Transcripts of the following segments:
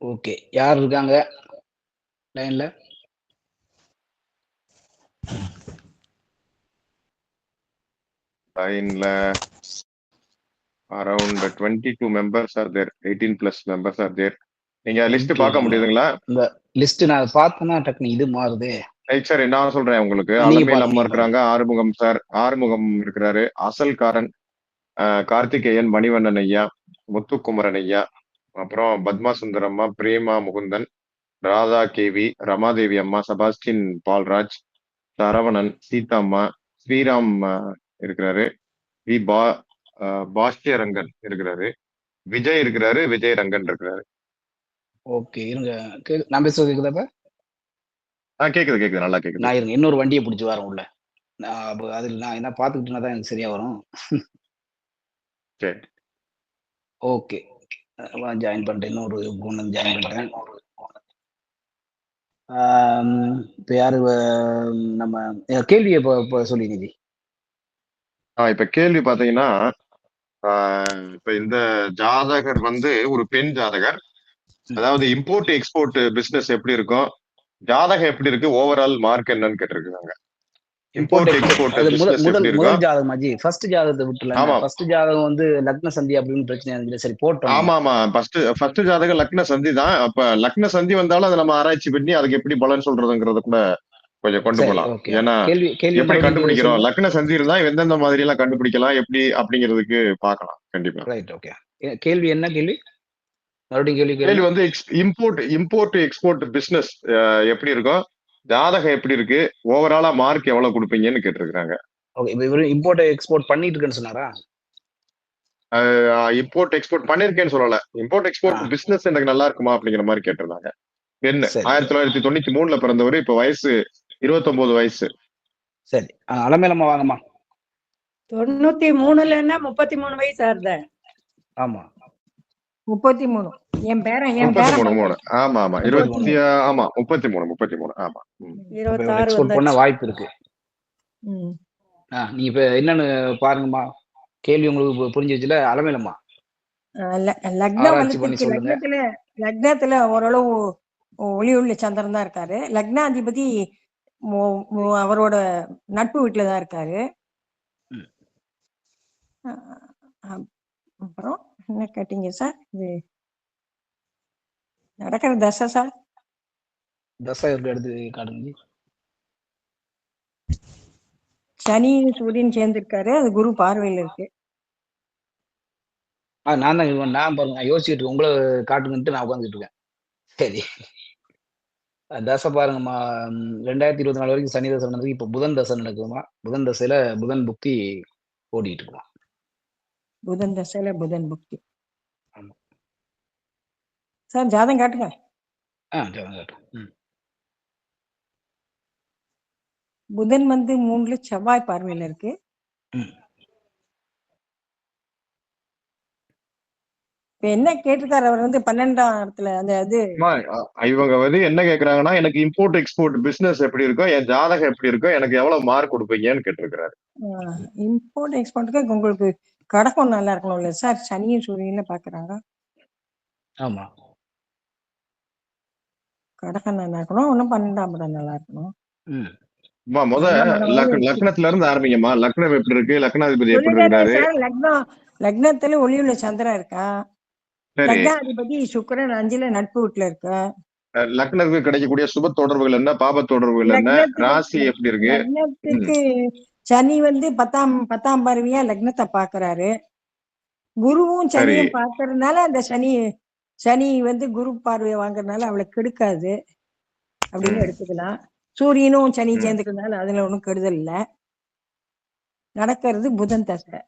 Okay. யார் இருக்காங்க லைன்ல? லைன்ல around 22 members are there. 18 plus members are there. நீங்க லிஸ்ட் பார்க்க முடியுதுங்களா? இந்த லிஸ்ட் நான் பார்த்தேன்னா டக்குனு இது மாறுதே. சரி, நான் சொல்றேன் உங்களுக்கு. நீங்க அலமேல் பாருங்க, அம்மா நீங்க இருக்கிறாங்க, ஆறுமுகம் சார், ஆறுமுகம் இருக்கிறாரு, அசல்காரன், கார்த்திகேயன், மணிவண்ணன் ஐயா, முத்துக்குமரன் ஐயா, அப்புறம் பத்மா சுந்தரம்மா, பிரேமா முகுந்தன், ராதா கேவி, ரமாதேவி அம்மா, செபாஸ்டின் பால்ராஜ், சரவணன், சீதாம்மா, ஸ்ரீராம் இருக்கிறாரு, வி பா பாஷ்யரங்கன் இருக்கிறாரு, விஜய் இருக்கிறாரு, விஜய் ரங்கன் இருக்கிறாரு. ஓகே இருங்க. நான் பேசுறது கேக்குதாப்ப? கேக்குது கேக்குது, நல்லா கேக்குது. நான் இருங்க இன்னொரு வண்டியை பிடிச்சி வரேன் உள்ள. அதில் நான் என்ன பார்த்துக்கிட்டுனா தான் எனக்கு சரியா வரும். சரி ஓகே ஜாயின் பண்ணிட்டேன். இன்னொரு பொண்ணு ஜாயின் பண்ணிட்டேன். இப்போ யாரு நம்ம கேள்வியை இப்போ சொல்லி நிதி. இப்ப கேள்வி பாத்தீங்கன்னா, இப்ப இந்த ஜாதகர் வந்து ஒரு பெண் ஜாதகர். அதாவது இம்போர்ட் எக்ஸ்போர்ட் பிசினஸ் எப்படி இருக்கும், ஜாதகம் எப்படி இருக்கு, ஓவரால் மார்க் என்னன்னு கேட்டிருக்காங்க. இம்போர்ட் எக்ஸ்போர்ட் பிசினஸ் எப்படி இருக்கும்? முதல் ஜாதகம் மாஜி ஃபர்ஸ்ட் ஜாதகத்தை விட்டுலாம். ஃபர்ஸ்ட் ஜாதகம் வந்து லக்ன சந்தி அப்படின்னு பிரச்சனை இருந்துச்சு. சரி போட்டோம். ஆமா ஃபர்ஸ்ட் ஜாதகம் லக்ன சந்தி தான். அப்ப லக்ன சந்தி வந்தாலும் அதை நம்ம ஆராய்ச்சி பண்ணி அதுக்கு எப்படி பலன் சொல்றதுங்கிறத கூட கொஞ்சம் கொண்டு போகலாம். ஏன்னா எப்படி கண்டுபிடிக்கிறோம், லக்ன சந்தி இருந்தா எந்தெந்த மாதிரி எல்லாம் கண்டுபிடிக்கலாம் எப்படி அப்படிங்கிறதுக்கு பார்க்கலாம் கண்டிப்பா. Right okay. கேள்வி என்ன கேள்வி? மறுபடியும் கேள்வி வந்து இம்போர்ட் எக்ஸ்போர்ட் பிசினஸ் எப்படி இருக்கும், ஜாதகம் எப்படி இருக்கு, ஓவராலா மார்க் எவ்வளவு கொடுப்பீங்கன்னு கேட்டிருக்காங்க. ஓகே இவரு இம்போர்ட் எக்ஸ்போர்ட் பண்ணிட்டு இருக்கேன்னு சொன்னாரா? இம்போர்ட் எக்ஸ்போர்ட் பண்ணிருக்கேன்னு சொல்லல, இம்போர்ட் எக்ஸ்போர்ட் பிசினஸ் எனக்கு நல்லா இருக்குமா அப்படிங்கிற மாதிரி கேட்டிருந்தாங்க. என்ன 1993 பிறந்தவர், இப்ப வயசு 29 வயசு. சரி அலமேலம்மா வாங்கம்மா. 93ல 33 வயசு ஆறுத. ஆமா 33. என் பேரன் 33. ஆமா 20 ஆமா 33 ஆமா 26 எக்ஸ்போர்ட் பண்ண வாய்ப்பு இருக்கு. நீ இப்ப என்னன்னு பாருங்கம்மா. கேள்வி உங்களுக்கு புரிஞ்சிச்சுல அலமேலம்மா? லக்னத்துல ஓரளவு ஒளி உள்ள சந்திரன் தான் இருக்காரு. லக்னாதிபதி அவரோட நட்பு வீட்டுலதான் இருக்காரு. அப்புறம் என்ன கேட்டீங்க சார்? இது நடக்கிற தசை சார். தசை எடுத்து காட்டுங்க. சனி சூரியன் சேர்ந்திருக்காரு, அது குரு பார்வையில இருக்கு. நான் பாருங்க யோசிச்சுட்டு உங்களை காட்டுங்கன்ட்டு நான் உட்காந்துட்டு இருக்கேன். சரி தசை பாருங்கம்மா. 2024 வரைக்கும் சனி தசை நடந்தது. இப்ப புதன் தசை நடக்குதுமா. புதன் தசையில புதன் புக்தி ஓடிட்டு இருக்கலாம். புதன் தசையில புதன் புக்தி. சார் ஜாதகம் காட்டுங்க. ஜாதகம் காட்டுங்க. புதன் வந்து 3ல செவ்வாய் பார்வையில இருக்கு. என்ன கேட்டிருக்காரு அவர் வந்து 12ஆம் இடத்துல அந்த இது இவங்க வந்து என்ன கேக்குறாங்கன்னா, எனக்கு இம்போர்ட் எக்ஸ்போர்ட் பிசினஸ் எப்படி இருக்கும், என் ஜாதகம் எப்படி இருக்கும், எனக்கு எவ்வளவு மார்க் கொடுப்பீங்கன்னு கேட்டிருக்கிறாரு. இம்போர்ட் எக்ஸ்போர்ட்டுக்கு உங்களுக்கு கடகம் நல்லா இருக்கணும் இல்ல சார்? சனியும் சூரியன் பாக்குறாங்க. ஆமா கடகம் நல்லா இருக்கணும், இன்னும் 12ஆம் இடம் நல்லா இருக்கணும். லக்னத்துல இருந்து ஆரம்பிங்கம்மா. லக்னம் எப்படி இருக்கு, லக்னாதிபதி எப்படி இருக்காரு? லக்னத்துல ஒளியுள்ள சந்திரன் இருக்கா, லக்னாதிபதி சுக்கிரன் 5ல நட்பு வீட்டுல இருக்கா. லக்னத்துக்கு கிடைக்கக்கூடிய சுப தொடர்புகள் என்ன, பாப தொடர்புகள் என்ன, ராசி எப்படி இருக்கு? லக்னத்துக்கு சனி வந்து 10ஆம் பார்வையா லக்னத்தை பாக்குறாரு. குருவும் சனியும் பாக்குறதுனால அந்த சனி வந்து குரு பார்வையை வாங்குறதுனால அவளுக்கு கெடுக்காது அப்படின்னு எடுத்துக்கலாம். சூரியனும் சனி சேர்ந்துக்கிறதுனால அதுல ஒண்ணும் கெடுதல் இல்ல. நடக்கிறது புதன் தசை.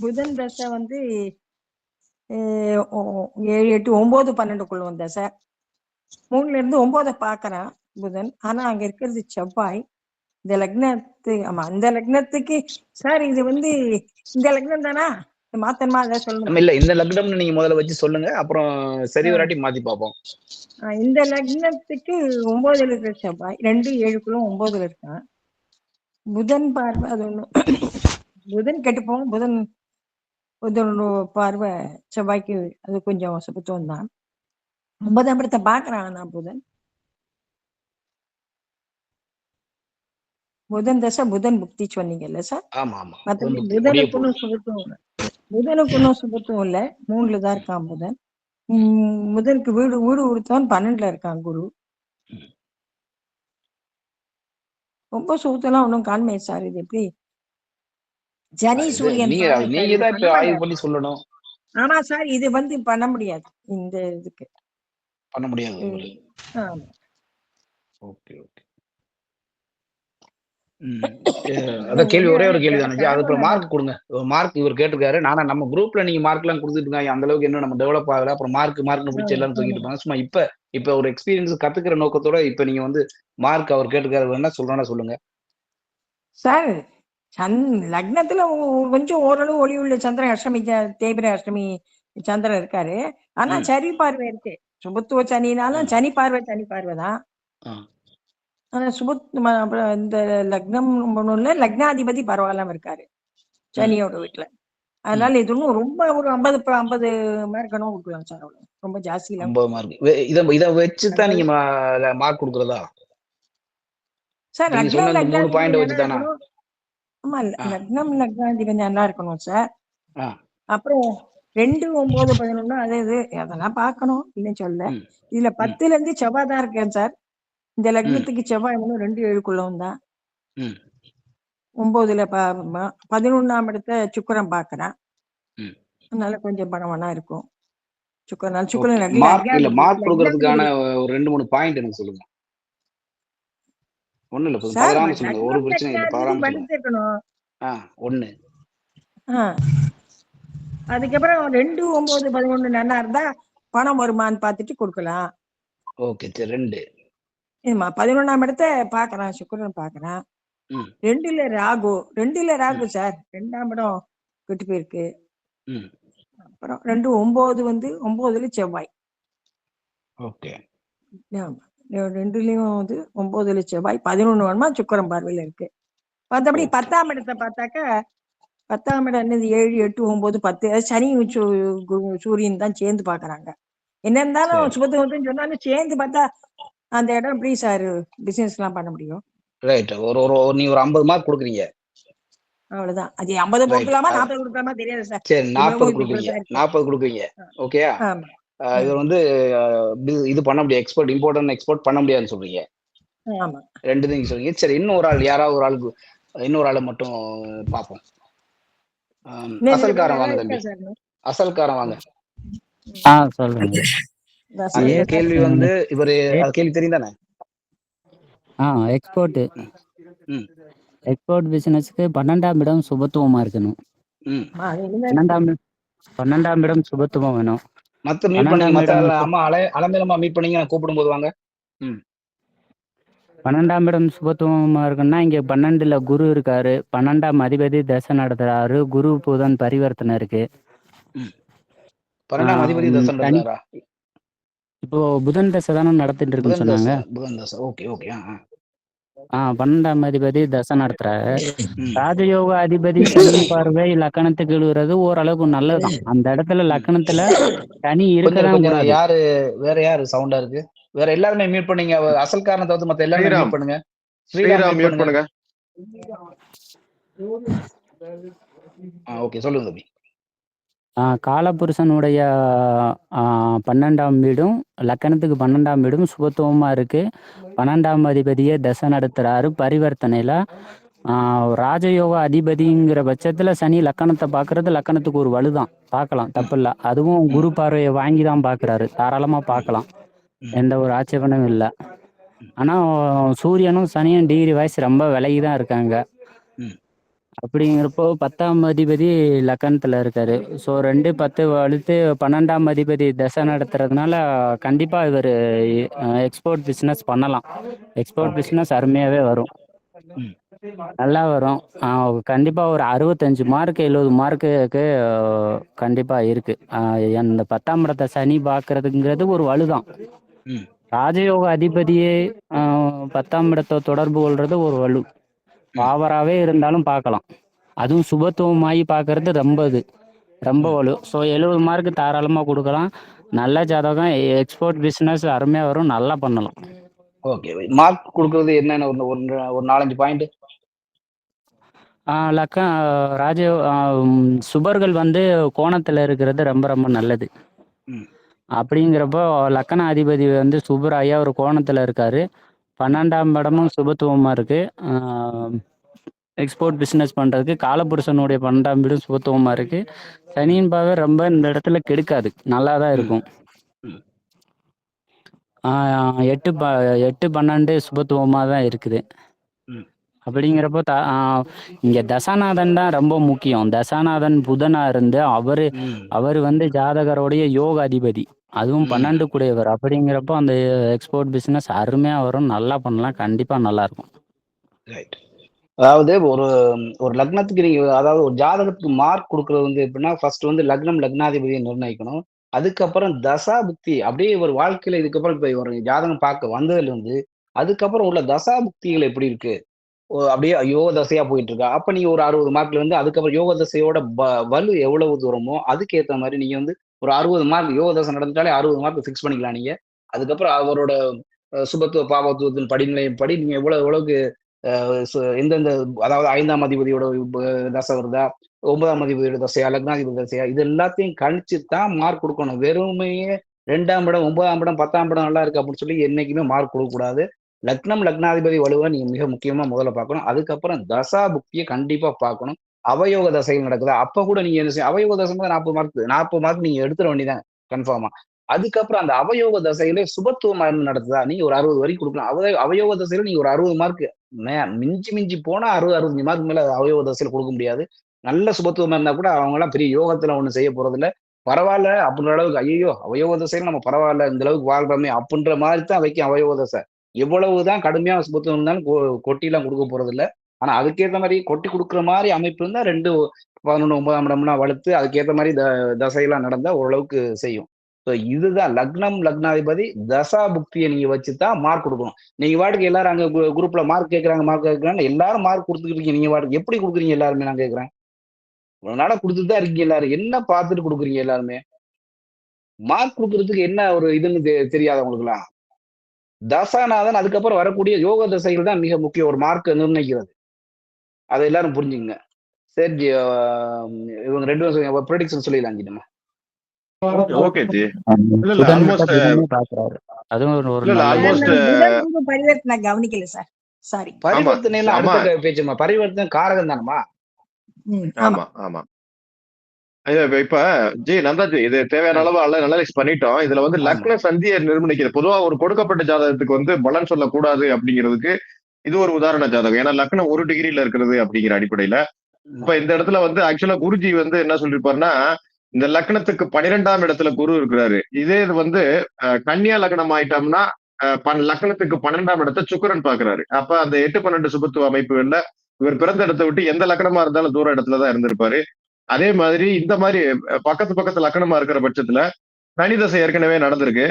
புதன் தசை வந்து 7, 8, 9, 12க்குள்ள வந்த சார். 3ல இருந்து 9 பாக்குறான் புதன். ஆனா அங்க இருக்கிறது செவ்வாய். இந்த லக்னத்துக்கு சார் இது வந்து இந்த லக்னம் தானா மாத்தமா அதான் சொல்லணும். இல்ல இந்த லக்னம் நீங்க முதல்ல வச்சு சொல்லுங்க, அப்புறம் சரி வராட்டி மாத்தி பார்ப்போம். இந்த லக்னத்துக்கு 9ல இருக்கிற செவ்வாய் 2, 7க்குள்ள 9ல இருக்கான். புதன் பார்வை அது ஒண்ணு. புதன் கெட்டுப்போம். புதன் பார்வை செவ்வாய்க்கு அது கொஞ்சம் சுபத்துவம் தான். 9ஆம் இடத்தை பாக்குறான் நான் புதன். புதன் தசை புதன் புக்தி சொன்னீங்கல்ல சார்? ஆமா ஆமா மத்தபடி புதன் புக்தி முடிய புதனுக்கு போகுது. ஒன்றும் சுபத்துவம் இல்லை. புதனுக்கு ஒன்றும் சுபத்துவம் இல்லை. 3ல தான் இருக்கான் புதன். புதனுக்கு வீடு வீடு கொடுத்தவன் 12ல இருக்கான் குரு. ரொம்ப சுத்தலாம் ஒன்றும் காண்மே சார். இது எப்படி சனி சூரியன் நீங்க பாவம் சார், நீங்க இது தான் பண்ண இப்ப ஆய்வு மாட்டார். பண்ணி சொல்லணும். ஆமா சார், இது வந்து பண்ண முடியாது இந்த இதுக்கு. பண்ண முடியாது. ஆமா. Okay okay. அதான் கேள்வி, ஒரே ஒரு கேள்வி தானே. அது அப்புறம் மார்க் கொடுங்க. மார்க் இவர் கேட்டிருக்காரு. நானா நம்ம குரூப்ல நீங்க மார்க்லாம் கொடுத்துட்டு இருக்காங்க, அந்த அளவுக்கு இன்னும் நம்ம டெவலப் ஆகல. அப்புறம் மார்க் பிடிச்சி எல்லாரும் தூக்கிட்டு இருப்பாங்க. சும்மா இப்ப ஒரு எக்ஸ்பீரியன்ஸ் கத்துக்கிற நோக்கத்தோட இப்ப நீங்க வந்து மார்க் அவர் கேட்டிருக்காரு, என்ன சொல்றானா சொல்லுங்க சார். லக்னத்துல கொஞ்சம் ஓரளவு ஒளி உள்ள சந்திரன் அஷ்டமி தேய்பிரை அஷ்டமி சந்திரன் இருக்காரு. ஆனா சரி பார்வை இருக்கு. சுபத்துவ சனினாலும் சனி பார்வை தான். ஆனா அப்புறம் இந்த லக்னம் ஒண்ணுல லக்னாதிபதி பரவாயில்லாம இருக்காரு சனியோட வீட்டுல. அதனால இது ஒன்றும் ரொம்ப ஒரு 50 மார்க் கொடுக்கலாம் சார். அவ்வளவு ரொம்ப ஜாஸ்தி இல்ல. 50 மார்க். இத வச்சுதான் நீங்க மார்க் கொடுக்கறதா சார்? நீங்க சொன்ன அந்த 3 பாயிண்ட் வச்சுதானா? ஆமா, லக்னம் லக்னாதிபதி நல்லா இருக்கணும் சார். ஆ. அப்புறம் 2, 9, 11 அது இது அதெல்லாம் பார்க்கணும் இல்லைன்னு சொல்ல. இதுல 10ல இருந்து செவ்வாய் தான் இருக்கேன் சார். இந்த லக்னத்துக்கு செவ்வாய் 2, 7க்குள்ளவும் தான். 9ல 11ஆம் இடத்தை சுக்கிரன் பார்க்கறான். அதனால கொஞ்சம் பணவனா இருக்கும். சுக்கிரன் மார்க் கொடுக்கறதுக்கான ஒரு 2, 3 பாயிண்ட் எனக்கு சொல்லுங்க. ஒண்ணு இல்ல, பதறாம சொல்லுங்க. ஒரு பிரச்சனை இல்ல, பதறாம சொல்லுங்க. 1. அதுக்கப்புறம் 2, 9, 11 நல்லா இருந்தா பணம் வருமான்னு பார்த்துட்டு கொடுக்கலாம். ஓகே சரி. 2 11ஆம் இடத்தை பாக்குறான், சுக்கிரன் பாக்குறான். 2ல ராகு சார். 2ஆம் இடம் கெட்டு போயிருக்கு. அப்புறம் 2, 9 வந்து 9ல செவ்வாய். ஓகே. 2லயும் வந்து 9ல செவ்வாய், 11 வருமா சுக்கிரன் பார்வையில இருக்கு. மற்றபடி 10ஆம் இடத்தை பார்த்தாக்கா 10ஆம் இடம் என்னது 7, 8, 9, 10 சனி சூரியன் தான் சேர்ந்து பாக்குறாங்க. என்ன இருந்தாலும் சுபத்துவத்துன்னு சொன்னாலும் சேர்ந்து பார்த்தா அந்த இடம் எப்படி சார் பிசினஸ் எல்லாம் பண்ண முடியும்? ரைட். நீ ஒரு 50 மார்க் கொடுக்குறீங்க, அவ்வளவுதான். அது 50 கொடுக்கலாமா 40 கொடுக்கலாமா தெரியாது சார். சரி 40 கொடுக்குறீங்க. ஓகேயா? இவர் வந்து இது பண்ண முடியாது, எக்ஸ்போர்ட் பண்ண முடியாதுன்னு சொல்றீங்க. ஆமா. 2 நீங்க சொல்றீங்க. சரி, இன்னொரு ஆள், யாராவது ஒரு ஆளுக்கு இன்னொரு ஆளை மட்டும் பார்ப்போம். அசல்காரன் வாங்க தம்பி, அசல்காரன் வாங்க. சொல்லுங்க. கேள்வி வந்து இவரு கேள்வி தெரியும் தானே? எக்ஸ்போர்ட் பிசினஸ்க்கு 12ஆம் இடம் சுபத்துவமா இருக்கணும். 12ஆம் இடம் சுபத்துவம் வேணும். மத்த மீட் பண்ணீங்க, அம்மா அலமேலமா மீட் பண்ணீங்க, கூப்பிடும் போது வாங்க. 12ஆம் இடம் சுபத்துவமா இருக்குன்னா இங்க 12ல குரு இருக்காரு. 12ஆம் அதிபதி தசை நடத்துறாரு. குரு புதன் பரிவர்த்தனை இருக்கு. 12ஆம் அதிபதி தசை நடத்துறாரா? இப்போ புதன் தசை தானே நடத்திட்டு இருக்குன்னு சொன்னாங்க. புதன் தசை. Okay okay. 12ஆம் அதிபதி தசை நடத்துறாரு. ராஜயோக அதிபதி சனி பார்வை லக்கணத்துக்கு எழுதுறது ஓரளவுக்கு நல்லதுதான். அந்த இடத்துல லக்கணத்துல சனி இருக்கதான் கூடாது. யாரு வேற யாரு சவுண்டா இருக்கு? வேற எல்லாருமே மியூட் பண்ணீங்க. அசல் காரணத்தை தவிர்த்து மத்த எல்லாரும் மியூட் பண்ணுங்க. ஸ்ரீராம் மியூட் பண்ணுங்க. ஓகே, சொல்லுங்க தம்பி. காலபுருஷனுடைய 12ஆம் வீடும் லக்கணத்துக்கு 12ஆம் வீடும் சுபத்துவமா இருக்கு. 12ஆம் அதிபதியே தசை நடத்துறாரு பரிவர்த்தனையில. ராஜயோக அதிபதிங்கிற பட்சத்துல சனி லக்கணத்தை பாக்குறது லக்கணத்துக்கு ஒரு வலுதான், பார்க்கலாம், தப்பு இல்லை. அதுவும் குரு பார்வையை வாங்கி தான் பாக்குறாரு, தாராளமா பார்க்கலாம், எந்த ஒரு ஆட்சேபனும் இல்லை. ஆனா சூரியனும் சனியும் டிகிரி வாய்ஸ் ரொம்ப விலகிதான் இருக்காங்க. அப்படிங்கிறப்போ 10ஆம் அதிபதி லக்கணத்துல இருக்காரு. ஸோ 2, 10 வலுத்து 12ஆம் அதிபதி தசை நடத்துறதுனால கண்டிப்பா இவர் எக்ஸ்போர்ட் பிசினஸ் பண்ணலாம். எக்ஸ்போர்ட் பிசினஸ் அருமையாவே வரும், நல்லா வரும். கண்டிப்பா ஒரு 65 மார்க் 70 மார்க்குக்கு கண்டிப்பா இருக்கு. அந்த 10ஆம் இடத்தை சனி பார்க்கறதுங்கிறது ஒரு வலுதான். ராஜயோக அதிபதியே 10ஆம் இடத்தை தொடர்பு கொள்றது ஒரு வலு. பாவராகவே இருந்தாலும் பார்க்கலாம். அதுவும் சுபத்துவமாகி பார்க்கறது ரொம்ப வலு. ஸோ 70 மார்க்கு தாராளமாக கொடுக்கலாம். நல்ல ஜாதகம், எக்ஸ்போர்ட் பிசினஸ் அருமையா வரும், நல்லா பண்ணலாம். ஓகே. மார்க் குடுக்குறது என்னென்ன ஒரு ஒரு ஒரு 4, 5 பாயிண்ட்? லக்க ராஜீவ் சுபர்கள் வந்து கோணத்துல இருக்கிறது ரொம்ப ரொம்ப நல்லது. ம். அப்படிங்கிறப்போ லக்கண அதிபதி வந்து சுபர் ஐயா ஒரு கோணத்துல இருக்காரு. 12ஆம் இடமும் சுபத்துவமா இருக்கு. எக்ஸ்போர்ட் பிசினஸ் பண்றதுக்கு காலபுருஷனுடைய 12ஆம் வீடும் சுபத்துவமா இருக்கு. சனியின் பார்வை ரொம்ப இந்த இடத்துல கெடுக்காது, நல்லா தான் ம். இருக்கும். ம். 8 12 சுபத்துவமா தான் இருக்குது. ம். அப்படிங்கிறப்போ இங்க தசாநாதன் தான் ரொம்ப முக்கியம். தசாநாதன் புதனா இருந்து ம். அவர் வந்து ஜாதகருடைய யோக அதிபதி, அதுவும் ம். 12 கூடையவர். அப்படிங்கிறப்போ அந்த எக்ஸ்போர்ட் பிசினஸ் அருமையா வரும், நல்லா பண்ணலாம், கண்டிப்பா நல்லா இருக்கும். ரைட். அதாவது ஒரு ஒரு லக்னத்துக்கு நீங்க அதாவது ஒரு ஜாதகத்துக்கு மார்க் குடுக்குறது வந்து எப்படின்னா, ஃபர்ஸ்ட் வந்து லக்னம், லக்னாதிபதிய நிர்ணயிக்கணும். அதுக்கப்புறம் தசா புக்தி அப்படியே ஒரு வாழ்க்கையில இதுக்கப்புறம் இப்ப ஒரு ஜாதகம் பார்க்க வந்ததுலருந்து, அதுக்கப்புறம் உள்ள தசா புக்திகள் எப்படி இருக்கு? அப்படியே யோக தசையா போயிட்டு இருக்கா? அப்ப நீங்க ஒரு 60 மார்க்ல இருந்து அதுக்கப்புறம் யோக தசையோட வலு எவ்வளவு தூரமோ, அதுக்கு ஏத்த மாரி நீங்க வந்து ஒரு 60 மார்க் யோக தசை நடந்துட்டாலே 60 மார்க் ஃபிக்ஸ் பண்ணிக்கலாம் நீங்க. அதுக்கப்புறம் அவரோட சுபத்துவ, பாவத்துவத்தின் படிநிலையின் படி நீங்க எவ்வளவுக்கு எந்தெந்த அதாவது 5ஆம் அதிபதியோட தசை வருதா? 9ஆம் அதிபதியோட தசையா? லக்னாதிபதி தசையா? இது எல்லாத்தையும் கணிச்சு தான் மார்க் குடுக்கணும். வெறுமனே 2ஆம் இடம், 9ஆம் இடம், 10ஆம் இடம் நல்லா இருக்கு அப்படின்னு சொல்லி என்னைக்குமே மார்க் குடுக்கக்கூடாது. லக்னம், லக்னாதிபதி வலுவ நீங்க மிக முக்கியமா முதல்ல பார்க்கணும். அதுக்கப்புறம் தசா புக்திய கண்டிப்பா பார்க்கணும். அவயோக தசைகள் நடக்குதா? அப்ப கூட நீங்க என்ன அவயோக தசைம்போது 40 மார்க் நீங்க எடுத்துற வேண்டியதுதான் கன்ஃபார்மா. அதுக்கப்புறம் அந்த அவயோக தசையிலே சுபத்துவமா இருந்து நடக்குதா? நீங்க ஒரு 60 வரைக்கும் குடுக்கலாம். அவயோக தசையில நீங்க ஒரு 60 மார்க் மிஞ்சி மிஞ்சி போனா 60, 65 மார்க் மேல அவயோக தசையில குடுக்க முடியாது. நல்ல சுபத்துவமா இருந்தா கூட அவங்கலாம் பெரிய யோகத்துல ஒண்ணும் செய்ய போறதில்ல. பரவால்ல அப்படின்ற அளவுக்கு, ஐய்யய்யோ! அவயோக தசையில நம்ம பரவால்ல, இந்த அளவுக்கு வாழ்றோமே அப்படின்ற மாரி தான் வைக்கும் அவயோக தசை. எவ்வளவுதான் கடுமையான சுபத்துவம் இருந்தாலும் கொட்டிலாம் குடுக்க போறதில்ல. ஆனா அதுக்கேத்த மாரி கொட்டி குடுக்குற மாரி அமைப்பு இருந்தா 2, 11, 9ஆம் இடம்லாம் வலுத்து அதுக்கேத்த மாரி தசையெல்லாம் நடந்தா ஓரளவுக்கு செய்யும். இதுதான் லக்னம், லக்னாதிபதி தசா புக்திய நீங்க வச்சு தான் மார்க் குடுக்கணும். நீங்க பாட்டுக்கு எல்லாரும் அங்க குரூப்ல மார்க் கேட்கறாங்க, மார்க் கேட்கறாங்கன்னு எல்லாரும் மார்க் குடுத்துக்கிட்டு இருக்கீங்க. நீங்க பாட்டுக்கு எப்படி குடுக்குறீங்க எல்லாருமே நான் கேட்கிறேன். இவ்வளவு நாளா குடுத்துட்டு தான் இருக்கீங்க எல்லாரும். என்ன பார்த்துட்டு குடுக்குறீங்க எல்லாருமே? மார்க் குடுக்குறதுக்கு என்ன ஒரு இதுன்னு தெரியாதா உங்களுக்குலாம்? தசாநாதன் அதுக்கப்புறம் வரக்கூடிய யோக தசைகள் தான் மிக முக்கியம் ஒரு மார்க்க நிர்ணயிக்கிறது. அத எல்லாரும் புரிஞ்சுக்கங்க. சரி இவங்க 2 பேரும் ப்ரெடிக்ஷன் சொல்லிடலாம் ஜி நம்ம. Okay G. இல்ல புதன் ஆல்மோஸ்ட் புதனே பார்க்கறாரு. அதுவும் ஒரு இல்ல நல்ல ஆல்மோஸ்ட் புதன் குரு பரிவர்த்தனை கவனிக்கல சார். சாரி. பரிவர்த்தனை எல்லாம் ஆமா அடுத்த பேச்சுமா. பரிவர்த்தனை காரகம் தானமா? ஆமா. ஆமா ஆமா இப்ப ஜி நந்தாஜி இது தேவையான அளவு அனலைஸ் பண்ணிட்டோம். இதுல வந்து ஆமா. லக்ன சந்தியை நிர்ணயிக்கிறது பொதுவா ஒரு கொடுக்கப்பட்ட ஜாதகத்துக்கு வந்து பலன் சொல்லக்கூடாது அப்படிங்கிறதுக்கு இது ஒரு உதாரண ஜாதகம். ஏன்னா லக்னம் 1 டிகிரில இருக்கிறது அப்படிங்கிற அடிப்படையில இப்ப இந்த இடத்துல வந்து ஆக்சுவலா குருஜி வந்து என்ன சொல்லிருப்பாருன்னா, இந்த லக்னத்துக்கு 12ஆம் இடத்துல குரு இருக்கிறாரு. இதே இது வந்து கன்னியா லக்னம் ஆயிட்டோம்னா லக்னத்துக்கு 12ஆம் இடத்தை சுக்கிரன் பாக்குறாரு. அப்ப அந்த 8, 12 சுபத்துவ அமைப்புகள்ல இவர் பிறந்த இடத்தை விட்டு எந்த லக்னமா இருந்தாலும் தூர இடத்துலதான் இருந்திருப்பாரு. அதே மாதிரி இந்த மாதிரி பக்கத்து லக்னமா இருக்கிற பட்சத்துல சனி தசை ஏற்கனவே நடந்திருக்கு.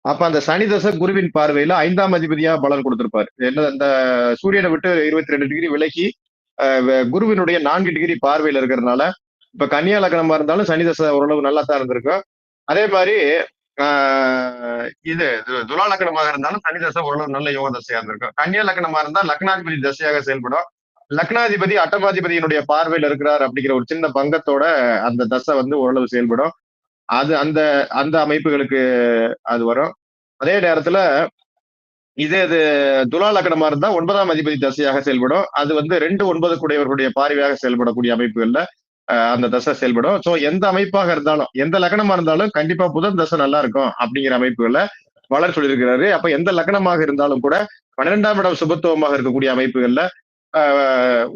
அப்ப அந்த சனி தசை குருவின் பார்வையில 5ஆம் அதிபதியா பலன் கொடுத்திருப்பாரு. என்ன அந்த சூரியனை விட்டு 22 டிகிரி விலகி குருவினுடைய 4 டிகிரி பார்வையில இருக்கிறதுனால இப்ப கன்னியா லக்னமா இருந்தாலும் சனி தசை ஓரளவு நல்லா தான் இருந்திருக்கும். அதே மாதிரி இது துலா லக்னமாக இருந்தாலும் சனி தசை ஓரளவு நல்ல யோக தசையா இருந்திருக்கும். கன்னியா லக்னமா இருந்தா லக்னாதிபதி தசையாக செயல்படும். லக்னாதிபதி அட்டமாதிபதியினுடைய பார்வையில இருக்கிறார் அப்படிங்கிற ஒரு சின்ன பங்கத்தோட அந்த தசை வந்து ஓரளவு செயல்படும். அது அந்த அந்த அமைப்புகளுக்கு அது வரும். அதே நேரத்துல இது துலா லக்னமா இருந்தா 9ஆம் அதிபதி தசையாக செயல்படும். அது வந்து 2, 9 கூடியவர்களுடைய பார்வையாக செயல்படக்கூடிய அமைப்புகள்ல அந்த தசை செயல்படும். சோ எந்த அமைப்பாக இருந்தாலும் எந்த லக்னமா இருந்தாலும் கண்டிப்பா புதன் தசை நல்லா இருக்கும் அப்படிங்கிற அமைப்புகள்ல வளர் சொல்லியிருக்கிறாரு. அப்ப எந்த லக்னமாக இருந்தாலும் கூட 12ஆம் இடம் சுபத்துவமாக இருக்கக்கூடிய அமைப்புகள்ல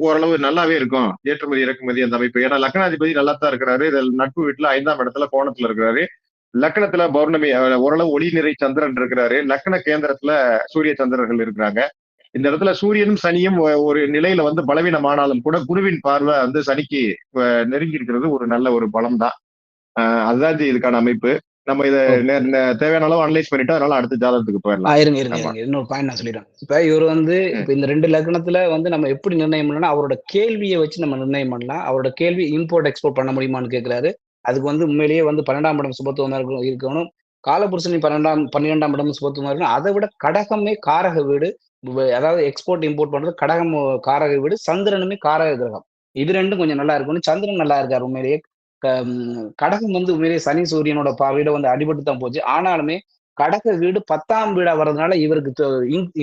ஓரளவு நல்லாவே இருக்கும். ஏற்றுமதி இறக்குமதி அந்த அமைப்பு. ஏன்னா லக்னாதிபதி நல்லா தான் இருக்கிறாரு. இதில் நட்பு வீட்டுல 5ஆம் இடத்துல கோணத்துல இருக்கிறாரு. லக்னத்துல பௌர்ணமி ஓரளவு ஒளி நிறை சந்திரன் இருக்கிறாரு. லக்ன கேந்திரத்துல சூரிய சந்திரர்கள் இருக்கிறாங்க. இந்த இடத்துல சூரியனும் சனியும் ஒரு நிலையில வந்து பலவீனமானாலும் கூட குருவின் பார்வை வந்து சனிக்கு நெருங்கி இருக்கிறது ஒரு நல்ல ஒரு பலம் தான். அதுதான் இதுக்கான அமைப்பு. நம்ம இதை தேவையான அளவு அனலைஸ் பண்ணிட்டோம். அதனால அடுத்த ஜாதகத்துக்கு போயிடலாம். இருங்க இன்னொரு பாயிண்ட் நான் சொல்லிடுறேன். இப்ப இவர் வந்து இப்ப இந்த 2 லக்னத்துல வந்து நம்ம எப்படி நிர்ணயம் பண்ணலாம்? அவரோட கேள்வியை வச்சு நம்ம நிர்ணயம் பண்ணலாம். அவரோட கேள்வி இம்போர்ட் எக்ஸ்போர்ட் பண்ண முடியுமான்னு கேட்கிறாரு. அதுக்கு வந்து உண்மையிலேயே வந்து 12ஆம் இடம் சுபத்துவமா இருக்கணும். காலபுருஷனின் 12ஆம் இடம் சுபத்துவமா இருக்குன்னா, அதை விட கடகமே காரக வீடு. அதாவது எக்ஸ்போர்ட், இம்போர்ட் பண்றது கடகம் காரக வீடு, சந்திரனுமே காரக கிரகம். இது 2ம் கொஞ்சம் நல்லா இருக்கணும். சந்திரன் நல்லா இருக்காரு உண்மையிலேயே. கடகம் வந்து உண்மையிலேயே சனி, சூரியனோட பார்வையில வந்து அடிபட்டு தான் போச்சு. ஆனாலுமே கடக வீடு 10ஆம் வீடா வர்றதுனால இவருக்கு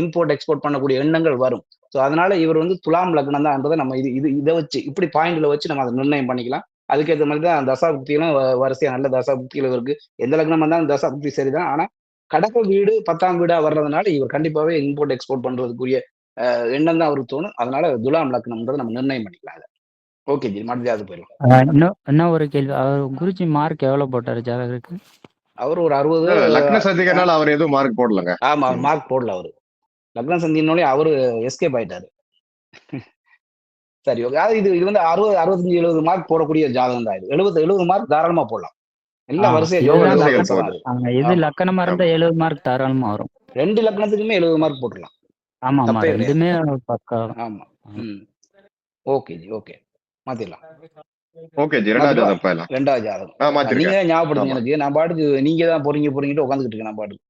இம்போர்ட், எக்ஸ்போர்ட் பண்ணக்கூடிய எண்ணங்கள் வரும். ஸோ அதனால இவர் வந்து துலாம் லக்னம் தான்றத நம்ம இத வச்சு இப்படி பாயிண்ட்ல வச்சு நம்ம அத நிர்ணயம் பண்ணிக்கலாம். அதுக்கேத்த மாரி தான் தசாபுக்திகளும் வரிசையா நல்ல தசாபுக்திகள் இருக்கு. எந்த லக்னம் வந்தாலும் தசாபுக்தி சரிதான். ஆனா கடக வீடு 10ஆம் வீடா வர்றதுனால இவர் கண்டிப்பாவே இம்போர்ட், எக்ஸ்போர்ட் பண்றதுக்குரிய எண்ணம் தான் அவருக்கு தோணும். அதனால துலாம் லக்னம்ன்றத நம்ம நிர்ணயம் பண்ணிக்கலாம் அத. Okay G. மறுபடியும் போயிடலாம். இன்னும் ஒரு கேள்வி. அவர் குருஜி மார்க் எவ்வளவு போட்டாரு ஜாதகருக்கு? அவர் ஒரு 60. லக்ன சதிகனால அவர் எதுவும் மார்க் போடலங்க. ஆமா, அவர் மார்க் போடல அவரு. லக்னம் சந்தினோடனே அவரு எஸ்கேப் ஆயிட்டாரு. சரி, ஓகே. இது வந்து 60, 65, 70 மார்க் போடக்கூடிய ஜாதகம் தான் இது. 70 மார்க் தாராளமா போடலாம். எல்லாம் வரிசையா யோக ஜோதிட திசைகள் வரிசை போகுது. தான் அது. இது ஆமா. லக்கணமா இருந்தா 70 மார்க் தாராளமா வரும். 2 லக்னத்துக்குமே 70 மார்க் போட்டுறலாம். ஆமா ஆமா, தப்பே கிடையாது. ரெண்டுமே பக்கா. ஆமா. ஓகே ஜி. ஓகே. மாத்திடலாம். ஓகே ஜி. 2வது ஜாதகம் போயிடலாம். 2வது ஜாதகம். நீங்க மாத்திருக்கேன். தான் ஞாபகப்படுத்துங்க எனக்கு. நான் பாட்டுக்கு நீங்க தான் போறீங்கட்டு உட்காந்துக்கிட்டு இருக்கேன் நான் பாட்டுக்கு.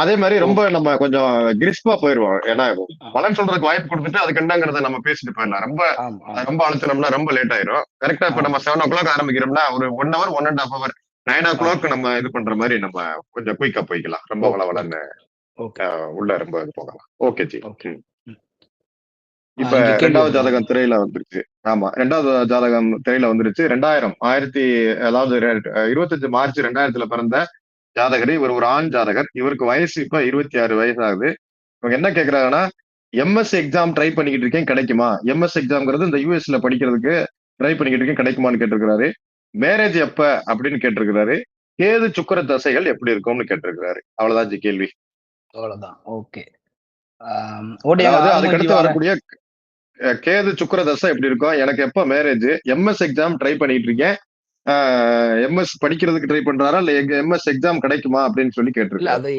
அதே மாதிரி ரொம்ப நம்ம கொஞ்சம் கிரிஸ்பா போயிருவோம். ஏன்னா பலன் சொல்றதுக்கு வாய்ப்பு கொடுத்துட்டு அதுக்கு என்னங்கிறத நம்ம பேசிட்டு போயிடலாம். ரொம்ப அழுத்தினோம்னா ரொம்ப லேட் ஆயிரும். கரெக்டா இப்ப நம்ம 7 o'clock ஆரம்பிக்கிறோம்னா ஒரு 1 hour 1.5 hour 9 o'clock நம்ம இது பண்ற மாதிரி நம்ம கொஞ்சம் குயிக்கா போய்க்கலாம். ரொம்ப வளவலன்னு உள்ள ரொம்ப இது போகலாம். Okay G. இப்ப 2வது ஜாதகம் திரையில வந்துருச்சு. ஆமா, 2வது ஜாதகம் திரையில வந்துருச்சு. 25 மார்ச் 2000 பிறந்த ஜாதகர். இவர் ஒரு ஆண் ஜாதகர். இவருக்கு வயசு இப்ப 26 வயசு ஆகுது. இவங்க என்ன கேக்குறாங்கன்னா, எம்எஸ் எக்ஸாம் ட்ரை பண்ணிக்கிட்டு இருக்கேன், கிடைக்குமா? எம்எஸ் எக்ஸாம்ங்கிறது இந்த யூஎஸ்ல படிக்கிறதுக்கு ட்ரை பண்ணிக்கிட்டு இருக்கேன், கிடைக்குமான்னு கேட்டிருக்கிறாரு. மேரேஜ் எப்ப அப்படின்னு கேட்டிருக்கிறாரு. கேது சுக்கிர தசைகள் எப்படி இருக்கும்னு கேட்டிருக்கிறாரு. அவ்வளவுதான் ஜி கேள்வி. அவ்வளவுதான். ஓகே. அதுக்கடுத்து வரக்கூடிய கேது சுக்கிர தசை எப்படி இருக்கும், எனக்கு எப்ப மேரேஜ், எம்எஸ் எக்ஸாம் ட்ரை பண்ணிட்டு இருக்கேன், எம்எஸ் படிக்கிறதுக்கு ட்ரை பண்றாரா இல்ல எம்எஸ் எக்ஸாம் கிடைக்குமா அப்படின்னு சொல்லி கேட்டிருக்காரு. அது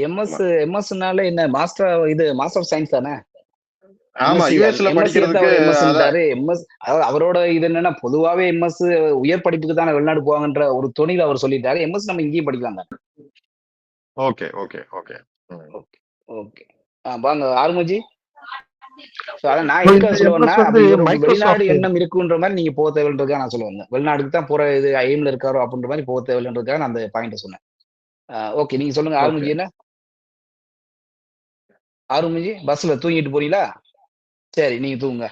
எம்எஸ்னால என்ன மாஸ்டர் சயின்ஸ் தானே? ஆமா, யுஎஸ்ல படிக்கிறதுக்கு எம்எஸ். அதாவது அவரோட இது என்னன்னா பொதுவாவே எம்எஸ் உயர் படிப்புக்கு தானே வெளிநாடு போவாங்கன்ற ஒரு துணியில அவர் சொல்லிட்டாரு. எம்எஸ் நம்ம இங்கேயும் படிக்கலாம் தான். Okay okay okay okay okay. வாங்க ஆறுமுஜி. நான் எதுக்காக சொல்லுவேன்னா, வெளிநாடு எண்ணம் இருக்குன்ற மாதிரி நீங்க போக தேவைன்றதுக்காக நான் சொல்லுவேன். வெளிநாடுக்கு தான் போற இது எய்ம்ல இருக்காரோ அப்படின்ற மாதிரி போக தேவைன்றதுக்காக நான் அந்த பாயிண்ட சொன்னேன். ஓகே, நீங்க சொல்லுங்க ஆறுமுஜி. என்ன ஆறுமுஜி, பஸ்ல தூங்கிட்டு போறீங்களா? சரி, நீங்க தூங்குங்க.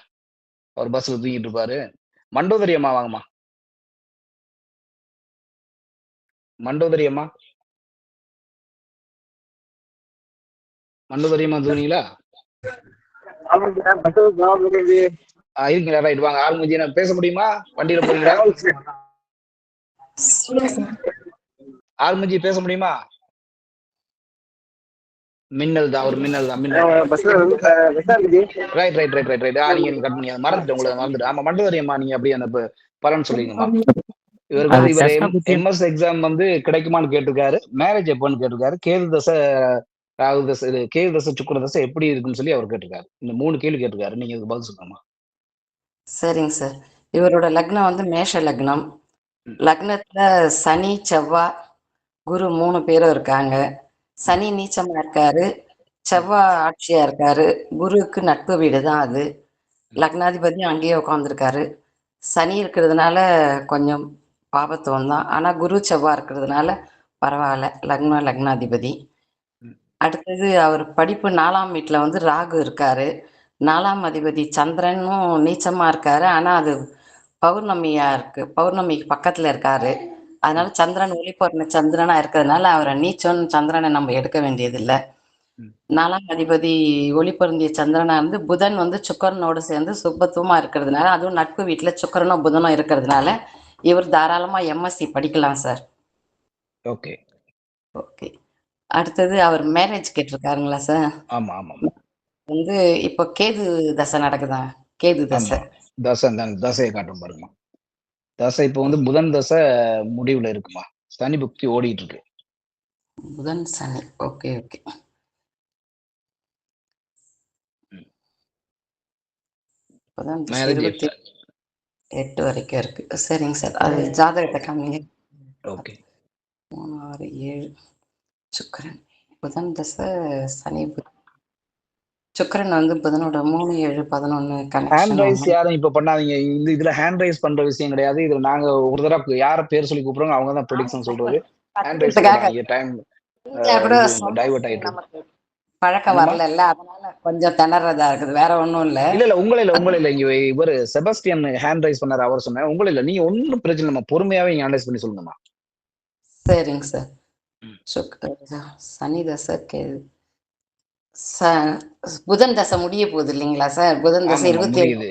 அவர் பஸ்ல தூங்கிட்டு இருப்பாரு. மண்டோதரி அம்மா வாங்கம்மா. மண்டோதரி அம்மா தூங்குனீங்களா? இருக்கீங்களா? ரைட், வாங்க ஆறுமுஜி. பேச முடியுமா? வண்டியில போறீங்களா? ஆறுமுஜி பேச முடியுமா? மின்னல் தான், ஒரு மின்னல் தான். Right right right right right. நீங்க கட் பண்ணி மறந்துட்டு உங்களை மறந்துட்டு. ஆமா, மண்டோதரி அம்மா நீங்க அப்படியே அந்த பலன் சொல்லிங்கம்மா. இவருக்கு வந்து இவர் எம்எஸ் எக்ஸாம் வந்து கிடைக்குமான்னு கேட்டிருக்காரு. மேரேஜ் எப்போன்னு கேட்டிருக்காரு. கேது தசை, ராகு தசை, கேது தசை, சுக்கிர தசை எப்படி இருக்குன்னு சொல்லி அவர் கேட்டிருக்காரு. இந்த 3 கேள்வி கேட்டிருக்காரு. நீங்க இதுக்கு பதில் சொல்லுங்கம்மா. சரிங்க சார். இவரோட லக்னம் வந்து மேஷ லக்னம். லக்னத்துல சனி, செவ்வாய், குரு 3 பேரும் இருக்காங்க. சனி நீச்சமா இருக்காரு, செவ்வாய் ஆட்சியா இருக்காரு. குருவுக்கு நட்பு வீடு தான் அது. லக்னாதிபதியும் அங்கேயே உட்காந்துருக்காரு. சனி இருக்கிறதுனால கொஞ்சம் பாபத்துவம் தான். ஆனா குரு செவ்வாய் இருக்கிறதுனால பரவாயில்ல. லக்னாதிபதி. அடுத்தது அவர் படிப்பு 4ஆம் வீட்டுல வந்து ராகு இருக்காரு. 4ஆம் அதிபதி சந்திரனும் நீச்சமா இருக்காரு. ஆனா அது பௌர்ணமியா இருக்கு, பௌர்ணமிக்கு பக்கத்துல இருக்காரு. அதனால சந்திரன் ஒளிபொருள் சந்திரனா இருக்கிறதுனால அவரை நீச்சம் சந்திரனை நம்ம எடுக்க வேண்டியது இல்லை. 4ஆம் அதிபதி ஒளி பொருந்திய சந்திரனா இருந்து புதன் வந்து சுக்கரனோடு சேர்ந்து சுபத்துவமா இருக்கிறதுனால, அதுவும் நட்பு வீட்டுல சுக்கரனும் புதனும் இருக்கிறதுனால இவர் தாராளமா எம்எஸ்சி படிக்கலாம் சார். Okay okay. அடுத்தது அவர் மேரேஜ் கேட்டிருக்காருங்களா சார்? ஆமா ஆமா. வந்து இப்போ கேது தசை நடக்குதா? கேது தசை தசையை காட்டும் பாருங்கம்மா. தசை இப்போ வந்து புதன் தசை முடிவுல இருக்குமா. சனி புக்தி ஓடிட்டு இருக்கு. புதன் சனி. Okay okay. புதன் 28 வரைக்கும் இருக்கு. சரிங்க சார். அது ஜாதகத்தை காமிங்க. ஓகே. 3, 6, 7 சுக்கிரன் புதன் தசை சனி சுக்கிரன் வந்து புதனோட 3, 7, 11 ஹேண்ட் கனெக்ஷன் ரைஸ் ஒண்ணு. யாரும் இப்ப பண்ணாதீங்க. இதுல ஹேண்ட் ரைஸ் பண்ற விஷயம் கிடையாது. இதுல நாங்க ஒரு தடவை யார பேர் சொல்லி கூப்பிடுறோங்க அவங்க தான் ப்ரெடிக்ஷன் சொல்றது. ஹேண்ட் ரைஸ் கத்துக்கிறதுக்காக போடாதீங்க. டைம் நீங்க கூட இது டைவர்ட் சொன்னதுக்கு ஆயிட்டு இருக்கு. நமக்கு பழக்கம் என்னம்மா? வரல, அதனால கொஞ்சம் திணறதா இருக்குது, வேற ஒண்ணும் இல்ல. இல்ல உங்கள இல்ல இங்க இவரு செபஸ்டியன் ஹேண்ட் ரைஸ் பண்ணாரு, அவர் சொன்னார். உங்கள இல்ல, நீங்க ஒன்னும் பிரச்சனை இல்லம்மா, பொறுமையாவே நீங்க அனலைஸ் பண்ணி சொல்லுங்கம்மா. சரிங்க சார். ம். சனி தசை புதன் தசை முடிய போகுது இல்லைங்களா சார்? புதன் தசை ஆமாம்மா 27 முடியுது.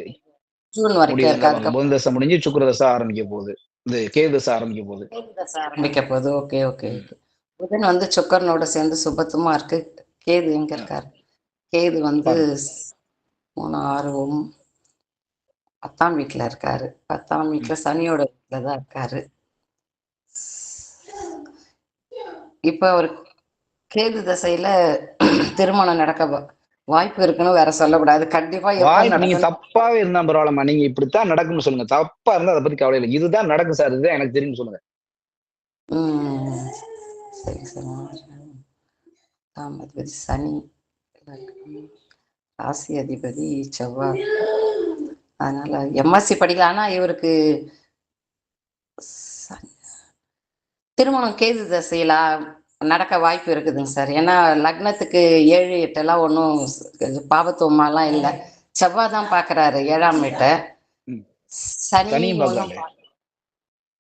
ஜூன் வரைக்கும் முடியுது. இருக்கு. இந்த அதுக்கப்புறம் புதன் தசை முடிஞ்சு சுக்கிர தசை ஆரம்பிக்க போகுது. இது கேது தசை ஆரம்பிக்க போகுது. கேது தசை ஆரம்பிக்க போகுது. ஓகே ஓகே ம். ஓகே. புதன் வந்து சுக்கரனோட சேர்ந்து சுபத்துவமா இருக்கு. கேது எங்க ம். இருக்காரு? கேது வந்து பாருங்க. 3, 6, 10ஆம் வீட்டுல இருக்காரு. 10ஆம் ம். வீட்டுல சனியோட வீட்டுல தான் இருக்காரு. இப்ப அவர் கேது தசையில திருமணம் நடக்க வாய்ப்பு இருக்குன்னு வேற சொல்லக்கூடாது. கண்டிப்பா எப்ப வாய்ப்பு நீங்க நடக்கும்? தப்பாவே இருந்தா பரவாயில்லம்மா. நீங்க இப்படித்தான் நடக்கும்னு சொல்லுங்க. தப்பா இருந்தா அதை பத்தி கவலை இல்லை. இதுதான் நடக்கும் சார், இதுதான் எனக்கு தெரியும்னு சொல்லுங்க. சரி சார். 10ஆம் அதிபதி சனி, ராசி அதிபதி செவ்வாய். அதனால எம்எஸ்சி படிக்கலாம். ஆனா இவருக்கு திருமணம் கேது தசையில நடக்க வாய்ப்பு இருக்குதுங்க சார். ஏன்னா லக்னத்துக்கு 7, 8 எல்லாம் ஒன்றும் பாபத்துவமாலாம் இல்லை. செவ்வாய் தான் பாக்குறாரு 7ஆம் வீட்டை. ம். சனி சனியும் ஒன்றும் பார்க்கறாரு.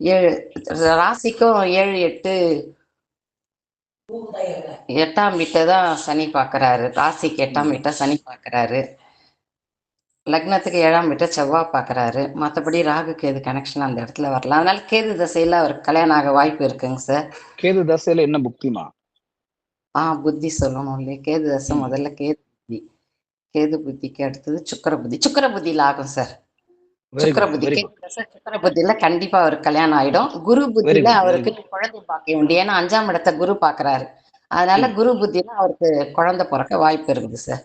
7 ராசிக்கும் 7, 8ஆம் வீட்டை தான் சனி பாக்குறாரு. ராசிக்கு 8ஆம் வீட்டை சனி பாக்குறாரு. லக்னத்துக்கு 7ஆம் வீட்டை செவ்வாய் பாக்குறாரு. மற்றபடி ராகு கேது கனெக்ஷன் அந்த இடத்துல வரலாம். அதனால கேது தசையில அவருக்கு கல்யாணம் ஆக வாய்ப்பு இருக்குங்க சார். கேது தசையில என்ன புக்திமா? புத்தி சொல்லணும் இல்லையா? கேது தசை ம். முதல்ல கேது புத்தி. கேது புத்திக்கு அடுத்தது சுக்கிர புத்தி. சுக்கிர புத்தியில ஆகும் சார். வெரி சுக்கிர குட், புத்தி வெரி கேது குட், தசை சுக்கிர புத்தியில கண்டிப்பா அவருக்கு கல்யாணம் ஆயிடும். குரு வெரி புத்தியில குட், வெரி அவருக்கு குட். குழந்தை பாக்கியம் உண்டு. ஏன்னா 5ஆம் இடத்தை குரு பாக்குறாரு. அதனால ம். குரு புத்தியில அவருக்கு குழந்தை பிறக்க வாய்ப்பு இருக்குது சார்.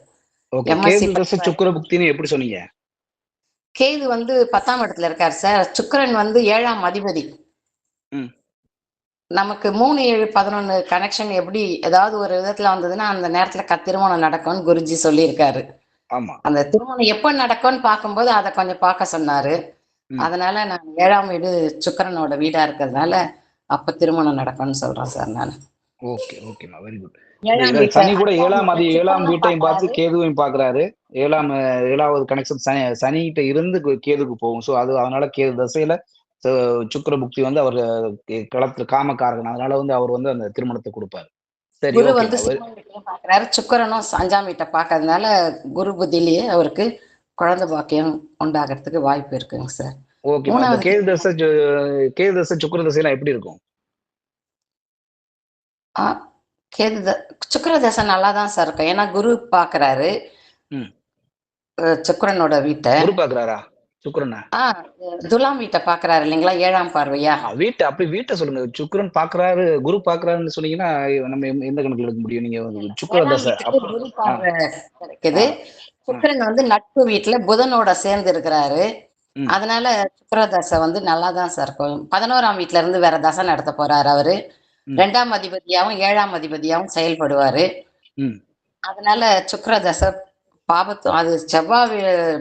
ஓகே. எம்எஸ்சி கேது தசை படிக்கிறாரு. சுக்கிர புக்தின்னு எப்படி சொன்னீங்க? கேது வந்து 10ஆம் இடத்துல இருக்காரு சார். சுக்கிரன் வந்து 7ஆம் அதிபதி. ம். நமக்கு 3, 7, 11 கனெக்ஷன் எப்படி ஏதாவது ஒரு விதத்துல வந்ததுன்னா அந்த நேரத்துல திருமணம் நடக்கும்னு குருஜி சொல்லியிருக்காரு. ஆமா. அந்த திருமணம் எப்ப நடக்கும்னு பார்க்கும்போது அதை கொஞ்சம் பார்க்க சொன்னாரு. ம். அதனால நான் 7ஆம் வீடு சுக்கிரனோட வீடா இருக்கிறதுனால அப்ப திருமணம் நடக்கும்னு சொல்றேன் சார் நான். ஓகே, ஓகேம்மா. Very good. 7ஆம் இல்ல வீட்டை சனி கூட 5ஆம் வீட்டை ஏழாம் சுக்கிரனும் வீட்டையும் பார்த்து பார்க்கறாரு. கேதுவையும் பார்க்கிறாரு. 7வது கனெக்ஷன் சனிகிட்ட இருந்து கேதுக்கு போகும். ஸோ அதனால கேது தசையில ச சுக்கிர புக்தி வந்து அவர் களத்துல காமக்காரகன். அதனால வந்து அவர் வந்து அந்த திருமணத்தை குடுப்பாரு. சரி, குரு வந்து ஓகேம்மா. சிம்மம் வீட்டையும் பார்க்கறாரு. சுக்கிரனும் 5ஆம் வீட்டை பார்க்கறதுனால குரு புத்தியிலேயே அவருக்கு குழந்தை பாக்கியம் உண்டாகிறதுக்கு வாய்ப்பு இருக்குங்க சார். ஓகேம்மா. இப்ப 3வது கேது தசை சுக்கிர தசைலாம் எப்படி இருக்கும்? ஆ கேது சுக்கிர தசை நல்லா தான் சார் இருக்கும். ஏன்னா குரு பார்க்கறாரு ம். சுக்கிரனோட வீட்டை. குரு பார்க்கிறாரா? சுக்கிரனா? துலாம் வீட்டை பார்க்கறாரு இல்லைங்களா? 7ஆம் பார்வையா. வீட்ட சொல்லுங்க. சுக்கிரன் பார்க்கிறாரு, குரு பார்க்கிறாருன்னு சொன்னீங்கன்னா, நம்ம எந்த கணக்குல எடுக்க முடியும்? நீங்க சுக்கிர 7ஆம் தசை. வீட்டுக்கு குரு ஆ, பார்வை ஆ, கிடைக்குது. ஆ. சுக்கிரன் வந்து நட்பு வீட்டுல புதனோட சேர்ந்து இருக்கிறாரு. ம், அதனால சுக்கிர தசை வந்து நல்லா தான் சார் இருக்கும். 11ஆம் வீட்டுல இருந்து வேற தசை நடத்த போறாரு அவரு. ம், 2ஆம் அதிபதியாவும் 7ஆம் அதிபதியாவும் செயல்படுவாரு. ம். அதனால சுக்கிர தசை பாபத்துவம் அது செவ்வாய்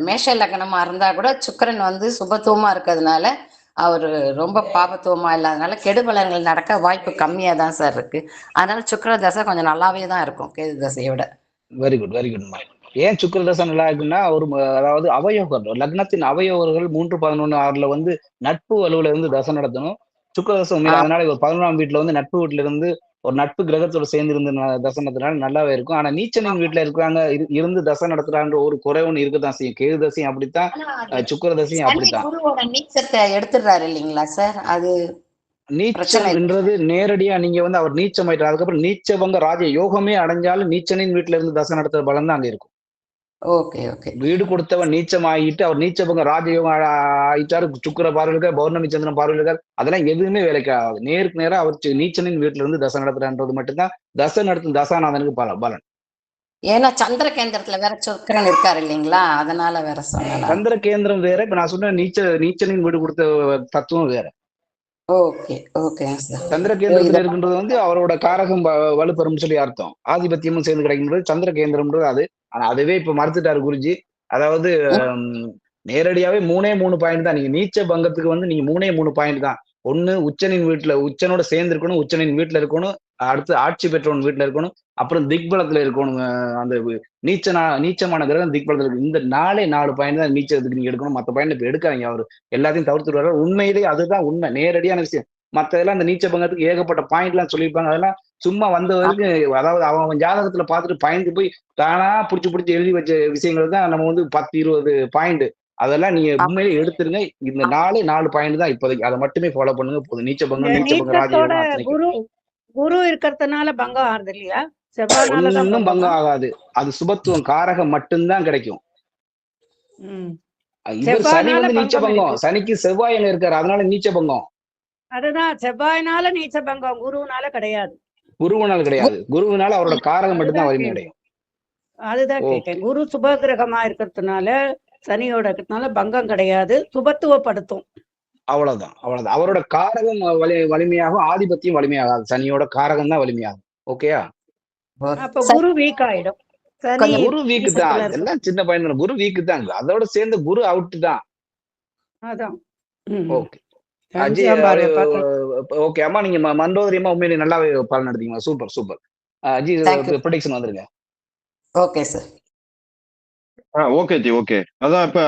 மேஷ லக்னமா இருந்தா கூட சுக்கிரன் வந்து சுபத்துவமா இருக்கிறதுனால அவரு ரொம்ப பாபத்துவமா இல்லாதனால கெடுபலன்கள் நடக்க வாய்ப்பு கம்மியா தான் சார் இருக்கு. அதனால சுக்கிர தசை கொஞ்சம் நல்லாவே தான் இருக்கும் கேது தசையை விட. வெரி குட், வெரி குட்மா. ஏன் சுக்கிர தசை நல்லா இருக்குன்னா, அதாவது அவயோகர் லக்னத்தின் அவயோகர்கள் 3, 11, 6ல வந்து நட்பு வலுவுல இருந்து தசை நடத்தணும். சுக்கிர தசை உண்மையில ஆமா. அதனால இவர் 11ஆம் வீட்ல வந்து நட்பு வீட்ல இருந்து ஒரு நட்பு கிரகத்தோட சேர்ந்து இருந்து தசை நடத்துனால நல்லாவே இருக்கும். ஆனா நீச்சனின் ஆமா. வீட்ல இருக்கிறாங்க இருந்து தசை நடத்துறான்ற ஒரு குறைவுன்னு இருக்கத்தான் செய்யும். கேது தசையும் அப்படித்தான், ஆனா அது சுக்கிர தசையும் சனி அப்படித்தான். குருவோட நீச்சத்தை எடுத்துடுறாரு இல்லைங்களா சார்? அது பிரச்சனை இல்லை. நீச்சம்ன்றது நேரடியா நீங்க வந்து அவர் நீச்சமாயிட்டார். அதுக்கப்புறம் நீச்சபங்க ராஜ யோகமே அடைஞ்சாலும் நீச்சனின் வீட்ல இருந்து தசை நடத்துற பலன் தான் அங்க இருக்கும். Okay okay. வீடு கொடுத்தவன் நீச்சமாயிட்டு அவர் நீச்சபங்க ராஜயோகம் ஆயிட்டாரு. சுக்கிர பார்வையில் இருக்கார், பௌர்ணமி சந்திரன் பார்வையில் இருக்கார். அதெல்லாம் எதுவுமே வேலைக்கு ஆகாது. நேருக்கு நேரா அவர் நீச்சனின் வீட்டுல இருந்து தசை நடத்துறான்றது மட்டும்தான் தசை நடத்தும் தசாநாதனுக்கு பலன். ஏன்னா சந்திர கேந்திரத்துல வேற சுக்கிரன் இருக்காரு இல்லைங்களா? அதனால வேற சொன்னேன். சந்திர கேந்திரம் வேற. இப்ப நான் சொன்ன நீச்சனின் வீடு கொடுத்த தத்துவம் வேற. ஓகே ஓகேங்க சார். சந்திர இத கேந்திரத்துல இருக்கின்றது வந்து அவரோட காரகம் வலுப்பெறும் சொல்லி அர்த்தம். ஆதிபத்தியமும் சேர்ந்து கிடைக்கின்றது சந்திர கேந்திரம்ன்றது அது. ஆனா அதுவே இப்ப மறுத்துட்டாரு குருஜி. அதாவது ம், நேரடியாவே 3 பாயிண்ட் தான். நீங்க நீச்ச பங்கத்துக்கு வந்து நீங்க 3 பாயிண்ட் தான். ஒண்ணு உச்சனின் வீட்ல உச்சனோட சேர்ந்து இருக்கணும், உச்சனின் வீட்ல இருக்கணும். அடுத்து ஆட்சி பெற்றவன் வீட்ல இருக்கணும். அப்புறம் திக்பலத்துல இருக்கணும். அந்த நீச்சமான கிரகம் திக்பலத்துல இருக்கு. இந்த 4 பாயிண்ட் தான் நீச்சத்துக்கு நீங்க எடுக்கணும். மத்த பாயிண்ட் இப்ப எடுக்காதீங்க. அவரு எல்லாத்தையும் தவிர்த்துட்டு வர்றாரு. உண்மையிலேயே அதுதான் உண்மை. நேரடியான விஷயம். மத்ததெல்லாம் இந்த நீச்ச பங்கத்துக்கு ஏகப்பட்ட பாயிண்ட்லாம் சொல்லியிருப்பாங்க. அதெல்லாம் சும்மா வந்தவருக்கு அதாவது அவன் ஜாதகத்துல பார்த்துட்டு பயந்து போய் தானா புடிச்சு எழுதி வச்ச விஷயங்கள் தான் நம்ம வந்து 10, 20 பாயிண்ட். அதெல்லாம் நீங்க ஆ, உண்மையிலே எடுத்துருங்க. இந்த 4 பாயிண்ட் தான் இப்போதைக்கு. அத மட்டுமே ஃபாலோ பண்ணுங்க போதும். நீச்ச இந்த பங்கம், நீச்ச பங்கம், நீச்சத்தோட ராஜயோகம் அத்தனைக்கும். குரு குரு இருக்கிறதுனால பங்கம் ஆறுது இல்லையா? செவ்வாய்னால தான் ஒண்ணும் பங்கமா? பங்கம் ஆகாது. அது சுபத்துவம் காரகம் மட்டும்தான் கிடைக்கும். ம். இவர் சனி செவ்வாய்னால வந்து நீச்ச பங்கம் பங்கம். இருக்கு. சனிக்கு செவ்வாய் அங்க இருக்காரு. அதனால நீச்ச பங்கம். அதுதான் செவ்வாய்னால நீச்ச பங்கம், குருவுனால கிடையாது. குருவினால் கிடையாது. குருவினால அவரோட காரகம் மட்டும்தான் அதுதான் வலிமை கேள்வி. அடையும். அதுதான் ஓகே. கேட்டேன். குரு சுபகிரகமா இருக்கிறதுனால, சனியோட இருக்கிறதுனால பங்கம் கிடையாது. சுபத்துவப்படுத்தும். அவ்வளவுதான். அவரோட காரகம் வலிமையாகும். ஆதிபத்தியம் வலிமையாகாது. சனியோட காரகம் தான் வலிமையாகும். ஓகேயா? அப்ப சரி, குரு வீக் ஆயிடும். சனி கொஞ்சம் குரு வீக் தான். நீச்சத்துல இருக்கு. இதெல்லாம் சின்ன பையன் தான். குரு வீக் தான். அதோட சேர்ந்து குரு அவுட் தான். அதான். ம். ஓகே. அஜி 5ஆம் பார்வை பார்க்க. ஓகே. அம்மா நீங்க மண்டோதரி அம்மா உண்மையிலே நல்லாவே பலன் எடுத்தீங்க. சூப்பர். அஜி தேங்க்யூ. ப்ரெடிக்ஷன் வந்துருங்க. Okay sir. ஓகே ஜி, ஓகே. அதான் இப்ப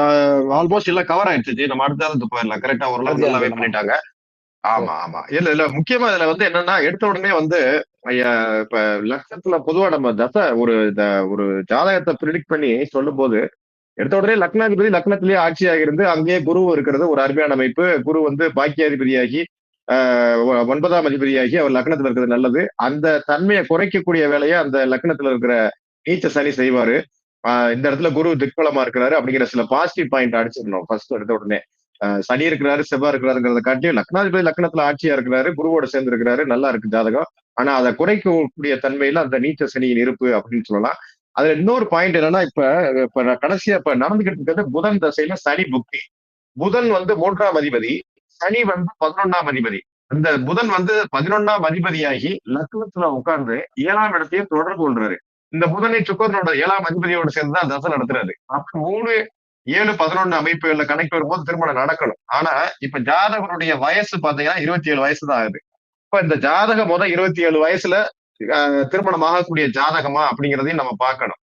ஆல்மோஸ்ட் எல்லாம் கவர் ஆயிடுச்சு ஜி. நம்ம அடுத்த ஜாதகத்துக்கு போயிடலாம். கரெக்டா ஓரளவு அடுத்த நல்லாவே ஜாதகம் பண்ணிட்டாங்க. ஆமா ஓகே. ஆமா. இல்ல முக்கியமா இதுல வந்து என்னன்னா, எடுத்த உடனே வந்து ஐயா, இப்ப லக்னத்துல பொதுவா நம்ம ஒரு ஜாதகத்தை ப்ரிடிக்ட் பண்ணி சொல்லும்போது, எடுத்த உடனே லக்னாதிபதி லக்னத்திலேயே ஆட்சியாக இருந்து அங்கேயே குரு இருக்கிறது ஒரு அருமையான அமைப்பு. குரு வந்து பாக்கியாதிபதியாகி 9ஆம் அதிபதியாகி அவர் லக்னத்துல இருக்கிறது நல்லது. அந்த தன்மையை குறைக்கக்கூடிய வேலையை அந்த லக்னத்துல இருக்கிற நீச்ச சனி செய்வாரு. இந்த இடத்துல குரு திக்பலமா இருக்கிறாரு அப்படிங்கிற சில பாசிட்டிவ் பாயிண்ட் அடிச்சிடணும் ஃபர்ஸ்ட் எடுத்த உடனே. சனி இருக்கிறாரு, செவ்வாய் இருக்கிறாருங்கிறத காட்டியும் லக்னாதிபதி லக்னத்துல ஆட்சியா இருக்கிறாரு, குருவோட சேர்ந்து இருக்கிறாரு, நல்லா இருக்கு ஜாதகம். ஆனா அதை குறைக்கக்கூடிய தன்மையில அந்த நீச்ச சனியின் இருப்பு அப்படின்னு சொல்லலாம். அதுல இன்னொரு பாயிண்ட் என்னன்னா, இப்ப கடைசியா இப்ப நடந்துகிட்டு இருக்கிறது புதன் தசையில சனி புக்தி. புதன் வந்து 3ஆம் அதிபதி, சனி வந்து 11ஆம் அதிபதி. இந்த புதன் வந்து 11ஆம் அதிபதியாகி லக்னத்துல உட்கார்ந்து 7ஆம் இடத்தையும் தொடர்பு கொள்றாரு. இந்த புதனை சுக்கரனோட 7ஆம் அதிபதியோட சேர்ந்து தான் தசை நடத்துறாரு. அப்ப 3, 7, 11 அமைப்புகள்ல கணக்கு வரும்போது திருமணம் நடக்கணும். ஆனா இப்ப ஜாதகருடைய வயசு பாத்தீங்கன்னா 27 வயசு தான் ஆகுது. இப்ப இந்த ஜாதகம் 27 வயசுல திருமணம் ஆகக்கூடிய ஜாதகமா அப்படிங்கிறதையும் நம்ம பார்க்கணும்.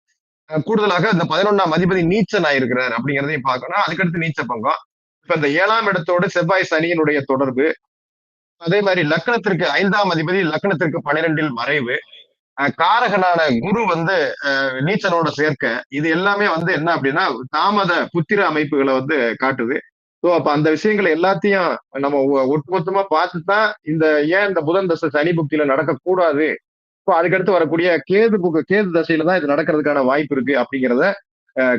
கூடுதலாக இந்த 11ஆம் அதிபதி நீச்சன் ஆயிருக்கிறார் அப்படிங்கிறதையும் பார்க்கணும். அதுக்கடுத்து நீச்ச பங்கம். இப்ப இந்த 7ஆம் இடத்தோடு செவ்வாய் சனியினுடைய தொடர்பு, அதே மாதிரி லக்னத்திற்கு 5ஆம் அதிபதி லக்னத்திற்கு 12இல் மறைவு, காரகனான குரு வந்து நீச்சனோட சேர்க்க, இது எல்லாமே வந்து என்ன அப்படின்னா தாமத புத்திர அமைப்புகளை வந்து காட்டுது. ஸோ அப்ப அந்த விஷயங்களை எல்லாத்தையும் நம்ம ஒட்டுமொத்தமா பார்த்துதான் இந்த புதன் தசை சனி புக்தியில நடக்கக்கூடாது. இப்போ அதுக்கடுத்து வரக்கூடிய கேது தசையில தான் இது நடக்கிறதுக்கான வாய்ப்பு இருக்கு அப்படிங்கிறத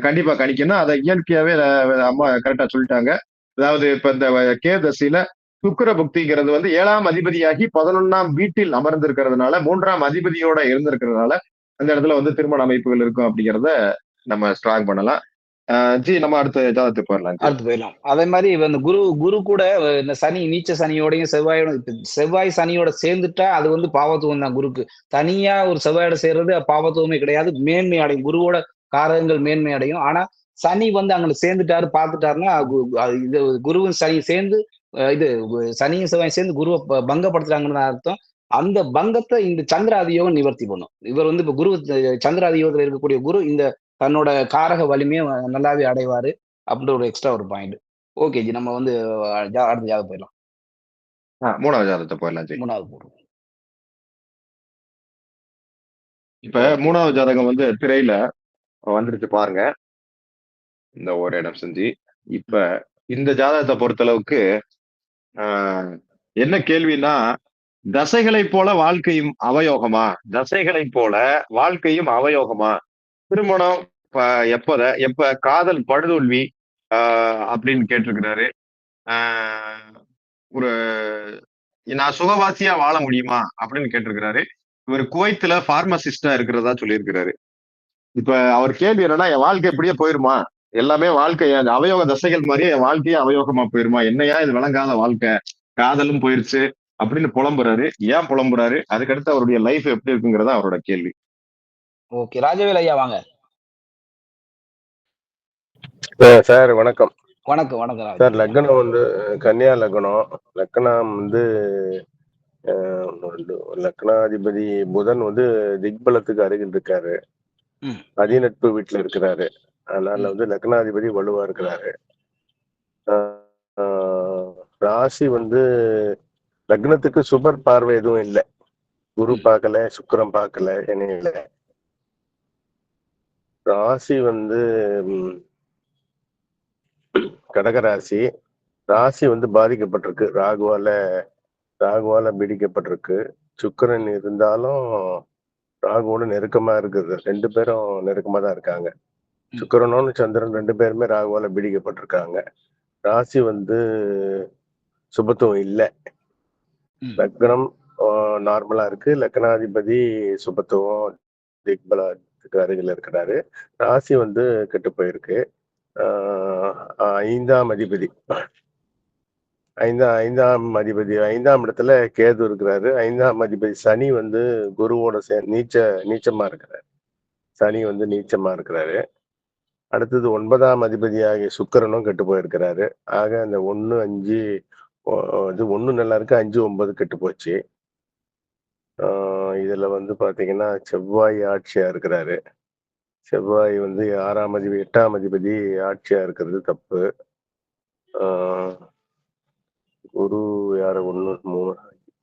கண்டிப்பா கணிக்கணும். அதை இயற்கையாவே அம்மா கரெக்டா சொல்லிட்டாங்க. அதாவது இப்ப இந்த கேது தசையில சுக்கிர புக்திங்கிறது வந்து 7ஆம் அதிபதியாகி 11ஆம் வீட்டில் அமர்ந்திருக்கிறதுனால 3ஆம் அதிபதியோட இருந்திருக்கிறதுனால அந்த இடத்துல வந்து திருமண அமைப்புகள் இருக்கும் அப்படிங்கிறத நம்ம ஸ்ட்ராங் பண்ணலாம். ஜி நம்ம அடுத்த ஜாதகத்துக்கு போயிடலாம் ஜி. அடுத்து போயிடலாம். அதே மாதிரி இந்த குரு கூட இந்த சனி நீச்ச சனியோடையும் செவ்வாயோட செவ்வாய் சனியோட சேர்ந்துட்டா அது வந்து பாவத்துவம் தான் குருக்கு. தனியா ஒரு செவ்வாயோட சேர்றது பாவத்துவமே கிடையாது. மேன்மை அடையும். குருவோட காரகங்கள் மேன்மை அடையும். ஆனா சனி வந்து அங்க சேர்ந்துட்டாரு பார்த்துட்டாருன்னா இது குருவும் சனி சேர்ந்து இது சனியும் செவ்வாயும் சேர்ந்து குருவை பங்கப்படுத்துறாங்கன்னு அர்த்தம். அந்த பங்கத்தை இந்த சந்திர அதியோகம் நிவர்த்தி பண்ணும். இவர் வந்து இப்ப குரு சந்திர அதியோகத்துல இருக்கக்கூடிய குரு இந்த தன்னோட காரக வலிமையை நல்லாவே அடைவாரு. அப்படின்ற ஒரு எக்ஸ்ட்ரா ஒரு பாயிண்ட். Okay G. நம்ம வந்து அடுத்த ஜாதகம் போயிடலாம். 3வது ஜாதகத்தை போயிடலாம் ஜி. 3வது போடுறோம். இப்ப 3வது ஜாதகம் வந்து திரையில வந்துருச்சு பாருங்க. இந்த ஒரு இடம் செஞ்சு இப்ப இந்த ஜாதகத்தை பொறுத்தளவுக்கு என்ன கேள்வினா, தசைகளை போல வாழ்க்கையும் அவயோகமா? தசைகளை போல வாழ்க்கையும் அவயோகமா? திருமணம் எப்ப காதல் படுதோல்வி அப்படின்னு கேட்டிருக்கிறாரு. ஒரு நான் சுகவாசியா வாழ முடியுமா அப்படின்னு கேட்டிருக்கிறாரு. இவர் குவைத்துல பார்மசிஸ்டா இருக்கிறதா சொல்லியிருக்கிறாரு. இப்ப அவர் கேள்வி என்னன்னா, என் வாழ்க்கை எப்படியே போயிருமா? எல்லாமே வாழ்க்கை அவயோக தசைகள் மாதிரியே என் வாழ்க்கையே அவயோகமா போயிருமா? என்னையா இது விளங்காத வாழ்க்கை காதலும் போயிருச்சு அப்படின்னு புலம்புறாரு. ஏன் புலம்புறாரு? அதுக்கடுத்து அவருடைய லைஃப் எப்படி இருக்குங்கிறதா அவரோட கேள்வி. ஓகே. ராஜவேல் ஐயா வாங்க. சார் வணக்கம். வணக்கம், வணக்கம் சார் ராஜவேல் ஐயா. லக்னம் வந்து கன்னியா லக்னம். லக்னம் வந்து லக்னாதிபதி புதன் வந்து திக்பலத்துக்கு அருகில் இருக்காரு. ம். அதிநட்பு வீட்டுல இருக்கிறாரு. அதனால ம். வந்து லக்னாதிபதி வலுவா இருக்கிறாரு. ராசி வந்து லக்னத்துக்கு சுபர் பார்வை எதுவும் இல்லை. குரு பார்க்கல, சுக்கிரம் பார்க்கல, இணையில. ராசி வந்து கடகராசி. ராசி வந்து பாதிக்கப்பட்டிருக்கு. ராகுவால பிடிக்கப்பட்டிருக்கு. சுக்கிரன் இருந்தாலும் ராகுவோட நெருக்கமா இருக்குது. 2 பேரும் நெருக்கமா தான் இருக்காங்க. சுக்கிரனோட சந்திரன் 2 பேருமே ராகுவால பிடிக்கப்பட்டிருக்காங்க. ராசி வந்து சுபத்துவம் இல்லை. லக்னம் நார்மலா இருக்கு. லக்னாதிபதி சுபத்துவம் திக்பலத்துக்கு அருகில் இருக்கிறாரு. ராசி வந்து கெட்டு போயிருக்கு. 5ஆம் அதிபதி 5ஆம் இடத்துல கேது இருக்கிறாரு. 5ஆம் அதிபதி சனி வந்து குருவோட நீச்சமா இருக்கிறாரு. சனி வந்து நீச்சமா இருக்கிறாரு. அடுத்தது 9ஆம் அதிபதி ஆகிய சுக்கிரனும் கெட்டு போயிருக்கிறாரு. ஆக அந்த 1, 5 இது 1 நல்லா இருக்கு, 5, 9 கெட்டு போச்சு. இதுல வந்து பாத்தீங்கன்னா செவ்வாய் ஆட்சியா இருக்கிறாரு. செவ்வாய் வந்து 6ஆம் அதிபதி 8ஆம் அதிபதி ஆட்சியா இருக்கிறது தப்பு. குரு யார 1, 3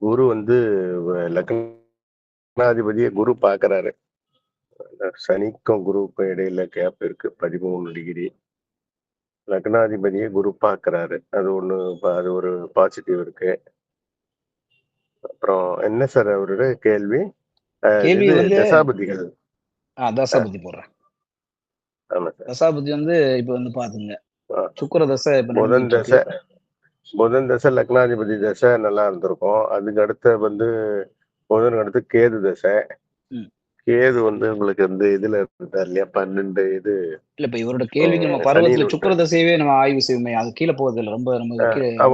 குரு வந்து லக்னாதிபதியை குரு பாக்குறாரு. சனிக்கும் குருவுக்கும் இடையில கேப் இருக்கு 13 டிகிரி. லக்னாதிபதியை குரு பாக்குறாரு. அது ஒரு பாசிட்டிவ் இருக்கு. அப்புறம் என்ன சார் அவருடைய கேள்வி? கேள்வி வந்து தசாபதிகள். தசாபதி போடுறேன். ஆமா சார். தசாபதி வந்து இப்ப வந்து பாத்துங்க, சுக்கிர தசை இப்ப புதன் தசை லக்னாதிபதி தசை நல்லா இருந்திருக்கும். அதுக்கு அடுத்த வந்து புதனுக்கு அடுத்து கேது தசை. கேது வந்து உங்களுக்கு வந்து இதுல இருந்தா இல்லையா 12 இது இல்ல. இப்ப இவரோட கேள்விக்கு நம்ம பருவத்துல சுக்கிர தசையவே நம்ம ஆய்வு செய்வோமே, அது கீழே போகுது இல்ல. ரொம்ப நம்ம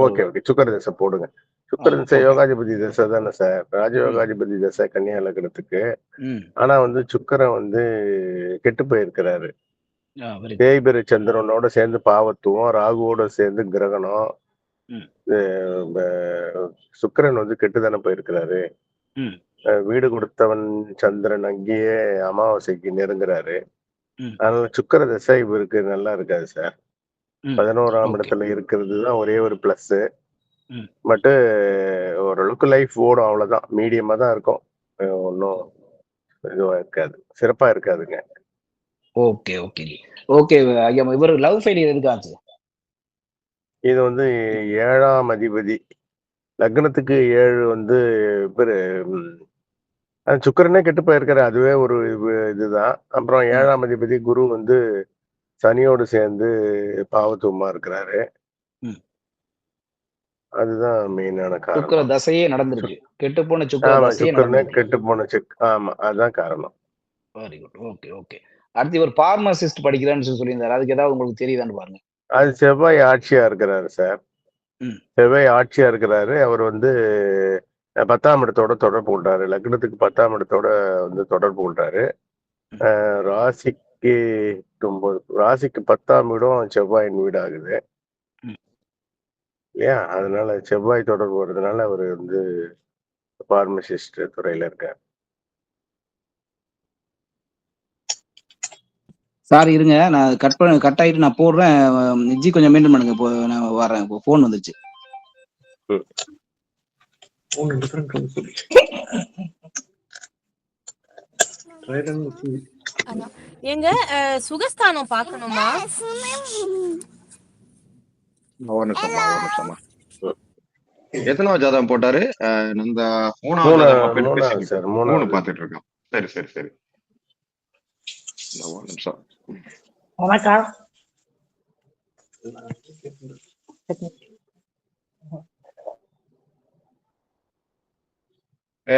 ஓகே சுக்கிர தசை போடுங்க. சுக்கிர தசை யோகாதிபதி தசை தானே சார். ராஜயோகாதிபதி தசை கன்னியா லக்னத்துக்கு. ஆனா வந்து சுக்கிரன் வந்து கெட்டு போயிருக்கிறாரு. தேய்பிர சந்திரனோட சேர்ந்து பாவத்துவம், ராகுவோட சேர்ந்து கிரகணம். சுக்கிரன் வந்து கெட்டுதானே போயிருக்கிறாரு. வீடு கொடுத்தவன் சந்திரன் அங்கேயே அமாவாசைக்கு நெருங்குறாரு. அதனால சுக்கிர தசை இவருக்கு நல்லா இருக்காது சார். 11ஆம் இடத்துல இருக்கிறது தான் ஒரே ஒரு பிளஸ். பட் ஓரளவுக்கு லைஃப் ஓடும், அவ்வளவுதான். மீடியமா தான் இருக்கும். ஒன்றும் இதுவா இருக்காது, சிறப்பா இருக்காதுங்க. ஓகே ஓகே ஓகே ஐயா. இவர் லவ் ஃபெயிலியர் இருக்காச்சு. இது வந்து 7ஆம் அதிபதி லக்னத்துக்கு 7 வந்து சுக்கிரனே கெட்டு போயிருக்காரு. அதுவே ஒரு இதுதான். அப்புறம் 7ஆம் அதிபதி குரு வந்து சனியோடு சேர்ந்து பாவத்துவமா இருக்கிறாரு. அதுதான் மெயினான காரணம். சுக்கிர தசையே நடந்திருக்கு. கெட்டு போன சுக்கிரனே கெட்டு போன ஆமா, அதுதான் காரணம். Very good. Okay okay. அடுத்து இவர் பார்மசிஸ்ட் படிக்கிறான்னு சொல்லியிருந்தாரு. அதுக்கு ஏதாவது உங்களுக்கு தெரியுதான்னு பாருங்க. அது செவ்வாய் ஆட்சியா இருக்கிறாரு சார். செவ்வாய் ஆட்சியா இருக்கிறாரு. அவர் வந்து 10ஆம் இடத்தோட தொடர்பு கொள்றாரு. லக்னத்துக்கு 10ஆம் இடத்தோட வந்து தொடர்பு கொள்றாரு. ராசிக்கு 10ஆம் இடம் செவ்வாயின் வீடு ஆகுது இல்லையா? அதனால செவ்வாய் தொடர்பு வர்றதுனால அவர் வந்து பார்மசிஸ்ட் துறையில இருக்கார். சார் இருங்க, நான் கட் ஆயிட்டு நான் போடுறேன். ஜி கொஞ்சம் மெயின்டைன் பண்ணுங்க. இப்போ நான் வரேன். இப்போ போன் வந்துச்சு. எங்க சுகஸ்தானம் பார்க்கணுமா? எத்தனாவது ஜாதகம் போட்டாரு? இந்த 3 பாத்துட்டு இருக்கோம். சரி சரி சரி. ஒரு நிமிஷம். வணக்கம்.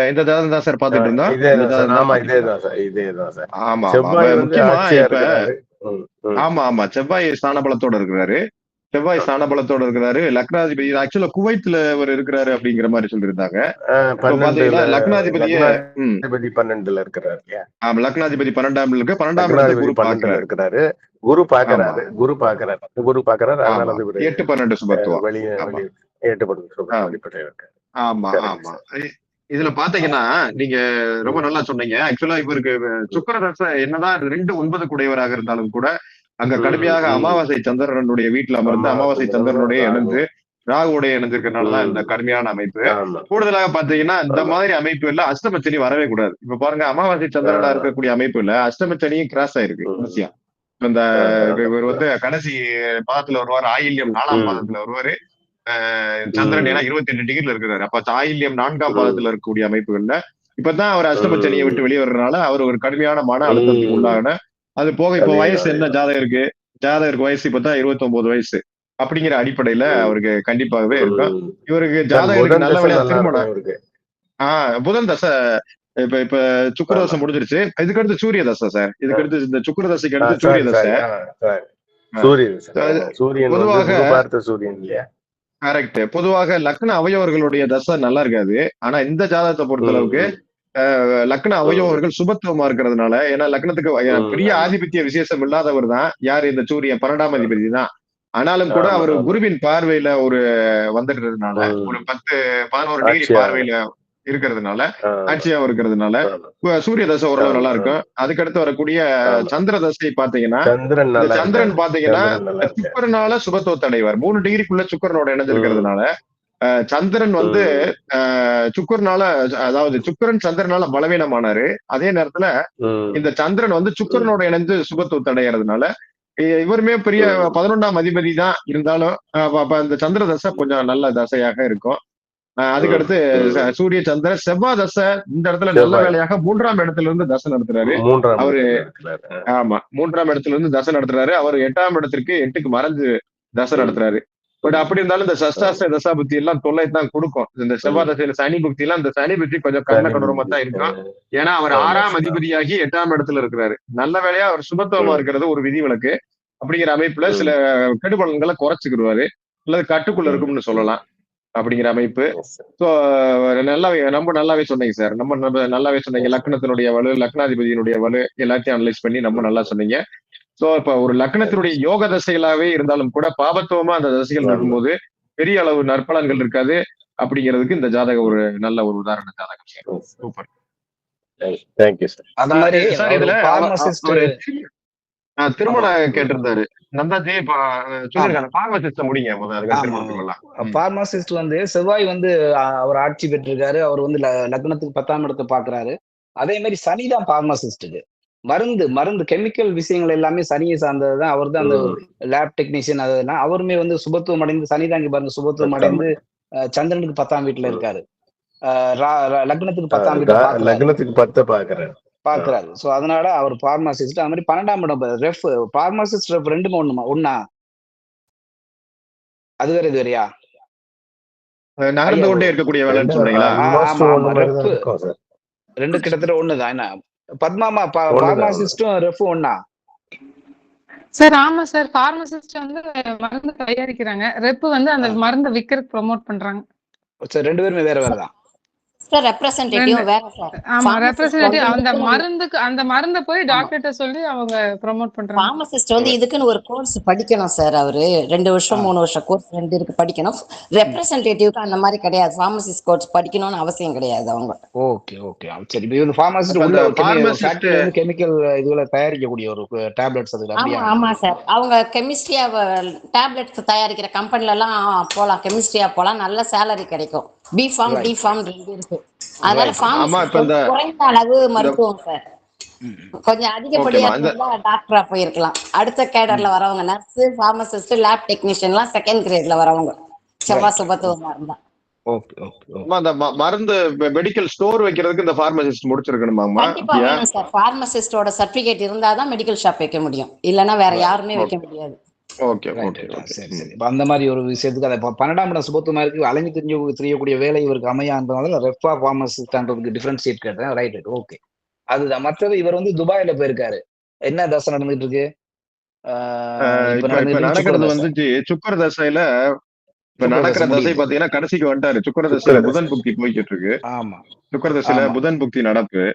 இந்த ஜாதகம் தான் சார் பாத்துட்டு இருந்தோம். இதேதான் சார். ஆமா, முக்கியமா இப்ப ஆமா செவ்வாய் ஸ்தான பலத்தோட இருக்கிறாரு. செவ்வாய் ஸ்தானபலத்தோட இருக்கிறாரு. லக்னாதிபதி ஆக்சுவலா குவைத்துல அவர் இருக்கிறாரு அப்படிங்கிற மாதிரி சொல்லியிருந்தாங்க. இப்ப 12ல பாத்தீங்கன்னா லக்னாதிபதியே லக்னாதிபதி 12ல இருக்கிறாரு இல்லையா? லக்னாதிபதி 12ஆம் இருக்கு. 12ஆம் இடத்தை லக்னாதிபதி குரு 12ல பார்க்கிறாரு. இருக்கிறாரு. குரு ஆமா பாக்குறாரு. குரு பாக்குறாரு. அதனால ஆமா வந்து இவரு 8-12 சுபத்துவம். வெளியே ஆமா 8 ஆமா அடிப்படையில் இருக்காரு. ஆமா கரெக்ட் ஆமா சார். இதுல பாத்தீங்கன்னா நீங்க ரொம்ப ம், நல்லா சொன்னீங்க. ஆக்சுவலா இவருக்கு ம், சுக்கிரதசை என்னதான் 2-9 குடையவராக இருந்தாலும் கூட அங்க ம், கடுமையாக ம். அமாவாசை சந்திரனுடைய வீட்டுல அமர்ந்து அமாவாசை அமாவாசை சந்திரன் சந்திரனுடைய ராகு. இணைந்து ராகுடைய இணைஞ்சிருக்கிறதுனாலதான் இந்த ம், கடுமையான அமைப்பு. ஆமா கூடுதலாக பாத்தீங்கன்னா இந்த ஆமா மாதிரி அமைப்புல அஷ்டமச்சனி வரவே கூடாது. இப்ப பாருங்க அமாவாசை சந்திரனா ஆமா. இருக்கக்கூடிய அமைப்புல அஷ்டமச்சனியும் கிராஸ் ஆயிருக்கு ம், ஈஸியா. இந்த ஆமா. இவர் வந்து கடைசி பாதத்துல வருவாரு, ஆயில்யம் 4ஆம் ம், பாதத்துல வருவாரு. சந்திரன் ஏன்னா ம், 28 டிகிரில இருக்கிறாரு. அப்ப ஆயில்யம் 4ஆம் ம், பாதத்துல இருக்கக்கூடிய அமைப்புகள்ல இப்பதான் அவர் அஷ்டமச்சனியை விட்டு ம், வெளியே வர்றதுனால அவர் ஒரு கடுமையான மன அழுத்தத்துக்கு ம். உள்ளான. அது போக இப்ப வயசு அதேதான், என்ன அதேதான். ஜாதகருக்கு ஜாதகருக்கு வயசு இப்பதான் 29 வயசு அப்படிங்கிற அடிப்படையில ம், அவருக்கு கண்டிப்பாகவே இருக்கும். ம். இவருக்கு சார் ஜாதகருக்கு புதன் நல்ல தசை வேலையா நல்லா இருக்கும் திருமணம். இவருக்கு. புதன் தசை இப்ப இப்ப சுக்கிர ஆமா. தசை முடிஞ்சிருச்சு. இதுக்கு அடுத்து சூரிய தசை சார். இதுக்கு அடுத்து இந்த சுக்கிர தசைக்கு அடுத்து சூரிய சாரி, தசை. சாரி. சாரி. ஆ, சூரியன் அது சூரியன் வந்து பொதுவாக குரு பார்த்த சூரியன் இல்லையா? கரெக்ட். பொதுவாக லக்ன அவயவர்களுடைய தசை நல்லா இருக்காது. ஆனா இந்த ஜாதகத்தை பொறுத்த ம், அளவுக்கு ம், லக்ன ம், அவயவர்கள் சுபத்துவமா இருக்கிறதுனால, ஏன்னா லக்னத்துக்கு பெரிய ஆமா. ஆதிபத்திய விசேஷம் இல்லாதவர் தான் யாரு இந்த சூரியன் 12ஆம் ஆமா, அதிபதி தான். ஆனாலும் கூட ஆமா, அவர் ஆமா. குருவின் பார்வையில ஒரு வந்துடுறதுனால ஒரு ம். 10-11 டிகிரி ஆட்சியா பார்வையில இருக்கிறதுனால ஆமா, ஆட்சியாவும் இருக்கிறதுனால ஆமா, சூரிய தசை ஓரளவு ஆமா, நல்லா ஆமா, இருக்கும். அதுக்கடுத்து வரக்கூடிய ஆமா. சந்திர தசை பாத்தீங்கன்னா சந்திரன் இந்த நல்லா சந்திரன் இருக்காரு. பாத்தீங்கன்னா சந்திரன் நல்லா இருக்காரு. சுக்கிரனால சுபத்துவத்தை அடைவார். 3 டிகிரிக்குள்ள சுக்கிரனோட ம், இணைஞ்சிருக்கிறதுனால சந்திரன் வந்து ம், சுக்கரனால, அதாவது சுக்கிரன் சந்திரனால பலவீனமானாரு. அதே நேரத்துல ம், இந்த சந்திரன் வந்து ம், சுக்கிரனோட இணைந்து சுபத்துவத்தை அடையறதுனால இவருமே பெரிய ம், 11ஆம் அதிபதி தான் இருந்தாலும் அப்ப இந்த சந்திர தசை கொஞ்சம் நல்ல தசையாக இருக்கும். ம், அதுக்கடுத்து ம். சூரிய சந்திர செவ்வாய் தசை இந்த இடத்துல நல்ல செவ்வாய் வேலையாக 3ஆம் இடத்துல இருந்து தசை நடத்துறாரு. 3ஆம் அவரு இடத்துல இருக்கிறாரு. ஆமா 3ஆம் இடத்துல இருந்து தசை நடத்துறாரு. அவர் 8ஆம் இடத்திற்கு 8க்கு மறைஞ்சு தசை ம், நடத்துறாரு. பட் ம். அப்படி இருந்தாலும் இந்த ஆமா. சஷ்டாஷ்ட தசா புத்தி எல்லாம் தொல்லை தான் கொடுக்கும். இந்த ம். செவ்வாய் தசையில சனி புக்தி எல்லாம் இந்த சனி புத்தி கொஞ்சம் கர்ண சனி கடூரமா புத்தி. தான் இருக்கும். ஏன்னா அவர் ஆமா 6ஆம் சார். அதிபதியாகி 8ஆம் இடத்துல இருக்கிறாரு. நல்ல வேளையா அவர் சுபத்துவமா ம், இருக்கிறது ஒரு விதிவிலக்கு. அப்படிங்கிற அமைப்புல சில ம், கெடுபலன்களை குறைச்சுக்கிடுவாரு. அல்லது கட்டுக்குள்ள ம், இருக்கும்னு ம். சொல்லலாம். அப்படிங்கிற அமைப்பு. Yes sir. ஸோ நல்லாவே நம்ம நல்லாவே சொன்னீங்க சார். நம்ம நல்லாவே சொன்னீங்க. Yes sir. லக்னத்தினுடைய வலு, லக்னாதிபதியினுடைய வலு எல்லாத்தையும் அனலைஸ் பண்ணி நம்ம ம், நல்லா ம். சொன்னீங்க. சோ இப்ப ஒரு தேங்க்யூ லக்னத்தினுடைய சார். யோக தசைகளாவே இருந்தாலும் கூட பாபத்துவமா அந்த தசைகள் ஆமா. இருக்கும்போது பெரிய அளவு நற்பலன்கள் ம், இருக்காது. அப்படிங்கிறதுக்கு இந்த ஜாதகம் ம். ஒரு நல்ல ஒரு உதாரண ஜாதகம் sir. Yes sir. Super. Thank you sir. அது மாதிரி சார் அவர் இதுல பார்மசிஸ்ட். அவரு ஆமா திருமணம் கேட்டிருந்தாரு. நந்தாஜி இப்ப ஆமா சொல்லிருக்காங்க. பார்மசிஸ்ட முடிங்க முதல்ல அதுக்கு ஆமா திருமணத்துக்கு வரலாம். பார்மசிஸ்ட் வந்து செவ்வாய் வந்து அவர் ஆட்சி பெற்றிருக்காரு. அவர் வந்து லக்னத்துக்கு 10ஆம் இடத்தை பாக்குறாரு. அதே மாதிரி சனி தான் பார்மசிஸ்டுக்கு. மருந்து மருந்து கெமிக்கல் விஷயங்கள் எல்லாமே சனியை சார்ந்ததுதான். அவர் தான் அந்த ம். Lab technician. அதெல்லாம் அவருமே வந்து சுபத்துவம் அடைந்து சனி தான் இங்க பாருங்க சுபத்துவம் 10ஆம் அடைந்து இடம். சந்திரனுக்கு 10ஆம் வீட்டுல ம். இருக்காரு. லக்னத்துக்கு 10ஆம் வீட்டை பாக்குறாரு லக்னத்துக்கு 10 பாக்குறாரு. பாக்குறாரு. சோ அதனால அவர் பார்மசிஸ்ட். அது மாதிரி 12ஆம் இடம் ரெஃப் பார்மசிஸ்ட் ரெஃப் ரெண்டுமே ஒண்ணா அது வேற இது வேறையா நகர்ந்து ஐயா? கொண்டே இருக்கக்கூடிய வேலைன்னு ரெண்டும் சொல்றீங்களா? ஆல்மோஸ்ட் ஆமா ஒண்ணு மாதிரி தான் ரெஃப் இருக்கும் சார். ரெண்டு கிட்டத்தட்ட ஒண்ணுதான். என்ன பத்மாமா ஒண்ணுதான், ஒண்ணுதான். பார்மசிஸ்டும் ரெஃப் ஒண்ணா? சார் ஆமா சார். பார்மசிஸ்ட் வந்து மருந்து தயாரிக்கிறாங்க. ரெப் வந்து அந்த மருந்தை விக்கிறதுக்கு ப்ரோமோட் பண்றாங்க. சரி ரெண்டு பேருமே வேற வேறதான். சார் ரெப்ரசன்டேட்டிவ் வேற சார். ஆமா Pharmacist ரெப்ரசன்டேட்டிவ் வந்து அந்த இதுக்குன்னு மருந்துக்கு அந்த மருந்தை போய் ஆமா டாக்டர்கிட்ட சொல்லி அவங்க ப்ரோமோட் பண்றாங்க. pharmacist வந்து இதுக்குன்னு ஒரு கோர்ஸ் படிக்கணும் சார். அவரு 2 வருஷம் 3 வருஷம் கோர்ஸ் 2 இருக்கு படிக்கணும். ரெப்ரசன்டேட்டிவ்க்கு அந்த மாதிரி கிடையாது. பார்மசிஸ்ட் கோர்ஸ் படிக்கணும்னு அவசியம் கிடையாது அவங்க. ஓகே ஓகே சரி. இப்ப இவங்க பார்மசிஸ்ட் அப்ப உள்ள இந்த பார்மசிஸ்ட் ஃபேக்டரியில வந்து கெமிக்கல் இதுல தயாரிக்கக்கூடிய ஒரு டேப்லெட்ஸ் அது ஆமா அப்படியா? ஆமா சார். அவங்க கெமிஸ்ட்ரியா டேப்லெட்ஸ் தயாரிக்கிற கம்பெனில எல்லாம் போலாம். கெமிஸ்ட்ரியா போலாம். நல்ல சேலரி கிடைக்கும். B form D right form 2 இருக்கு. அதனால ரைட் ஆமா பார்மசிஸ்ட் இப்ப வந்து குறைந்த அளவு இந்த மருத்துவம் சார். கொஞ்சம் அதிகப்படியா ஓகேமா இந்த இருந்தா டாக்டரா போயிருக்கலாம். அடுத்த கேடர்ல வரவங்க நர்ஸ், பார்மசிஸ்ட், லேப் டெக்னீஷியன்லாம் செகண்ட் கிரேட்ல வரவங்க செவ்வாய் ரைட் சுபத்துவமா இருந்தா. ஓகே ஓகே ஓகே அந்த மருந்து மெடிக்கல் ஸ்டோர் வைக்கிறதுக்கு இந்த பார்மசிஸ்ட் முடிச்சிருக்கணுமாமா? கண்டிப்பா அப்படியா? வேணும் சார். பார்மசிஸ்டோட சர்டிபிகேட் இருந்தாதான் மெடிக்கல் ஷாப் வைக்க முடியும். இல்லைன்னா வேற யாருமே வைக்க முடியாது. Okay right okay okay. சரி சரி. இப்ப அந்த மாதிரி ஒரு விஷயத்துக்கு அதை 12ஆம் இடம் சுபத்துவமா இருக்கு. அலைஞ்சு தெரியக்கூடிய வேலை இவருக்கு அமையான்றதுனால ரெஃபா பார்மசிஸ்ட்ன்றதுக்கு டிஃபரன்ஷியேட் கேட்டேன். Right okay. அதுதான். மற்றது இவர் வந்து துபாயில போயிருக்காரு. என்ன தசை நடந்துட்டு இருக்கு? இப்ப இப்ப நடந்துட்டு சுக்கிர நடக்கிறது தசை. வந்து சுக்கர தசையில இப்ப சுக்கிர நடக்கிற தசை தசை முடியுது. பாத்தீங்கன்னா கடைசிக்கு வந்துட்டாரு. சுக்கர தசையில சுக்கிர புதன் தசை. புக்தி போய்கிட்டு இருக்கு. ஆமா சுக்கர தசையில ஆமா புதன் புக்தி நடப்பு.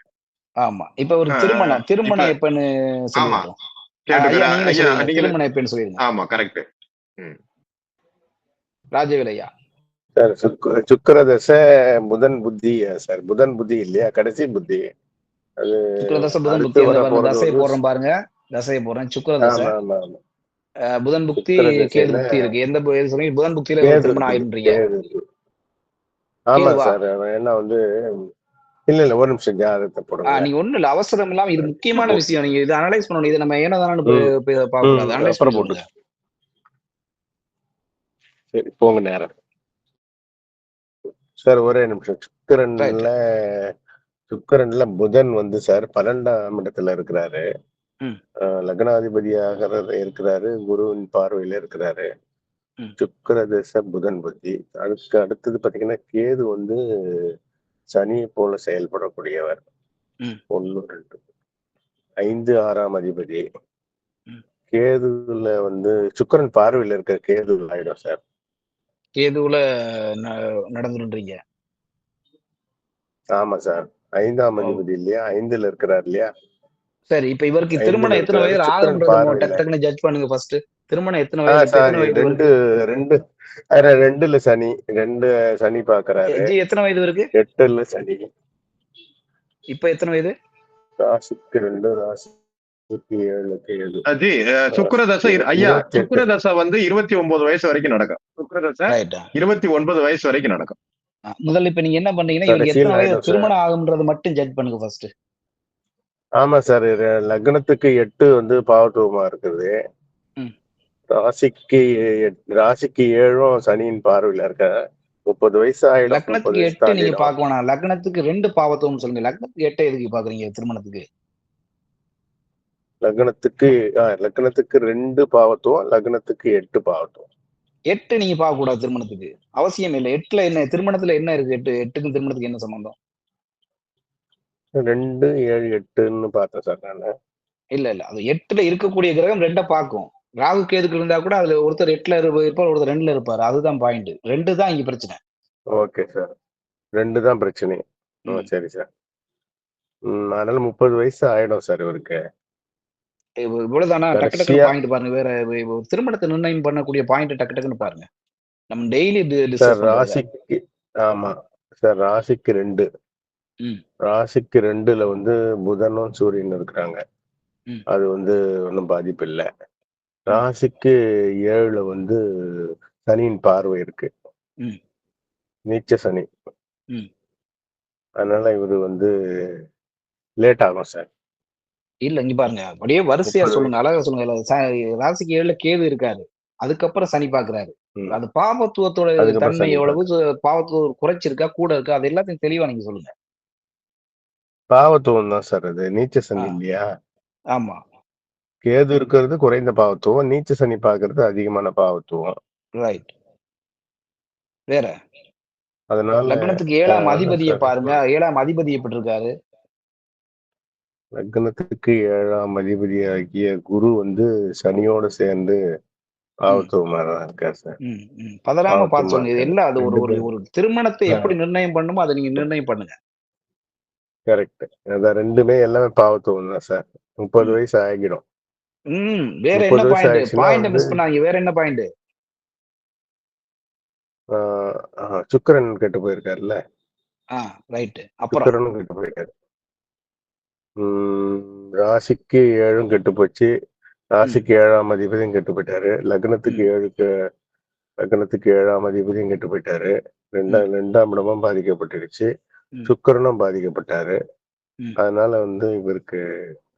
ஆமா. இப்ப ஒரு ஆஹ் இப்ப திருமணம் எப்பன்னு ஆமா சொல்லிடட்டும். ஐயா கேட்டுக்கிறேன் நீங்களே ஐயா. சொல்லிடுங்க, நீங்களே திருமணம் எப்பன்னு சொல்லிடுங்க. ஆமா கரெக்ட். ராஜவேல் ஐயா. சார் சுக்கிர தசை புதன் புத்தி சார். புதன் புத்தி இல்லையா, கடைசி புத்தி. அது சுக்கிர தசை புதன் புக்தி. அடுத்து எந்த வர பாருங்க போறது தசையை வந்து போடுறேன் பாருங்க, தசையை போடுறேன். சுக்கிர தசை, ஆமா ஆமா ஆமா. புதன் புக்தி, சுக்கிர கேது தசையில புக்தி இருக்கு. எந்த சொல்றீங்க? புதன் புக்தியில ஒரு கேது திருமணம் இருக்குது. ஆயிருன்றீங்க. கேது இருக்குது. ஆமா கேதுவா? சார். ஏன்னா வந்து இல்ல ஒரு நிமிஷம் ஜாதகத்தை போடுங்க. நீங்க ஒண்ணும் இல்ல, அவசரம் இல்லாம இது முக்கியமான விஷயம். நீங்க இதை அனலைஸ் பண்ணணும். இது நம்ம ஏனதானு பார்க்க கூடாது. அனலைஸ் அப்புறம் பண்ணி போட்டு சொல்லுங்க. சரி போங்க நேரம். சார் ஒரே நிமிஷம். சுக்கிரன்ல புதன் வந்து சார் 12ஆம் இடத்துல இருக்கிறாரு. லக்னாதிபதியாக இருக்கிறாரு. குருவின் பார்வையில இருக்கிறாரு. சுக்கிர தசை புதன் புத்தி. அடுத்தது பாத்தீங்கன்னா கேது வந்து சனியை போல செயல்படக்கூடியவர். 1 2 5 6ஆம் அதிபதி. கேதுல வந்து சுக்கிரன் பார்வையில இருக்க கேது ஆயிடும் சார். கேதுவுல நடந்துருன்றீங்க. ஆமா சார். 5ஆம் அதிபதி இல்லையா, 5ல இருக்கிறார் இல்லையா. சரி, இப்ப இவருக்கு திருமணம் எத்தனை வயது ஆகும்ன்றத டக்கு டக்குன்னு ஜட்ஜ் பண்ணுங்க ஃபர்ஸ்ட். திருமணம் எத்தனை வயது, எத்தனை வயது இருக்கு? 2ல சனி, 2 சனி பாக்குறாரு. எத்தனை வயது இருக்கு? 8ல சனி. இப்ப எத்தனை வயது? ராசிக்கு 2, ராசிக்கு 7 கேது. அது சுக்கிர தசை ஐயா. சுக்கிர தசை வந்து 29 வயசு வரைக்கும் நடக்கும். சுக்கிர தசை 29 வயசு வரைக்கும் நடக்கும். முதல்ல இப்ப நீங்க என்ன பண்றீங்கன்னா, இவருக்கு எத்தனை வயது திருமணம் ஆகும்ன்றத மட்டும் ஜட்ஜ் பண்ணுங்க ஃபர்ஸ்ட். ஆமா சார். லக்னத்துக்கு 8 வந்து பாவத்துவமா இருக்குது. ராசிக்கு 7ம் சனியின் பார்வையில இருக்க. 30 வயசு ஆயிடும். லக்னத்துக்கு 8 நீங்க பார்க்க வேணாம். லக்னத்துக்கு 2 பாவத்துவம் சொல்லுங்க. லக்னத்துக்கு 8 எதுக்கு பாக்குறீங்க திருமணத்துக்கு? லக்னத்துக்கு 2 பாவத்துவம், லக்னத்துக்கு 8 பாவத்துவம். 8 நீங்க பார்க்க கூடாது திருமணத்துக்கு, அவசியம் இல்லை. 8ல என்ன திருமணத்துல என்ன இருக்கு? 8க்கும் திருமணத்துக்கு என்ன சம்பந்தம்? 2 7 8ன்னு பார்த்தேன் சார் நானு. இல்ல அது 8ல இருக்கக்கூடிய கிரகம் 2 பார்க்கும். ராகு கேதுக்கு இருந்தா கூட அதுல ஒருத்தர் 8ல இருப்பார், ஒருத்தர் 2ல இருப்பாரு. அதுதான் பாயிண்ட். 2 தான் இங்க பிரச்சனை. Okay sir. 2 தான் பிரச்சனை. சரி சார். அதனால 30 வயசு ஆயிடும் சார் இவருக்கு. இவ்வளவுதானா? டக்கு டக்குன்னு பாயிண்ட் பாருங்க. வேற திருமணத்தை நிர்ணயம் பண்ணக்கூடிய பாயிண்ட் டக்கு டக்குன்னு பாருங்க. நம்ம டெய்லி டிஸ்கஸ் பண்றோம். ராசிக்கு ஆமா சார். ராசிக்கு 2, ராசிக்கு 2ல வந்து புதனும் சூரியன் இருக்கிறாங்க. அது வந்து ஒன்றும் பாதிப்பு இல்லை. ராசிக்கு 7ல வந்து சனியின் பார்வை இருக்கு, நீச்ச சனி. அதனால இவரு வந்து லேட் ஆகும் சார். இல்ல இங்க பாருங்க, அப்படியே வரிசையா சொல்லுங்க, அழகா சொல்லுங்க. ராசிக்கு 7ல கேது இருக்காரு, அதுக்கப்புறம் சனி பாக்குறாரு. அது பாவத்துவத்தோட தன்மை எவ்வளவு, பாவத்துவம் குறைச்சிருக்கா கூட இருக்கா, அது எல்லாத்தையும் தெளிவா நீங்க சொல்லுங்க. பாவத்துவம் தான் சார். அது நீச்ச சனி இல்லையா. ஆமா, கேது இருக்கிறது குறைந்த பாவத்துவம், நீச்ச சனி பாக்குறது அதிகமான பாவத்துவம். ரைட். வேற அதனால லக்னத்துக்கு 7ஆம் அதிபதியை பாருங்க. 7ஆம் அதிபதி எப்படி இருக்காரு? லக்னத்துக்கு 7ஆம் அதிபதி ஆகிய குரு வந்து சனியோட சேர்ந்து பாவத்துவமா தான் இருக்காரு சார். பதறாம பார்த்து சொல்லுங்க. இது எல்லாம் அது ஒரு திருமணத்தை எப்படி நிர்ணயம் பண்ணுமோ அதை நீங்க நிர்ணயம் பண்ணுங்க. கரெக்ட். அதான் ரெண்டுமே எல்லாமே பாவத்துவம் தான் சார். 30 வயசு ஆகிடும். வேற என்ன பாயிண்ட் மிஸ் பண்ணாங்க? வேற என்ன பாயிண்ட்? சுக்கிரன் கெட்டு போயிருக்காருல்ல. ரைட். சுக்கிரனும் கெட்டு போயிருக்காரு. ராசிக்கு 7ம் கெட்டு போச்சு. ராசிக்கு 7ஆம் அதிபதியும் கெட்டு போயிட்டாரு. லக்னத்துக்கு 7ஆம் அதிபதியும் கெட்டு போயிட்டாரு. 2ஆம் இடமும் பாதிக்கப்பட்டுருச்சு. சுக்கிரனும் பாதிக்கப்பட்டாரு. அதனால வந்து இவருக்கு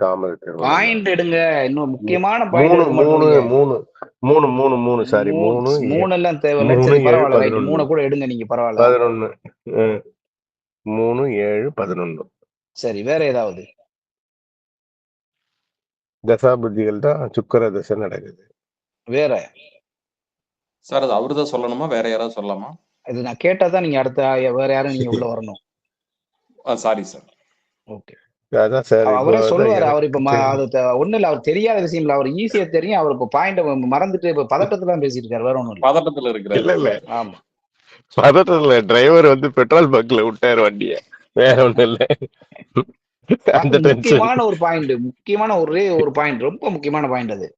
தாமதம். பாயிண்ட் எடுங்க. இன்னும் முக்கியமான பாயிண்ட் 3 சாரி 3 எல்லாம் தேவையில்லை. சரி பரவாயில்லை, ரைட். 3 கூட எடுங்க நீங்க, பரவாயில்ல. 11 3 7 11. சரி, வேற ஏதாவது தசாபுத்திகள் தான் சுக்கிர தசை நடக்குது. வேற சார் அது அவரு தான் சொல்லணுமா, வேற யாராவது சொல்லலாமா? இது நான் கேட்டாதான் நீங்க அடுத்த வேற யாரும் நீங்க உள்ள வரணும். Sorry sir. ஓகே. அதான் சார் இப்போ அவரே தான் சொல்லுவாரு. அவர் எனக்கு இப்ப தெரியும். அது ஒண்ணும் இல்ல. அவர் தெரியாத விஷயம் இல்ல. அவர் ஈஸியா தெரியும். அவர் இப்ப பாயிண்ட் மறந்துட்டு இப்ப பதட்டத்துல தான் பேசிட்டு இருக்காரு. வேற ஒண்ணும் இல்ல. பதட்டத்துல இருக்கிறாரு. இல்ல இல்ல ஆமா. பதட்டத்துல டிரைவர் வந்து பெட்ரோல் பங்க்ல விட்டாரு வண்டிய, வேற ஒண்ணும் இல்ல. அந்த டென்ஷன். முக்கியமான ஒரு பாயிண்ட், முக்கியமான ஒரே ஒரு பாயிண்ட், ரொம்ப முக்கியமான பாயிண்ட் அது.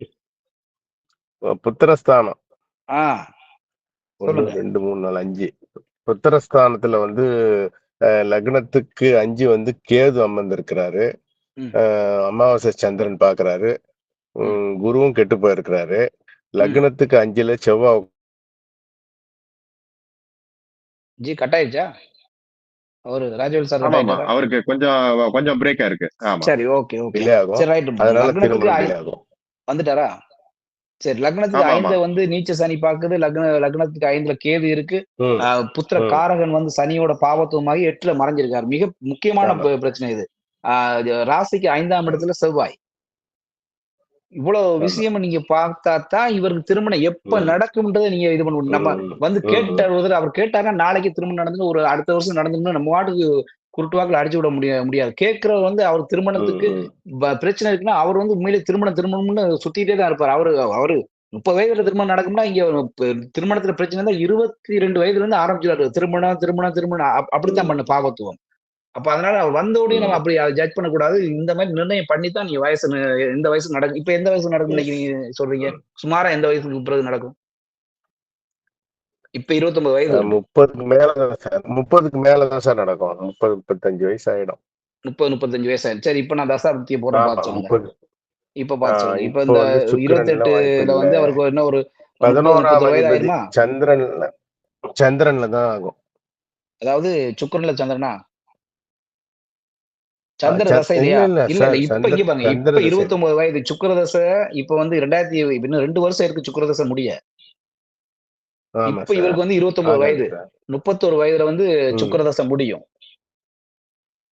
புத்திரஸ்தானம் ஆ 1 சொல்லுங்க. 2 3 4 5 புத்திரஸ்தானத்துல வந்து லக்னத்துக்கு 5 வந்து கேது அமர்ந்திருக்கிறாரு. ம். அமாவாசை சந்திரன் பாக்குறாரு. ம். குருவும் கெட்டு போயிருக்கிறாரு. ம். லக்னத்துக்கு 5ல செவ்வாய். ஜி கட் ஆயிடுச்சா? அவரு ராஜவேல் சார் கட் ஆமா ஆமா ஆயிட்டாரா? அவருக்கு கொஞ்சம் பிரேக்கா இருக்கு. ஆமா சரி, ஓகே ஓகே. டிலே ஆகும். சரி ரைட். அதனால லக்னத்துக்கு திருமணம் டிலே ஆகும். வந்துட்டாரா? சரி, லக்னத்துக்கு ஆமா ஆமா 5 வந்து நீச்ச சனி பாக்குது. லக்னத்துக்கு 5ல கேது இருக்கு. ம், புத்திர ம். காரகன் வந்து சனியோட பாவத்துவமாகி 8ல மறைஞ்சிருக்காரு. மிக முக்கியமான ஆமா. பிரச்சனை இது. ராசிக்கு 5ஆம் இடத்துல செவ்வாய். இவ்வளவு ஆமா. விஷயம் நீங்க பார்த்தா தான் இவருக்கு திருமணம் எப்ப ம், நடக்கும்ன்றதை நீங்க இது பண்ணணும். நம்ம ம், வந்து ம், ம். கேட்டாரு, அவர் கேட்டாருன்னா நாளைக்கு திருமணம் நடந்து ஒரு அடுத்த வருஷம் நடந்துன்னு நம்ம வாட்டுக்கு குருட்டு வாக்குல அடிச்சு விட முடியாது. கேட்கிறவர் வந்து அவர் ம், திருமணத்துக்கு ம். பிரச்சனை இருக்குன்னா அவர் வந்து உண்மையிலே திருமணம்னு சுத்திட்டே தான் இருப்பாரு. அவரு 30 வயதுல திருமணம் நடக்கும்னா இங்க திருமணத்துல பிரச்சனை தான் 22 வயதுல இருந்து ஆரம்பிச்சிருவாரு. திருமணம் அப்படித்தான் ம், பண்ண பாவத்துவம். அப்ப அதனால அவர் வந்தோடனே நம்ம ம். அப்படி ஜட்ஜ் பண்ணக்கூடாது. இந்த மாதிரி நிர்ணயம் பண்ணி தான் நீங்க எந்த வயசு நடக்கும். இப்ப எந்த வயசு நடக்கும் எஸ். நினைக்கிறீங்க சொல்றீங்க? சுமாரா எந்த வயசுக்கு பிறகு நடக்கும்? இப்ப 29 வயது இருக்கு. 30க்கு மேல தான் சார் 30க்கு மேல தான் சார் நடக்கும். 30, 35 வயசு ஆயிடும். 30, 35 வயசு ஆயிடுச்சு. சரி, இப்ப நான் தசாபுக்திய போடுறேன், ஆமா பார்த்து சொல்லுங்க. 30. இப்ப பார்த்து சொல்லுங்க. இப்ப இப்போ இந்த வந்து சுக்கிரன்ல வாய்ப்பு 28ல இல்ல. வந்து அவருக்கு என்ன ஒரு 30, 11ஆம் 31 வயது அதிபதி ஆயிருமா? சந்திரன்ல தான் ஆகும். அதாவது சுக்கிரன்ல சந்திரனா? சந்திர தசை இல்ல இல்லையா? இல்ல இல்ல சார், இப்ப இங்க பாருங்க. சந்திர இப்ப திசை. 29 வயது சுக்கிர தசை. இப்ப வந்து இன்னும் 2 வருஷம் இருக்கு சுக்கிர தசை முடிய. ஆமா இப்ப சார். இவருக்கு வந்து 29 ஆகாது வயது. சார். 31 வயதுல வந்து ம், சுக்கிர தசை முடியும்.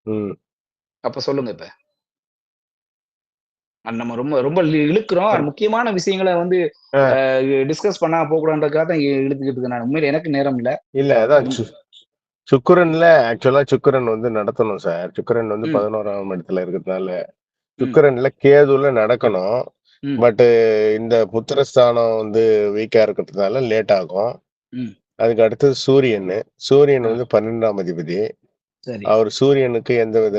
ம். அப்ப சொல்லுங்க இப்ப. நம்ம ரொம்ப ரொம்ப இழுக்கிறோம். முக்கியமான விஷயங்கள வந்து ஆ, டிஸ்கஸ் பண்ணாம போகக்கூடாதுன்றதுக்காக தான் இழுத்துக்கிட்டு இருக்கேன் நான். உண்மையில எனக்கு நேரம் இல்ல. இல்ல அதான் சுக்கிரன்ல ஆக்சுவலா சுக்கிரன் வந்து நடத்தணும் சார். சுக்கிரன் வந்து ம், 11ஆம் இடத்துல இருக்கிறதுனால ம், சுக்கிரன்ல கேதுல நடக்கணும். ம், பட் இந்த புத்திரஸ்தானம் வந்து வீக்கா இருக்கிறதுனால லேட் ஆகும். ம். அதுக்கு அடுத்தது சூரியன். சூரியன் ஆ, வந்து 12ஆம் அதிபதி. சரி. அவர் சூரியனுக்கு எந்தவித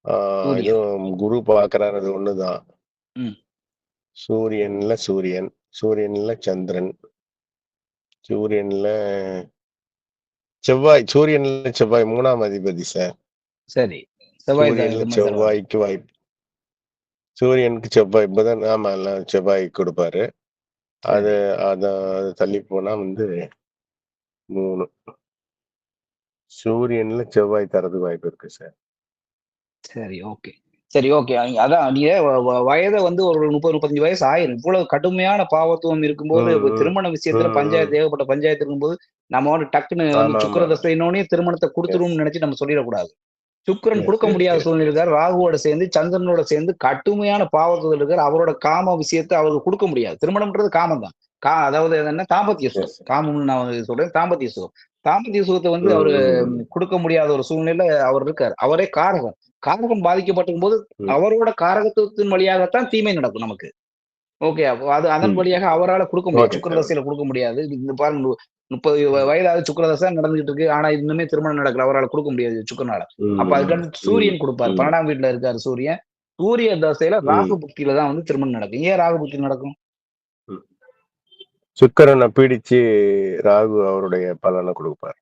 சூரியன். இதுவும் குரு பார்க்கறாரு, அது ஒண்ணுதான். ம். சூரியன்ல சந்திரன், சூரியன்ல சூரியன்ல செவ்வாய் 3ஆம் அதிபதி சார். சரி. செவ்வாய் சூரியன்ல இது மாதிரி தருவாரு. செவ்வாய்க்கு வாய்ப்பு. சூரியனுக்கு செவ்வாய் புதன் ஆமா எல்லாம் செவ்வாய் கொடுப்பாரு. அது சரி, அத தள்ளி போனா வந்து 3. சூரியன்ல செவ்வாய் தரதுக்கு வாய்ப்பு இருக்கு சார். சரி. ஓகே. சரி, ஓகே. அதான் நீங்க வயத வந்து ஒரு 30, 35 வயசு ஆயிரும். இவ்வளவு கடுமையான பாவத்துவம் இருக்கும்போது, ம், ம், திருமண விஷயத்துல ம், ம். ஏகப்பட்ட பஞ்சாயத்து இருக்கும்போது, நம்ம வந்து டக்குன்னு வந்து ஆமா, ஆமா. சுக்கிர தசைன்னோனே திருமணத்த எஸ், குடுத்துருவோம்னு நினைச்சு நம்ம சொல்லிடக்கூடாது. சுக்கிரன் எஸ், கொடுக்க எஸ், முடியாத எஸ், சூழ்நிலை எஸ். இருக்காரு. ராகுவோட சேர்ந்து, சந்திரனோட சேர்ந்து கடுமையான பாவத்துல இருக்காரு. அவரோட காம விஷயத்த அவருக்கு கொடுக்க முடியாது. திருமணம்ன்றது காமம் தான். அதாவது என்ன தாம்பத்திய சுகம். எஸ். காமம்னு நான் சொல்றேன். தாம்பத்திய சுகம். தாம்பத்திய சுகத்த வந்து ம், அவரு ம், ம், கொடுக்க முடியாத ஒரு சூழ்நிலையில அவர் இருக்காரு. அவரே காரகன். காரகம் பாதிக்கப்பட்டிருக்கும் போது, ம், அவரோட காரகத்துவத்தின் வழியாகத்தான் தீமை நடக்கும் நமக்கு. ஓகே. அப்போ அதன் ம். வழியாக அவரால குடுக்க முடியாது. ஓகே சுக்கிர சார். தசையில குடுக்க முடியாது. இந்த பாருங்க 30 ம், வயதாகுது சுக்கிர தசை நடந்துகிட்டு இருக்கு. ஆனா இன்னுமே திருமணம் நடக்கல. அவரால குடுக்க முடியாது சுக்கிரனால. அப்ப ம், அதுக்கடுத்து ம், சூரியன் குடுப்பாரு. ம், 12ஆம் வீட்ல இருக்காரு சூரியன். சூரிய தசையில ம், ராகு புக்தியில தான் வந்து திருமணம் நடக்கும். ஏன் ராகு புக்தி நடக்கும்? ம். சுக்கிரனை பீடிச்சு ராகு அவருடைய பலனை கொடுப்பார்.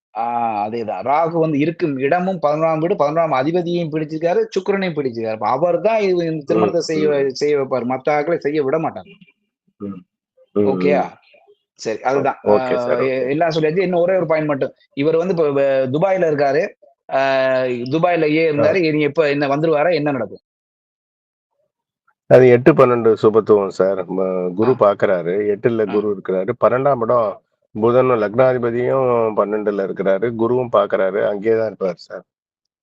அதேதான். ராகு வந்து இருக்கும் இடமும் 11ஆம் வீடு, 11ஆம் அதிபதியையும் பிடிச்சிருக்காரு, சுக்கிரனையும் பிடிச்சிருக்காரு. அப்ப அவர்தான் இந்த ம், திருமணத்த ம், செய்ய வைப்பாரு. மத்த ஆட்களை செய்ய விட மாட்டாங்க. ம், ம், ஓகேயா? ம். சரி. அதுதான். Okay sir. ஓகே. எல்லாம் சொல்லியாச்சு. இன்னும் ஒரே ஒரு பாயிண்ட் மட்டும். இவர் வந்து இப்ப துபாய்ல இருக்காரு. அ துபாய்லயே ஆ. இருந்தாரு. இனி எப்ப என்ன வந்துருவாரா? என்ன நடக்கும்? அது 8, 12 சுபத்துவம் சார். ஆ, குரு பார்க்கறாரு. 8ல ஆ. குரு இருக்கிறாரு. 12ஆம் இடம் புதனும் லக்னாதிபதியும் 12ல இருக்கிறாரு. குருவும் பார்க்கறாரு. அங்கேயே தான் இருப்பாரு சார்.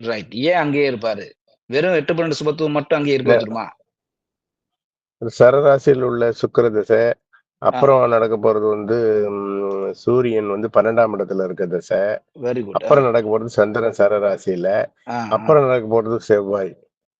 ரைட். ஏன் அங்கேயே இருப்பாரு? வெறும் 8, 12 சுபத்துவம் மட்டும் அங்கேயே இருக்க இல்ல வச்சுருமா? சரராசியில் உள்ள சுக்கிர திசை, ஆ, அப்புறம் நடக்க போறது வந்து சூரியன் வந்து 12ஆம் இடத்துல இருக்க திசை. Very good. அப்புறம் நடக்க போறது சந்திரன் சரராசியில. ஆ, ஆ. அப்புறம் நடக்க போறது செவ்வாய்.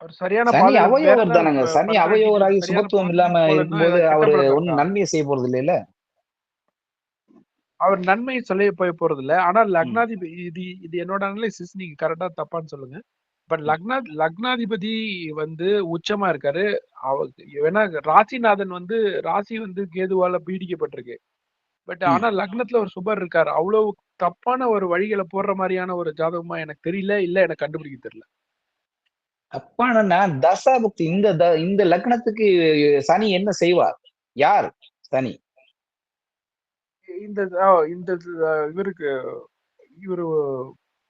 அவர் சரியான சனி பாதை வேற அவயோகர் ஏதாவது தானங்க. சனி பண்றேன்னு அவயோகராகி சரியான சுபத்துவம் பாதைக்கு இல்லாம போலன்னா இருக்கும்போது ஏதாவது கெட்ட அவரு பழக்கம் ஒன்னும் இருக்கா? நன்மையை செய்ய போறது இல்லைல்ல. அவர் நன்மை சொல்ல போறது இல்ல. ஆனா லக்னாதிபதி இது இது என்னோட அனலைசிஸ், நீங்க கரெக்டா தப்பான்னு சொல்லுங்க. பட் லக்னாதிபதி வந்து உச்சமா இருக்காரு. ஏன்னா ராசிநாதன் வந்து ராசி வந்து கேதுவால பீடிக்கப்பட்டிருக்கு. பட் ஆனா லக்னத்துல ஒரு சுபர் இருக்காரு. அவ்வளவு தப்பான ஒரு வழிகளை போடுற மாதிரியான ஒரு ஜாதகமா எனக்கு தெரியல, இல்ல எனக்கு கண்டுபிடிக்க தெரியல. தப்பான தசாபக்தி இந்த லக்னத்துக்கு சனி என்ன செய்வார்? யார் சனி? இந்த இந்த இவருக்கு இவரு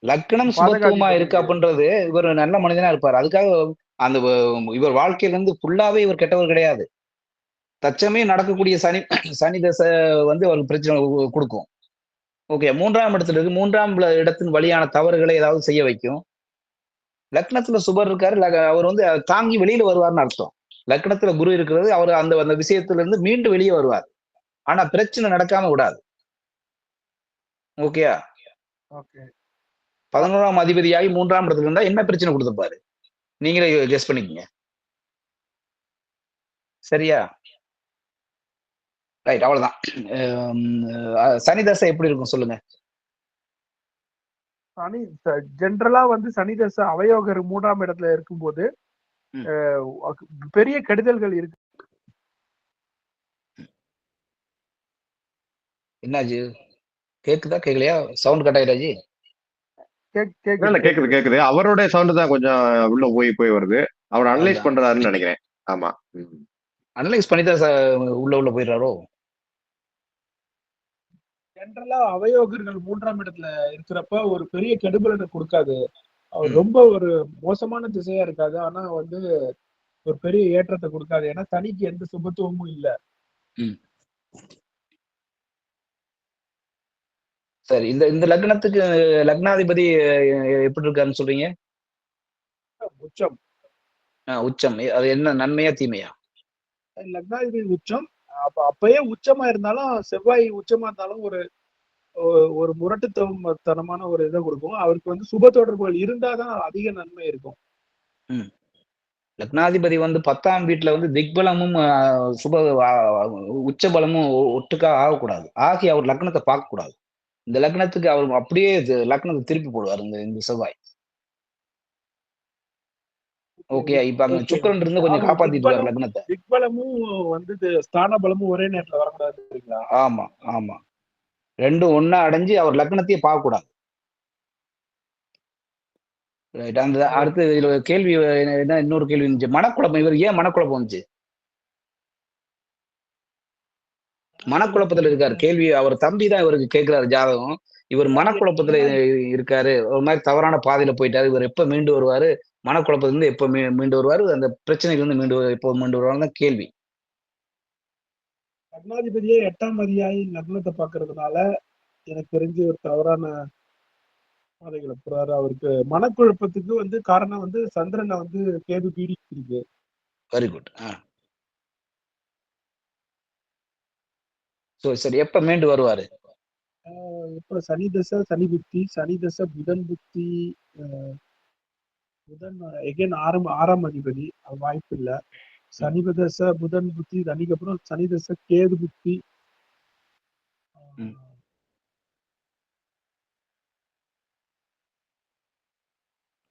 லக்னம் சுபத்துவமா இருக்கு பாதகாதிபதிக்கு அப்படின்றது இவர் நல்ல மனிதனா இருப்பார். அதுக்காக அந்த இவர் வாழ்க்கையில இருந்து ஃபுல்லாவே இவர் கெட்டவர் கிடையாது. தச்சமே நடக்கக்கூடிய சனி தசை வந்து அவருக்கு பிரச்சனை கொடுக்கும். ஓகே, 3ஆம் இடத்துல இருக்கு. 3ஆம் இடத்தின் வழியான தவறுகளை ஏதாவது செய்ய வைக்கும். லக்னத்துல சுபர் இருக்காரு. அவர் வந்து தாங்கி வெளியில வருவார்னு அர்த்தம். லக்னத்துல குரு இருக்கிறது, அவர் அந்த விஷயத்துல இருந்து மீண்டு வெளியே வருவார். ஆனா பிரச்சனை நடக்காம விடாது. ஓகேயா? ஓகே. 11ஆம் அதிபதியாகி 3ஆம் இடத்துல இருந்தா என்ன பிரச்சனை கொடுத்துப்பாரு? நீங்களே கெஸ் பண்ணிக்கங்க. சரியா? ரைட், அவ்வளவுதான். சனி தசை எப்படி இருக்கும் சொல்லுங்க. சனி ஜென்ரலா வந்து சனி தசை அவயோகர் 3ஆம் இடத்துல இருக்கும்போது பெரிய கெடுதல்கள் இருக்கு. என்னாச்சு? கேக்குதா கேட்கலையா? சவுண்ட் கட் ஆயிடாச்சு. கேக்குது. அவரோட சவுண்ட் தான் கொஞ்சம் உள்ள போய் வருது. அவர் அனலைஸ் பண்றாருன்னு நினைக்கிறேன். ஆமா, அனலைஸ் பண்ணிதான் உள்ள போயிடுறாரோ. ஜென்ரலா அவயோகர்கள் 3ஆம் இடத்துல இருக்கிறப்ப ஒரு பெரிய கெடுபலனை கொடுக்காது. அவர் ரொம்ப ஒரு மோசமான திசையா இருக்காது. ஆனா வந்து ஒரு பெரிய ஏற்றத்தை கொடுக்காது. ஏன்னா சனிக்கு எந்த சுபத்துவமும் இல்ல. சரி, இந்த லக்னத்துக்கு லக்னாதிபதி எப்படி இருக்காருன்னு சொல்றீங்க? உச்சம். உச்சம். அது என்ன, நன்மையா தீமையா? லக்னாதிபதி உச்சம். அப்பயே உச்சமா இருந்தாலும், செவ்வாய் உச்சமா இருந்தாலும் ஒரு முரட்டுத்தனமான ஒரு இதை கொடுக்கும். அவருக்கு வந்து சுப தொடர்புகள் இருந்தாதான் அதிக நன்மை இருக்கும். லக்னாதிபதி வந்து 10ஆம் வீட்டுல வந்து திக்பலமும் சுப உச்ச பலமும் ஒட்டுக்கா ஆகக்கூடாது. ஆகி அவர் லக்னத்தை பார்க்க கூடாது. இந்த லக்னத்துக்கு அவர் அப்படியே லக்னத்தை திருப்பி போடுவார் இந்த செவ்வாய். ஓகே, இப்ப அங்க சுக்கிரன் இருந்து கொஞ்சம் காப்பாத்திட்டு லக்னத்தை. திக்பலமும் வந்து ஸ்தான பலமும் ஒரே நேரத்துல வரக்கூடாது. ஆமா ஆமா, ரெண்டும் ஒன்னா அடைஞ்சு அவர் லக்னத்தையே பார்க்க கூடாது. அந்த அடுத்து இதுல கேள்வி என்ன, இன்னொரு கேள்வி இருந்துச்சு. மனக்குழப்பம். இவர் ஏன் மனக்குழப்பம் வந்துச்சு? மனக்குழப்பத்துல இருக்காரு. கேள்வி அவர் தம்பி தான் இவருக்கு கேட்கிறாரு ஜாதகம். இவர் மனக்குழப்பத்துல இருக்காரு. ஒரு மாதிரி தவறான பாதையில போயிட்டாரு. இவர் எப்ப மீண்டு வருவாரு? மனக்குழப்பத்துல இருந்து எப்ப மீண்டு வருவாரு? அந்த பிரச்சனையில இருந்து எப்போ மீண்டு வருவாருன்னு கேள்வி. லக்னாதிபதியே 8ஆம் அதிகாரி லக்னத்தை பாக்குறதுனால எனக்கு தெரிஞ்சு ஒரு தவறான பாதைகளை போறாரு. அவருக்கு மனக்குழப்பத்துக்கு வந்து காரணம் வந்து சந்திரனை வந்து கேது பீடிச்சிருக்கு. Very good. சரி, எப்ப மீண்டு வருவாரு? இப்ப சனி தசை, சனி புத்தி, சனி தசை புதன் புத்தி, புதன் எகைன் 6ஆம் அதிபதி, வாய்ப்பு இல்ல. சனி தசை புதன் புத்தி, அதுக்கப்புறம் சனி தசை கேது புத்தி.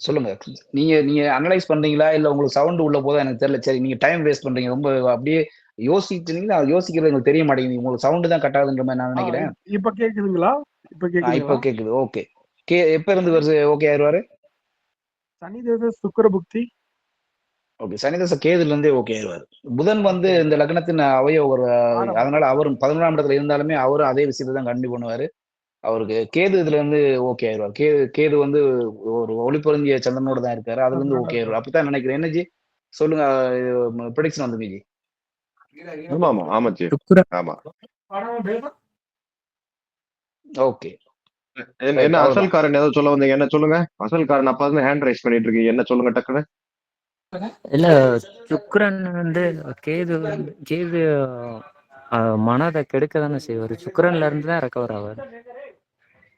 சொல்லுங்க. நீங்க அனலைஸ் பண்றீங்களா இல்ல உங்களுக்கு சவுண்ட் உள்ள போதா எனக்கு தெரியல. சரி, நீங்க டைம் வேஸ்ட் பண்றீங்க. ரொம்ப அப்படியே யோசிச்சீங்கன்னா யோசிக்கிறது எனக்கு தெரிய மாட்டேங்குது. உங்களுக்கு சவுண்ட் தான் கட் ஆகுதுன்ற மாதிரி நான் நினைக்கிறேன். இப்ப கேக்குதுங்களா? இப்ப கேக்குது. ஓகே. எப்ப இருந்து வருது ஓகே ஆயிருவாரு? சனி தசை சுக்கிர புக்தி. ஓகே, சனி தசை கேதுல இருந்தே ஓகே ஆயிருவாரு. புதன் வந்து இந்த லக்னத்தின் அவயோகர். அதனால அவரும் 11ஆம் இடத்துல இருந்தாலுமே அவரும் அதே விஷயத்தை தான் கண்டினியூ பண்ணுவாரு. அவருக்கு கேது இதுல இருந்து ஓகே ஆயிடுவார். கேது வந்து ஒரு ஒளிபொருந்திய சந்திரனோட தான் இருக்காரு. அதுல இருந்து ஓகே ஆயிடுவார். அப்படித்தான் நினைக்கிறேன். என்னஜி சொல்லுங்க, ப்ரெடிக்ஷன் வந்து மீதி. ஓகே. என்ன அசல்காரன் ஏதோ சொல்ல வந்தீங்க? என்ன சொல்லுங்க. அசல்காரன் அப்ப வந்து ஹேண்ட் ரைஸ் பண்ணிட்டு இருக்கீங்க. என்ன சொல்லுங்க டக்குனு. இல்ல, சுக்கிரன் வந்து கேது மனதை கெடுக்க தானே செய்வாரு. சுக்கிரன்ல இருந்து தான் ரெக்கவர் ஆவாரு.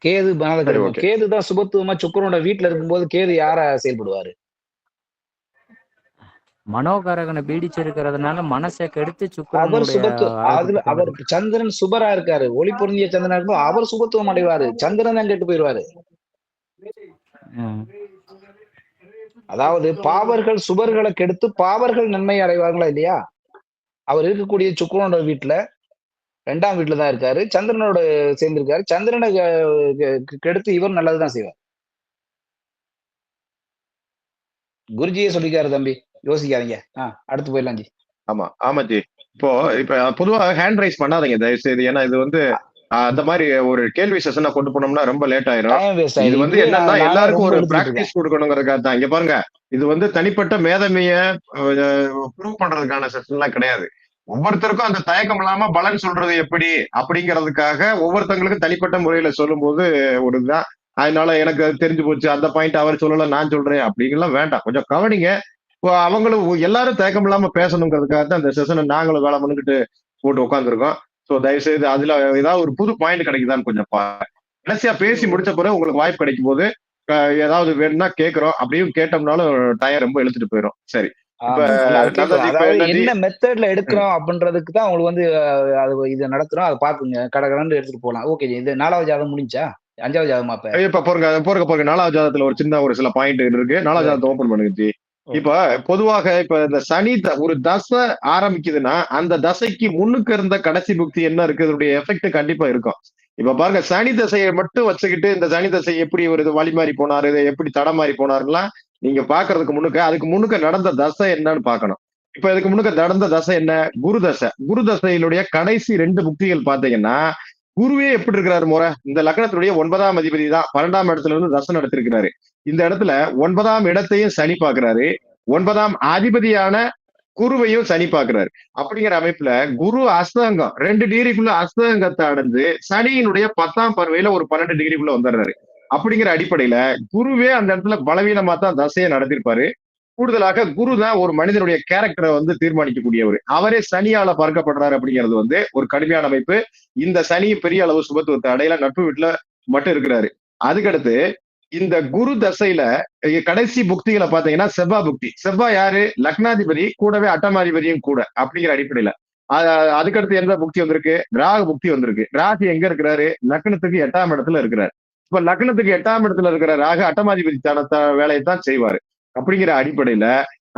கேது மனதை கெடுக்கும். கேது தான் சுபத்துவமா சுக்கிரனோட வீட்டுல இருக்கும்போது கேது யாரா செயல்படுவாரு? மனோகாரகனை பீடிச்சிருக்கிறதுனால மனசை கெடுத்து அவர் சுக்கிரனுடைய சுபத்துவம், அதுல அவர் ஆதிபத்தியம் சந்திரன் சுபரா இருக்காரு, ஒளி பொருந்திய சந்திரனா இருக்கும், அவர் சுபத்துவம் அடைவாரு, சந்திரன் தான் கெட்டு போயிடுவாரு. ம். அதாவது பாவர்கள் சுபர்களை கெடுத்து பாவர்கள் நன்மை அடைவார்களா இல்லையா? அவர் இருக்கக்கூடிய சுக்கிரனோட வீட்டுல 2ஆம் வீட்டுல தான் இருக்காரு, சந்திரனோட சேர்ந்திருக்காரு, சந்திரனை கெடுத்து இவர் நல்லதுதான் செய்வார். குருஜியே சொல்லிக்காரு தம்பி, யோசிக்காதீங்க. அடுத்து போயிடலாம் ஜி. ஆமா ஜி. இப்ப பொதுவா ஹேண்ட் ரைஸ் பண்ணாதீங்க தயவு செய்து. ஏன்னா இது வந்து அந்த மாதிரி ஒரு கேள்வி செஷனை கொண்டு போனோம்னா ரொம்ப லேட் ஆயிரும். டைம் வேஸ்ட் இது ஆயிடும். வந்து இதுலயே என்னன்னா நானே எல்லாருக்கும் ரொம்ப ஒரு எடுத்துட்டு இருக்கேன். பிராக்டிஸ் கொடுக்கணுங்கிறதுக்காக தான். இங்க பாருங்க, இது வந்து தனிப்பட்ட மேதமைய ப்ரூவ் பண்றதுக்கான செஷன் எல்லாம் கிடையாது. ஒவ்வொருத்தருக்கும் அந்த தயக்கம் இல்லாம பலன் சொல்றது எப்படி அப்படிங்கிறதுக்காக ஒவ்வொருத்தங்களுக்கும் தனிப்பட்ட முறையில சொல்லும் போது ஒரு இதுதான். அதனால எனக்கு அது தெரிஞ்சு போச்சு, அந்த பாயிண்ட் அவர் சொல்லல நான் சொல்றேன் அப்படிங்கலாம் வேண்டாம். கொஞ்சம் கவனிங்க. அவங்களும் எல்லாரும் தயக்கம் இல்லாம பேசணுங்கிறதுக்காக தான் இந்த செஷனை நாங்களும் வேலை பண்ணிக்கிட்டு போட்டு உட்காந்துருக்கோம். ஸோ தயவு செய்து அதுல ஏதாவது ஒரு புது பாயிண்ட் கிடைக்குதான்னு கொஞ்சம் கடைசியா பேசி முடிச்ச பிறகு உங்களுக்கு வாய்ப்பு கிடைக்கும் போது ஏதாவது வேணும்னா கேட்கிறோம். அப்படியும் கேட்டோம்னாலும் டயம் ரொம்ப இழுத்துட்டு போயிடும். சரி, இப்ப அதாவது என்ன மெத்தட்ல எடுக்கிறோம் அப்படின்றதுக்கு தான் உங்களுக்கு வந்து அது இதை நடத்துறோம். அதை பாத்துங்க, கடகடன்னு எடுத்துட்டு போகலாம். ஓகே, இது 4வது ஜாதகம் முடிஞ்சா 5வது ஜாதகமா? இப்ப போறங்க 4வது ஜாதகத்துல ஒரு சின்ன ஒரு சில பாயிண்ட் இருக்கு. 4வது ஜாதகத்தை ஓபன் பண்ணுங்க. இப்ப பொதுவாக இப்ப இந்த சனி ஒரு தசை ஆரம்பிக்குதுன்னா அந்த தசைக்கு முன்னுக்கு இருந்த கடைசி புக்தி என்ன இருக்கு, இதனுடைய எஃபெக்ட் கண்டிப்பா இருக்கும். இப்ப பாருங்க, சனி தசையை மட்டும் வச்சுக்கிட்டு இந்த சனி தசை எப்படி ஒரு வழி மாறி போனாரு, எப்படி தடம் மாறி போனாருலாம் நீங்க பாக்குறதுக்கு அதுக்கு முன்னுக்க நடந்த தசை என்னன்னு பாக்கணும். இப்ப இதுக்கு முன்னுக்க நடந்த தசை என்ன? குரு தசை. குரு தசையினுடைய கடைசி 2 புக்திகள் பாத்தீங்கன்னா, குருவே எப்படி இருக்கிறாரு முறை, இந்த லக்னத்தினுடைய 9ஆம் அதிபதி தான் 12ஆம் இடத்துல இருந்து தசை நடத்திருக்கிறாரு. இந்த இடத்துல 9ஆம் இடத்தையும் சனி பாக்குறாரு, 9ஆம் அதிபதியான குருவையும் சனி பாக்குறாரு. அப்படிங்கிற அமைப்புல குரு அஸ்தங்கம் 2 டிகிரிக்குள்ள அஸ்தங்கத்தை அடைஞ்சு சனியினுடைய 10ஆம் பார்வையில ஒரு 12 டிகிரிக்குள்ள வந்துடுறாரு. அப்படிங்கிற அடிப்படையில குருவே அந்த இடத்துல பலவீனமா தான் தசையை நடத்திருப்பாரு. கூடுதலாக குரு தான் ஒரு மனிதனுடைய கேரக்டரை வந்து தீர்மானிக்கக்கூடியவர். அவரே சனியால பார்க்கப்படுறாரு அப்படிங்கிறது வந்து ஒரு கடுமையான அமைப்பு. இந்த சனி பெரிய அளவு சுபத்துவத்தை அடையில, நட்பு வீட்டுல மட்டும் இருக்கிறாரு. அதுக்கடுத்து இந்த குரு தசையில கடைசி புக்திகளை பாத்தீங்கன்னா செவ்வாய் புக்தி. செவ்வாய் யாரு? லக்னாதிபதி, கூடவே அட்டமாதிபதியும் கூட. அப்படிங்கிற அடிப்படையில அதுக்கடுத்து எந்த புக்தி வந்திருக்கு? ராகு புக்தி வந்திருக்கு. ராகு எங்க இருக்கிறாரு? லக்னத்துக்கு 8ஆம் இடத்துல இருக்கிறாரு. இப்ப லக்னத்துக்கு 8ஆம் இடத்துல இருக்கிற ராகு அட்டமாதிபதி வேலையை தான் செய்வாரு. அப்படிங்கிற அடிப்படையில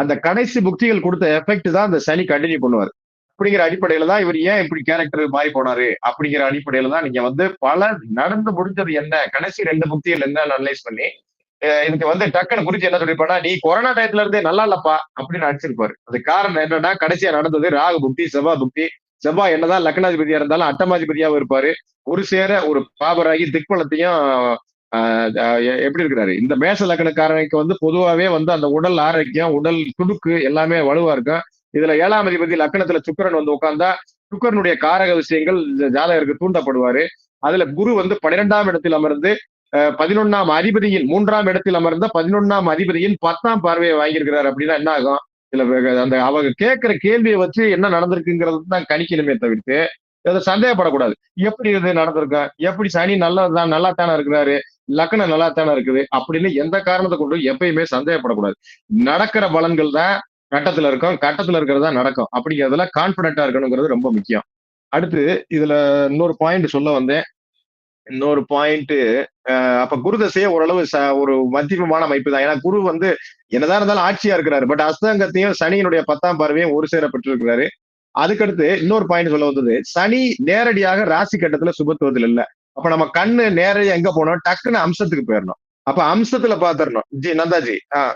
அந்த கடைசி புக்திகள் கொடுத்த எஃபெக்ட் தான் அந்த சனி கண்டினியூ பண்ணுவார். அப்படிங்கிற அடிப்படையில தான் இவர் ஏன் இப்படி கேரக்டர் மாறி போனாரு அப்படிங்கிற அடிப்படையில தான் நீங்க வந்து பல நடந்து முடிஞ்சது என்ன, கடைசி 2 புக்திகள் என்ன அனலைஸ் பண்ணி இதுக்கு வந்து டக்குன்னு குறிச்சு என்ன சொல்லிருப்பானா, நீ கொரோனா டயத்துல இருந்தே நல்லா இல்லப்பா அப்படின்னு அடிச்சிருப்பாரு. அது காரணம் என்னன்னா, கடைசியா நடந்தது ராகு புக்தி, செவ்வாய் புக்தி. செவ்வாய் என்னதான் லக்னாதிபதியா இருந்தாலும் அட்டமாதிபதியாவும் இருப்பாரு. ஒரு சேர ஒரு பாபராகி திக்பலத்தையும் எப்படி இருக்கிறாரு. இந்த மேஷ லக்னக்காரனுக்கு வந்து பொதுவாவே வந்து அந்த உடல் ஆரோக்கியம், உடல் துடுக்கு எல்லாமே வலுவா இருக்கும். இதுல 7ஆம் அதிபதி லக்னத்துல சுக்கிரன் வந்து உட்கார்ந்தா சுக்கிரனுடைய காரக விஷயங்கள் ஜாதகருக்கு தூண்டப்படுவாரு. அதுல குரு வந்து 12ஆம் இடத்தில் அமர்ந்து 11ஆம் அதிபதியின் 3ஆம் இடத்தில் அமர்ந்த 11ஆம் அதிபதியின் 10ஆம் பார்வையை வாங்கியிருக்கிறாரு. அப்படின்னா என்ன ஆகும்? இதுல அந்த அவங்க கேட்கிற கேள்வியை வச்சு என்ன நடந்திருக்குங்கிறது தான் கணிக்கணுமே தவிர்த்து அதை சந்தேகப்படக்கூடாது. எப்படி இது நடந்திருக்க, எப்படி சனி நல்லா தானே இருக்கிறாரு, லக்னம் நல்லா தானே இருக்குது அப்படின்னு எந்த காரணத்தை கொண்டு எப்பயுமே சந்தேகப்படக்கூடாது. நடக்கிற பலன்கள் தான் கட்டத்துல இருக்கும், கட்டத்துல இருக்கிறது தான் நடக்கும். அப்படிங்கிறதுல கான்பிடண்டா இருக்கணுங்கிறது ரொம்ப முக்கியம். அடுத்து இதுல இன்னொரு பாயிண்ட் சொல்ல வந்தேன். இன்னொரு பாயிண்ட், அப்ப குரு தசையே ஓரளவு ஒரு மத்தியமான அமைப்பு தான். ஏன்னா குரு வந்து என்னதான் இருந்தாலும் ஆட்சியா இருக்கிறாரு. பட் அஸ்தங்கத்தையும் சனியினுடைய 10ஆம் பார்வையும் ஒரு சேர பெற்றிருக்கிறாரு. அதுக்கடுத்து இன்னொரு பாயிண்ட் சொல்ல வந்தது, சனி நேரடியாக ராசி கட்டத்துல சுபத்துவத்தில் இல்ல. அப்ப நம்ம கண்ணு நேரடியா எங்க போனோம்? டக்குன்னு அம்சத்துக்கு போயிடணும். அப்ப அம்சத்துல பாத்துறணும். நந்தாஜி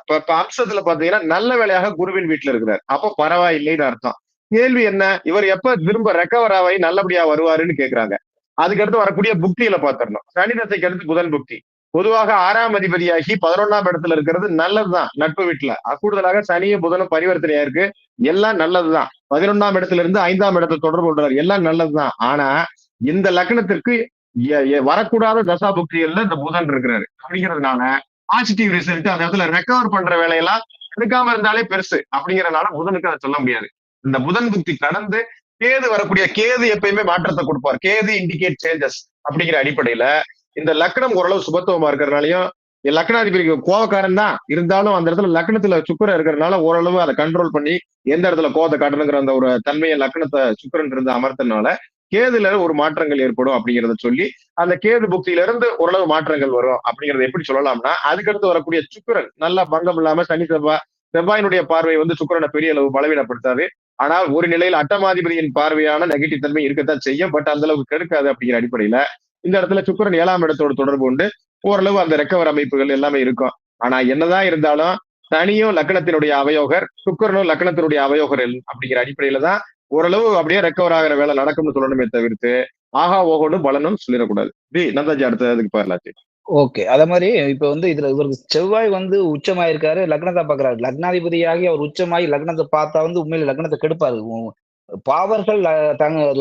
இப்ப அம்சத்துல பாத்தீங்கன்னா நல்ல வேலையாக குருவின் வீட்டுல இருக்கிறார். அப்ப பரவாயில்லைன்னு அர்த்தம். கேள்வி என்ன? இவர் எப்ப திரும்ப ரெக்கவர் ஆகி நல்லபடியா வருவாருன்னு கேக்குறாங்க. அதுக்கடுத்து வரக்கூடிய புக்தியில பாத்துறணும். சனி தசைக்கு அடுத்து புதன் புக்தி. பொதுவாக 6ஆம் அதிபதியாகி 11ஆம் இடத்துல இருக்கிறது நல்லதுதான். நட்பு வீட்டுல கூடுதலாக சனியும் புதனும் பரிவர்த்தனையா இருக்கு. எல்லாம் நல்லதுதான். 11ஆம் இடத்துல இருந்து 5ஆம் இடத்தை தொடர்பு கொள்றாரு. எல்லாம் நல்லதுதான். ஆனா இந்த லக்னத்திற்கு வரக்கூடாத தசா புக்திகள்ல இந்த புதன் இருக்கிறாரு. அப்படிங்கிறதுனால பாசிட்டிவ் ரிசல்ட் அந்த இடத்துல ரெக்கவர் பண்ற வேலையெல்லாம் எடுக்காம இருந்தாலே பெருசு. அப்படிங்கறதுனால புதனுக்கு அதை சொல்ல முடியாது. இந்த புதன் புக்தி கடந்து கேது வரக்கூடிய, கேது எப்பயுமே மாற்றத்தை கொடுப்பார். Ketu indicate changes. அப்படிங்கிற அடிப்படையில இந்த லக்னம் ஓரளவு சுபத்துவமா இருக்கிறதுனாலயும் லக்னாதிபதிக்கு கோவக்காரன் தான் இருந்தாலும் அந்த இடத்துல லக்னத்துல சுக்கிரன் இருக்கிறதுனால ஓரளவு அதை கண்ட்ரோல் பண்ணி எந்த இடத்துல கோவத்தை காட்டணுங்கிற அந்த ஒரு தன்மையை லக்னத்தை சுக்கிரன் இருந்து அமர்த்தனால கேதுல ஒரு மாற்றங்கள் ஏற்படும் அப்படிங்கிறத சொல்லி அந்த கேது புக்தியில இருந்து ஓரளவு மாற்றங்கள் வரும் அப்படிங்கறத எப்படி சொல்லலாம்னா அதுக்கடுத்து வரக்கூடிய சுக்கிரன் நல்லா பங்கம் இல்லாம சனி செவ்வாயினுடைய பார்வை வந்து சுக்கிரனை பெரிய அளவு பலவீனப்படுத்தாது. ஆனால் ஒரு நிலையில் அட்டமாதிபதியின் பார்வையான நெகட்டிவ் தன்மை இருக்கத்தான் செய்யும். பட் அந்த அளவுக்கு கெடுக்காது அப்படிங்கிற அடிப்படையில இந்த இடத்துல சுக்கிரன் 7ஆம் இடத்தோட தொடர்பு உண்டு. ஓரளவு அந்த ரெக்கவர் அமைப்புகள் எல்லாமே இருக்கும். ஆனா என்னதான் இருந்தாலும் சனியும் லக்னத்தினுடைய அவயோகர், சுக்கிரனும் லக்னத்தினுடைய அவயோகர் அப்படிங்கிற அடிப்படையில தான் ஓரளவு அப்படியே ரெக்கவர் ஆகிற வேலை நடக்கும்னு சொல்லணுமே தவிர்த்து ஆஹா ஓகோன்னு பலனும் சொல்லிடக்கூடாது. நந்தாஜி அடுத்ததுக்கு பாரலாச்சு. ஓகே. அத மாதிரி இப்ப வந்து இதுல இவருக்கு செவ்வாய் வந்து உச்சமாயிருக்காரு, லக்னத்தை பாக்குறாரு. லக்னாதிபதியாகி அவர் உச்சமாகி லக்னத்தை பார்த்தா வந்து உண்மையில லக்னத்தை கெடுப்பாரு. பாவர்கள்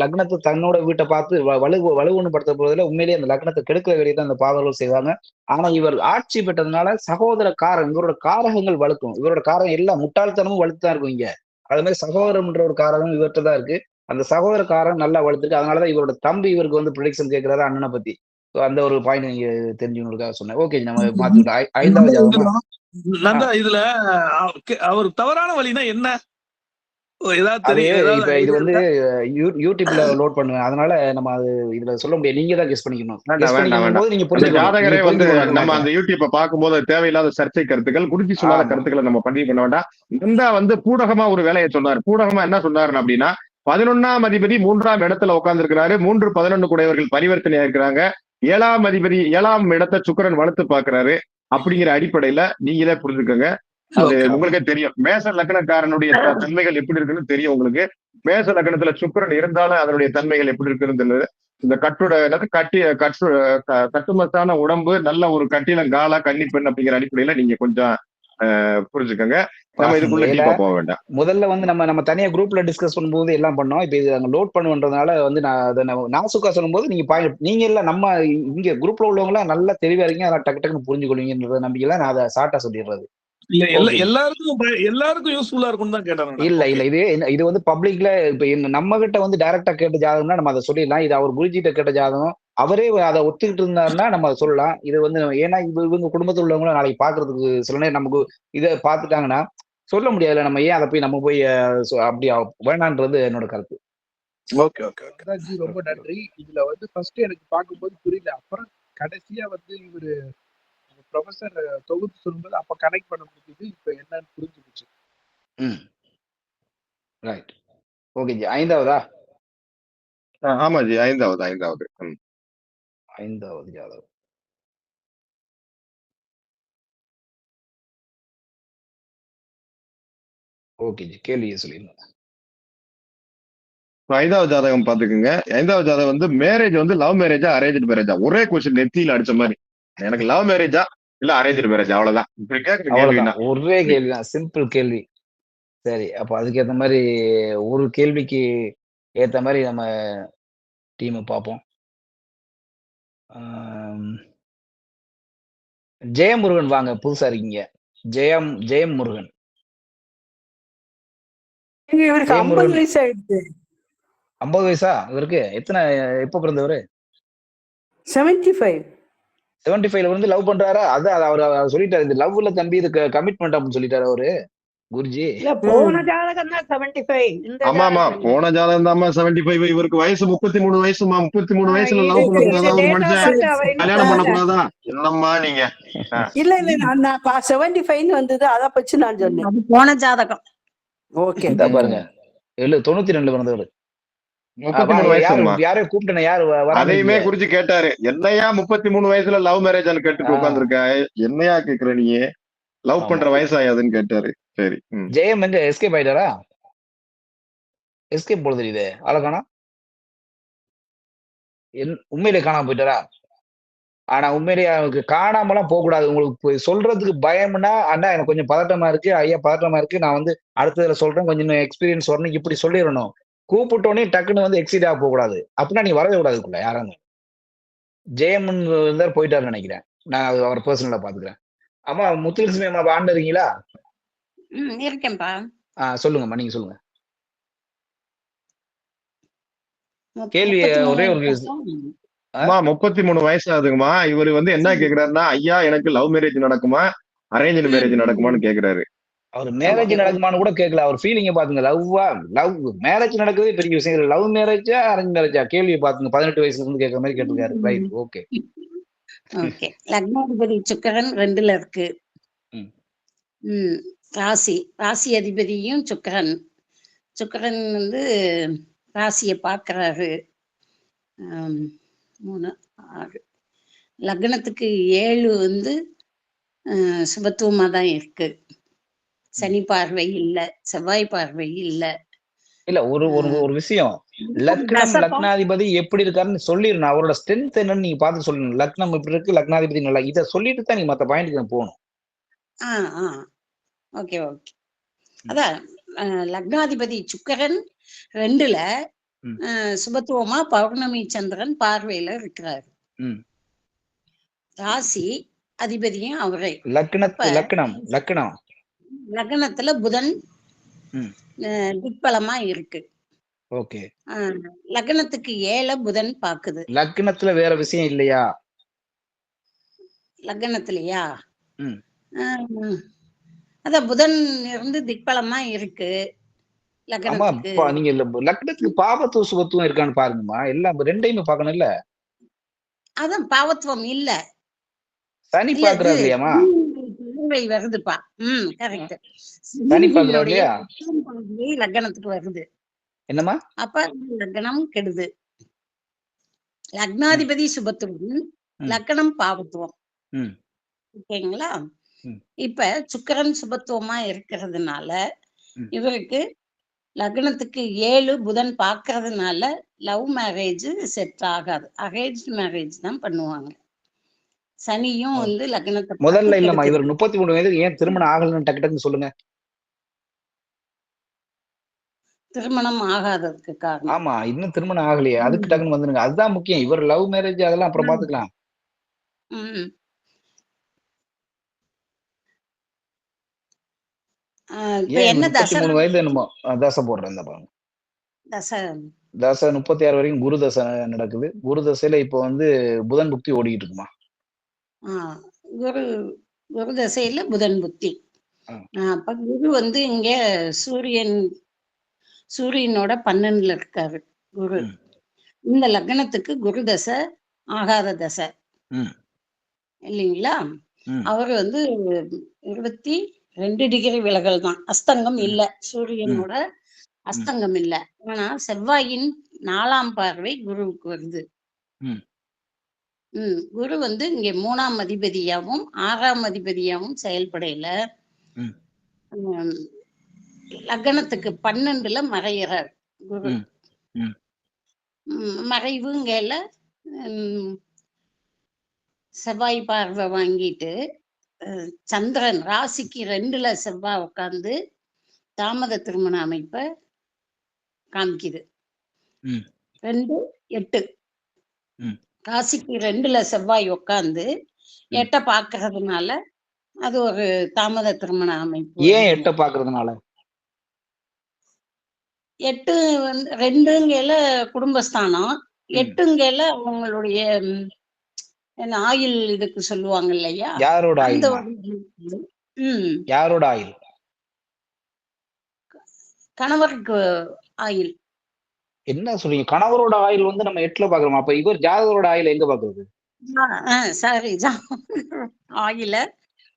லக்னத்தை தன்னோட வீட்டை பார்த்து வலுவொன்னு படுத்த போறதுல உண்மையிலேயே அந்த லக்னத்தை கெடுக்கிற வேலையை தான் அந்த பாவர்கள் செய்வாங்க. ஆனா இவர் ஆட்சி பெற்றதுனால சகோதர காரம், இவரோட காரகங்கள் வலுக்கும். இவரோட காரம் எல்லாம் முட்டாள்தனமும் வலுத்துதான் இருக்கும் இங்க. அது மாதிரி சகோதரம்ன்ற ஒரு காரகம் இவர்கிட்ட தான் இருக்கு. அந்த சகோதர காரம் நல்லா வலுத்துருக்கு. அதனாலதான் இவரோட தம்பி இவருக்கு வந்து ப்ரிடிக்ஷன் கேட்கிறாரு அண்ணனை பத்தி. அந்த ஒரு பாயிண்ட் நீங்க தெரிஞ்சுக்கிறதுக்காக சொன்னேன். ஓகே, நம்ம மாத்திக்கிட்டோம். 5வது ஜாதகமா நந்தா, இதுல அவர் தவறான வழினா என்ன? அது இப்ப இது வந்து யூடியூப்ல லோட் பண்ணுவேன். அதனால நம்ம அது இதுல சொல்ல முடியாது. நீங்க தான் கெஸ் பண்ணிக்கணும். நீங்க ஜாதகரே வந்து நம்ம அந்த யூடியூப்பை பார்க்கும்போது தேவையில்லாத சர்ச்சை கருத்துக்கள், குறிச்சி சொல்லாத கருத்துக்களை நம்ம பதிவு பண்ண வேண்டாம். நந்தா வந்து பூடகமா ஒரு வேலையை சொன்னார். பூடகமா என்ன சொன்னாரு அப்படின்னா 11ஆம் அதிபதி 3ஆம் இடத்துல உட்கார்ந்து இருக்கிறாரு. 3-11 கூடையவர்கள் பரிவர்த்தனையா இருக்கிறாங்க. 7ஆம் அதிபதி 7ஆம் இடத்தை சுக்கிரன் வளர்த்து பாக்குறாரு. அப்படிங்கிற அடிப்படையில நீங்களே புரிஞ்சுக்கோங்க. அது உங்களுக்கே தெரியும். மேச லக்னக்காரனுடைய தன்மைகள் எப்படி இருக்குன்னு தெரியும் உங்களுக்கு. மேச லக்னத்துல சுக்கிரன் இருந்தாலும் அதனுடைய தன்மைகள் எப்படி இருக்குன்னு இந்த கட்டுமத்தான உடம்பு, நல்ல ஒரு கட்டில காலா கன்னி பெண் அப்படிங்கிற அடிப்படையில நீங்க கொஞ்சம் புரிஞ்சுக்கோங்க. நம்ம இதுக்குள்ள டீப்பா போக வேண்டாம். முதல்ல வந்து நம்ம தனியா குரூப்ல டிஸ்கஸ் பண்ணும்போது எல்லாம் பண்ணோம். இப்ப இது அங்க லோட் பண்ணுன்றதுனால வந்து நாசுக்கா சொல்லும்போது நீங்க எல்லாம் நம்ம இங்க குரூப்ல உள்ளவங்க எல்லாம் நல்லா தெளிவா இருக்கீங்க. அதெல்லாம் டக்கு டக்குன்னு புரிஞ்சுக்கொள்வீங்கன்ற நம்பிக்கையில நான் அதை ஷார்ட்டா சொல்லிடுறது. எல்லாருக்கும் யூஸ்ஃபுல்லா இருக்கும் தான் கேட்டாங்க. இல்ல இது வந்து பப்ளிக்ல இப்ப நம்ம கிட்ட வந்து டைரக்டா கேட்ட ஜாதகம்னா நம்ம அதை சொல்லிடலாம். இது அவர் குருஜிட்ட கேட்ட ஜாதகம், அவரே அதை ஒத்துக்கிட்டு இருந்தாருன்னா நம்ம அதை சொல்லலாம். இது வந்து ஏன்னா இவங்க குடும்பத்தில் உள்ளவங்களும் நாளைக்கு பாக்குறதுக்கு சில நேரம் நமக்கு இதை பார்த்துட்டாங்கன்னா சொல்ல முடியாதுல்ல. நம்ம ஏன் அதை போய் நம்ம போய் அப்படி வேணான்றது என்னோட கருத்து. ஓகே ஓகே ஓகே ஜி, ரொம்ப நன்றி. இதுல வந்து ஃபர்ஸ்ட் எனக்கு பார்க்கும்போது புரியல. அப்புறம் கடைசியா வந்து இவரு ப்ரொஃபசர் தொகுத்து சொல்லும்போது அப்ப கனெக்ட் பண்ண முடியுது. இப்ப என்னன்னு புரிஞ்சு போச்சு. ரைட். ஓகே ஜி. 5வதா? ஆமா ஜி, 5வது. 5வது ஜாதகம். ஓகே ஜி, கேள்வியை சொல்லிருங்க. 5வது ஜாதகம் பாத்துக்குங்க. 5வது ஜாதகம் வந்து மேரேஜ் வந்து லவ் மேரேஜா அரேஞ்ச் மேரேஜா? ஒரே கொஸ்டின் நெத்தியில அடிச்ச மாதிரி. எனக்கு லவ் மேரேஜா இல்ல அரேஞ்ச் மேரேஜ், அவ்வளவுதான். இப்படி கேக்குற ஒரே கேள்விதான், சிம்பிள் கேள்வி. சரி, அப்ப அதுக்கு ஏத்த மாதிரி ஒரு கேள்விக்கு ஏத்த மாதிரி நம்ம டீம் பார்ப்போம். ஜெயமுருகன் வாங்க, புதுசா இருக்கீங்க. ஜெயம் முருகன். இவருக்கு 50 வயசு ஆயிடுச்சு. 50 வயசா இவருக்கு? எப்ப பிறந்தவரு? 75. 75ல வந்து லவ் பண்றாரா? அதான் அவர் சொல்லிட்டாரு, இந்த லவ்ல தம்பி இது கமிட்மெண்ட் அப்படின்னு சொல்லிட்டாரு அவரு குருஜி. இல்ல, போன ஜாதகம் தான் 75. ஆமா போன ஜாதகம் தான் 75. இவருக்கு வயசு 33 வயசுமா. 33 வயசுல லவ் பண்ணக்கூடாதா? ஒரு மனுஷன் கல்யாணம் பண்ணக்கூடாதா? என்னம்மா நீங்க? இல்ல நான் 75 வந்தது, அத பத்தி நான் சொன்னேன். அது போன ஜாதகம். ஓகே, பாருங்க. 92 பிறந்தவர். 33 வயசுமா. யாரோ கூப்பிட்டேன், யாரு அதையுமே குறிச்சு கேட்டாரு. என்னையா 33 வயசுல லவ் மேரேஜான்னு கேட்டுட்டு உட்காந்துருக்க, என்னையா கேக்குற நீ? லவ் பண்ற வயசாயாதுன்னு கேட்டாரு. சரி, ஜெயம் எங்க எஸ்கேப் ஆயிட்டாரா? எஸ்கேப் போல தெரியுது. ஆளக்கானா உண்மையிலே காணாம போயிட்டாரா? ஆனா உண்மையிலேயே அவனுக்கு காணாமலாம் போக கூடாது. உங்களுக்கு சொல்றதுக்கு பயம்னா, அண்ணா எனக்கு கொஞ்சம் பதட்டமா இருக்கு, ஐயா பதட்டமா இருக்கு, நான் வந்து அடுத்ததுல சொல்றேன், கொஞ்சம் எக்ஸ்பீரியன்ஸ் வரணும், இப்படி சொல்லிடணும். கூப்பிட்டோடனே டக்குன்னு வந்து எக்ஸிட் ஆக போக கூடாது. அப்படின்னா நீ வரவே கூடாதுக்குள்ள யாரும். ஜெயம் போயிட்டாருன்னு நினைக்கிறேன். நான் அவர் பர்சனலா பாத்துக்கிறேன். ஆமா, முத்துலட்சுமி அம்மா ஆண்டு இருக்கீங்களா? இருக்கேன்பா. சொல்லுங்கம்மா, நீங்க சொல்லுங்க. கேள்வி ஒரே ஒரு அம்மா 33 வயசு ஆகுதுங்கம்மா. இவரு வந்து என்ன கேக்குறாருன்னா, ஐயா எனக்கு லவ் மேரேஜ் நடக்குமா? அரேஞ்ச்டு மேரேஜ் நடக்குமான்னு கேக்குறாரு. அவர் மேரேஜ் நடக்குமான்னு கூட கேட்கல. அவர் ஃபீலிங்க பாத்துங்க. லவ் மேரேஜ் நடக்கிறதே பெரிய விஷயம். லவ் மேரேஜா அரேஞ்ச் மேரேஜா கேள்வியை பாத்துங்க. 18 வயசுல இருந்து கேட்கிற மாதிரி கேட்டிருக்காரு. Right, okay. ஓகே. லக்னாதிபதி சுக்கிரன் 2ல இருக்கு. ராசி அதிபதியும் சுக்கிரன். சுக்கிரன் வந்து ராசியை பார்க்கறாரு. 3 6 லக்னத்துக்கு 7 வந்து சுபத்துவமா தான் இருக்கு. சனி பார்வை இல்ல, செவ்வாய் பார்வை இல்ல. இல்ல ஒரு விஷயம், லக்னாதிபதி எப்படி இருக்காருன்னு சொல்லிடணும். அவரோட ஸ்ட்ரென்த் என்னன்னு நீங்க பார்த்து சொல்லணும். லக்னம் இப்படி இருக்கு, லக்னாதிபதி நல்லா, இதை சொல்லிட்டு தான் நீங்க மத்த பாயிண்ட்க்கு போகணும். Okay okay. அதான் லக்னாதிபதி சுக்கிரன் 2ல சுபத்துவமா பௌர்ணமி சந்திரன் பார்வையில இருக்கிறாரு. ராசி அதிபதியும் அவரே. லக்னத்துல புதன் திக்பலமா இருக்கு. ஓகே. லக்னத்துக்கு 7 புதன் பாக்குது. லக்னத்துல வேற விஷயம் இல்லையா? லக்னத்திலயா? அதான் புதன் இருந்து திக்பலமா இருக்கு. லக்னத்துக்கு நீங்க லக்னத்துக்கு பாவத்துவ சுபத்துவம் இருக்கான்னு பாருங்கம்மா. எல்லாம் ரெண்டையுமே பார்க்கணும்ல. அதான் பாவத்துவம் இல்ல, சனி பாக்குறாரு இல்லையாமா? வருதுப்பா. கரெக்ட். சனி பாக்குறாரு இல்லையா? லக்னத்துக்கு வருது. என்னமா? அப்ப லக்னம் கெடுது. லக்னாதிபதி சுபத்துவம், லக்னம் பாவத்துவம். ஓகேங்களா? இப்ப சுக்கிரன் சுபத்துவமா இருக்கிறதுனால இவருக்கு லக்னத்துக்கு 7 புதன் பாக்குறதுனால லவ் மேரேஜ் செட் ஆகாது. அரேஞ்ச் மேரேஜ் தான் பண்ணுவாங்க. சனியும் வந்து லக்னத்தை முதல்ல இல்லம்மா, இவர் 33 வயதுக்கு ஏன் திருமணம் ஆகலன்னு டக்குன்னு சொல்லுங்க. திருமணம் ஆகாததுக்கு காரணம். ஆமா, இன்னும் திருமணம் ஆகலையே, அதுக்கு டக்குன்னு வந்துருங்க. அதுதான் முக்கியம். இவர் லவ் மேரேஜ் அதெல்லாம் அப்புறம் பாத்துக்கலாம். என்ன 33 வயது என்னமோ தசை போடுறேன். இந்த பாருங்க, தசை 36 வரைக்கும் குரு தசை நடக்குது. குரு தசையில இப்போ வந்து புதன் புக்தி ஓடிக்கிட்டு இருக்குமா? குரு தசையில புதன் புத்தி. அப்ப குரு வந்து இங்க சூரியனோட 12ல இருக்காரு குரு. இந்த லக்னத்துக்கு குரு தசை ஆகாத தசை இல்லைங்களா? அவர் வந்து 22 டிகிரி விலகல் தான். அஸ்தங்கம் இல்ல, சூரியனோட அஸ்தங்கம் இல்ல. ஆனா செவ்வாயின் 4ஆம் பார்வை குருவுக்கு வருது. குரு வந்து இங்க 3ஆம் அதிபதியாவும் 6ஆம் அதிபதியாவும் செயல்படையில லக்னத்துக்கு 12ல மறைகிறார் குரு. மறைவுங்கல செவ்வாய் பார்வை வாங்கிட்டு சந்திரன் ராசிக்கு 2ல செவ்வாய் உட்கார்ந்து தாமத திருமண அமைப்பை காமிக்குது. 2 8 ராசிக்கு 2ல செவ்வாய் உட்கார்ந்து 8 பாக்குறதுனால அது ஒரு தாமத திருமண அமைப்பு. ஏன் 8 பாக்குறதுனால? 8 வந்து 2ங்கல குடும்பஸ்தானம், 8ங்கல அவங்களுடைய ஆயில் இதுக்கு சொல்லுவாங்க இல்லையா? யாரோட ஆயில்? யாரோட ஆயில்? கணவருக்கு ஆயில். என்ன சொல்றீங்க? கணவரோட ஆயில் வந்து நம்ம 8ல பாக்குறோம். அப்ப இவர் ஜாதகரோட ஆயில் எங்க பாக்குறது? சாரி, ஆயில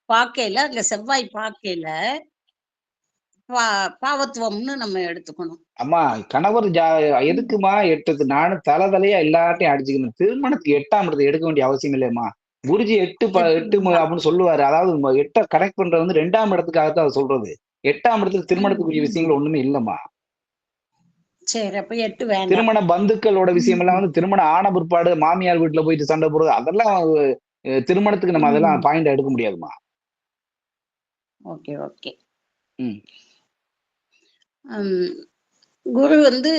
பாக்கையில அங்க செவ்வாய் பாக்கையில பாவத்துவம்னு நம்ம எடுத்துக்கணும். அம்மா, கணவர் எதுக்குமா 8க்கு? நானும் தலையா எல்லாத்தையும் அடிச்சுக்கணும். திருமணத்துக்கு 8ஆம் இடத்தை எடுக்க வேண்டிய அவசியம் இல்லையம்மா. குருஜி 8 அப்படின்னு சொல்லுவாரு. அதாவது 8 கனெக்ட் பண்றது வந்து 2ஆம் இடத்துக்காகத்தான் அவர் சொல்றது. 8ஆம் இடத்துக்கு திருமணத்துக்குரிய விஷயங்கள் ஒண்ணுமே இல்லம்மா. சரி, அப்ப 8 வேண்டாம். திருமண பந்துக்களோட விஷயம் எல்லாம் வந்து திருமணம் ஆன பிற்பாடு மாமியார் வீட்டுல போயிட்டு சண்டை போடுறது, அதெல்லாம் திருமணத்துக்கு நம்ம அதெல்லாம் பாயிண்ட் எடுக்க முடியாதுமா. Okay okay. குரு வந்து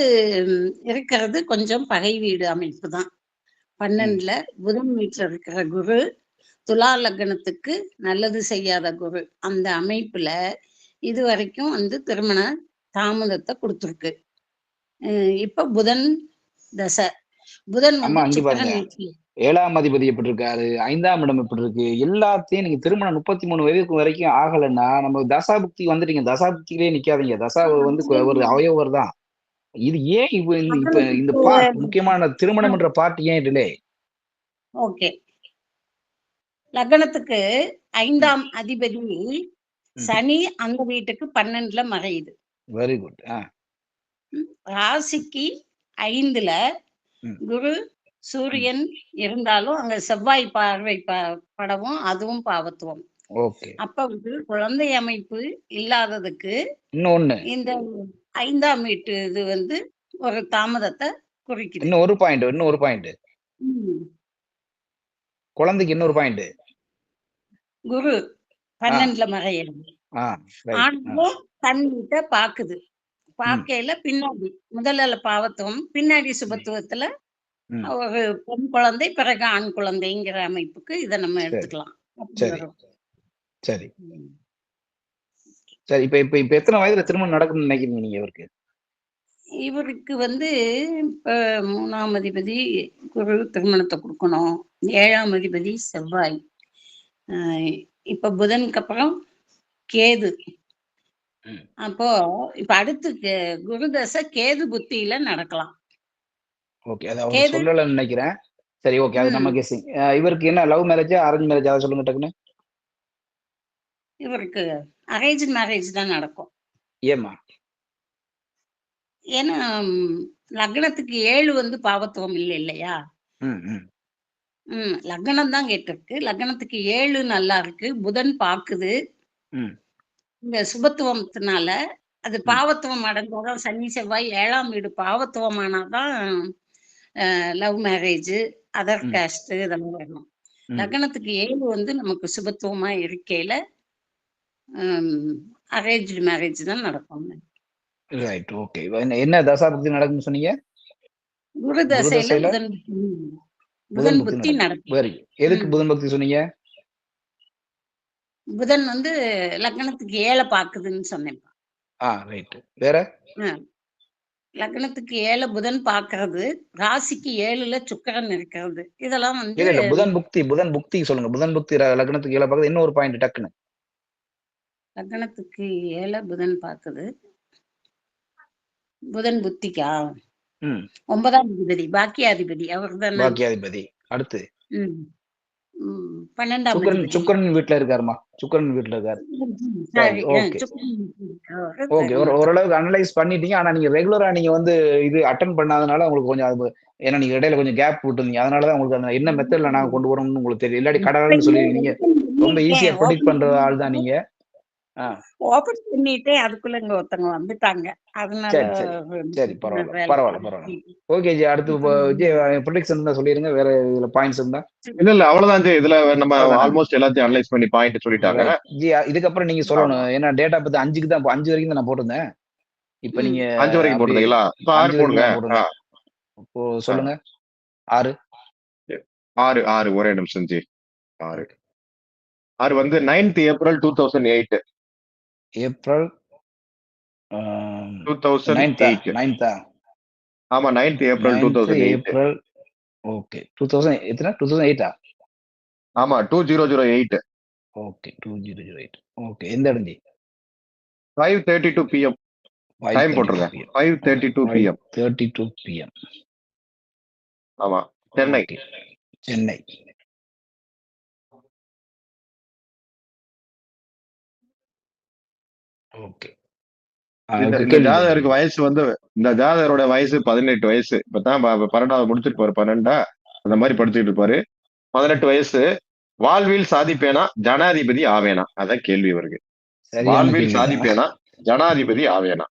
இருக்கிறது கொஞ்சம் பகை வீடு அமைப்பு தான். 12ல புதன் வீட்டுல இருக்கிற குரு துலா லக்னத்துக்கு நல்லது செய்யாத குரு. அந்த அமைப்புல இது வரைக்கும் வந்து திருமண தாமதத்தை கொடுத்துருக்கு. இப்ப புதன் தசை புதன் ஆமா, வந்து இங்க சுக்கிர பாருங்க. நீச்சம். 7ஆம் அதிபதி எப்படி இருக்காரு, 5ஆம் இடம் எப்படி இருக்கு, எல்லாத்தையும் நீங்க திருமணம் 33 வயதுக்கு வரைக்கும் ஆகலைன்னா, நம்ம தசாபுக்தி வந்துட்டீங்க. தசாபுக்தியிலேயே நிக்காதீங்க. தசா வந்து ஒரு அவயவர் தான். இது ஏன் இப்ப இந்த இப்ப இந்த பார்ட் முக்கியமான திருமணம்ன்ற பார்ட் ஏன் டிலே? ஓகே. லக்னத்துக்கு 5ஆம் அதிபதி சனி அந்த வீட்டுக்கு 12ல மறையுது. Very good. ராசிக்கு 5ல குரு சூரியன் இருந்தாலும் அங்க செவ்வாய் பார்வை படவும் அதுவும் பாவத்துவம். ஓகே. அப்ப வந்து குழந்தை அமைப்பு இல்லாததுக்கு இன்னொன்னு இந்த 5ஆம் வீட்டு இது வந்து ஒரு தாமதத்தை குறிக்குது. இன்னும் ஒரு பாயிண்ட் குழந்தைக்கு இன்னொரு பாயிண்ட் குரு 12ல மறையிறது. ஆனாலும் தன் வீட்டை பாக்குது. பார்க்கையில பின்னாடி முதல்ல பாவத்துவம், பின்னாடி சுபத்துவத்துல ஒரு பெண் குழந்தை பிறகு ஆண் குழந்தைங்கிற அமைப்புக்கு இதை நம்ம எடுத்துக்கலாம். சரி சரி. இப்ப எத்தனை வயதுல திருமணம் நடக்கும்னு நினைக்கிறீங்க நீங்க இவருக்கு? இவருக்கு வந்து இப்ப 3ஆம் அதிபதி குரு திருமணத்தை கொடுக்கணும். 7ஆம் அதிபதி செவ்வாய், இப்ப புதனுக்கு அப்புறம் கேது. அப்போ இப்ப அடுத்து குரு தசை கேது புத்தியில நடக்கலாம். ஓகே, அது அவர் சொல்லலன்னு நினைக்கிறேன். சரி, ஓகே, அது நம்ம கெஸ்ஸிங். இவருக்கு என்ன லவ் மேரேஜா அரேஞ்ச் மேரேஜ், அதை சொல்லுங்க டக்குன்னு. இவருக்கு அரேஞ்ச் மேரேஜ் தான் நடக்கும். ஏமா? ஏன்னா லக்னத்துக்கு 7 வந்து பாவத்துவம் இல்லை இல்லையா? லக்னம் தான் கேட்டிருக்கு. லக்னத்துக்கு 7 நல்லா இருக்கு. புதன் பாக்குது. இந்த சுபத்துவத்தினால அது பாவத்துவம் அடைஞ்சாதான் சனி செவ்வாய் 7ஆம் வீடு பாவத்துவம் ஆனாதான் லவ் மேரேஜ், அதர் காஸ்ட் இதெல்லாம் வரணும். லக்னத்துக்கு 7 வந்து நமக்கு சுபத்துவமா இருக்கையில அரேஞ்ச் மேரேஜ் தான் நடக்கும். Right, okay. என்ன தசாபுக்தி நடக்கும்னு சொன்னீங்க? குரு தசையில புதன் புத்தி நடக்கும். வெரி. எதுக்கு புதன் பக்தி சொன்னீங்க? புதன் வந்து லக்னத்துக்கு 7 பாக்குதுன்னு சொன்னேன். ரைட். வேற? லக்னத்துக்கு 7 புதன் பாக்குறது, ராசிக்கு 7ல சுக்கிரன் இருக்கிறது, இதெல்லாம் வந்து இல்ல புதன் புக்தி சொல்லுங்க. புதன் புக்தி லக்னத்துக்கு 7 பாக்குது. இன்னொரு பாயிண்ட் டக்குன்னு. லக்னத்துக்கு 7 புதன் பாக்குது. புதன் புத்திக்கா 9ஆம் அதிபதி பாக்கியாதிபதி அவர் தான். பாக்கியாதிபதி அடுத்து 12ஆம் சுக்கிரன் வீட்டுல இருக்காருமா. சுக்கிரன் வீட்டுல இருக்காரு. ஓகே, ஓரளவுக்கு அனலைஸ் பண்ணிட்டீங்க. ஆனா நீங்க ரெகுலரா நீங்க வந்து இது அட்டென்ட் பண்ணாதனால உங்களுக்கு கொஞ்சம், ஏன்னா நீங்க இடையில கொஞ்சம் கேப் விட்டுருந்தீங்க. அதனாலதான் உங்களுக்கு அந்த என்ன மெத்தட்ல நாங்க கொண்டு வரோம்னு உங்களுக்கு தெரியும். இல்லாட்டி கடவுள்னு சொல்லிருக்கீங்க. ரொம்ப ஈஸியா ப்ரெடிக்ட் பண்ற ஆள் தான் நீங்க. ஓபன் பண்ணிட்டே அதுக்குள்ள இங்க ஒருத்தவங்க வந்துட்டாங்க. அதனால சரி, பரவாயில்ல. ஓகே ஜி, அடுத்து விஜய் ப்ரெடிக்ஷன் தான் சொல்லிருங்க. வேற இதுல பாயிண்ட்ஸ் இருந்தா? இல்ல அவ்வளவுதான் ஜி. இதுல நம்ம ஆல்மோஸ்ட் எல்லாத்தையும் அனலைஸ் பண்ணி பாயிண்ட் சொல்லிட்டாங்க ஜி. இதுக்கப்புறம் நீங்க சொல்லணும். ஏன்னா டேட்டா பத்தி 5க்கு தான் 5 வரைக்கும் தான் நான் போட்டிருந்தேன். இப்ப நீங்க 5 வரைக்கும் போடுறீங்களா? இப்ப 6 போடுங்க. இப்போ சொல்லுங்க. 6 ஒரே நிமிஷம் ஜி. 6 வந்து 9th April 2008. ஏப்ரல் 2008. ஆமா, 9th April 2008. ஓகே. 2000 எத்தனை? 2008 ஆமா, 2008. ஓகே, 2008. ஓகே, எந்த இடம் ஜி? 5:32 PM டைம் போட்டுருங்க. 5:32 PM. 32 PM. ஆமா, சென்னை. ஓகே. இந்த ஜாதகருக்கு வயசு வந்து, இந்த ஜாதகரோட வயசு 18 வயசு. இப்பதான் 12வது முடிச்சிருப்பாரு. 12 அந்த மாதிரி படிச்சுட்டு இருப்பாரு. 18 வயசு. வாழ்வில் சாதிப்பேனா, ஜனாதிபதி ஆவேனா? அதான் கேள்வி வருது. வாழ்வில் சாதிப்பேனா, ஜனாதிபதி ஆவேனா?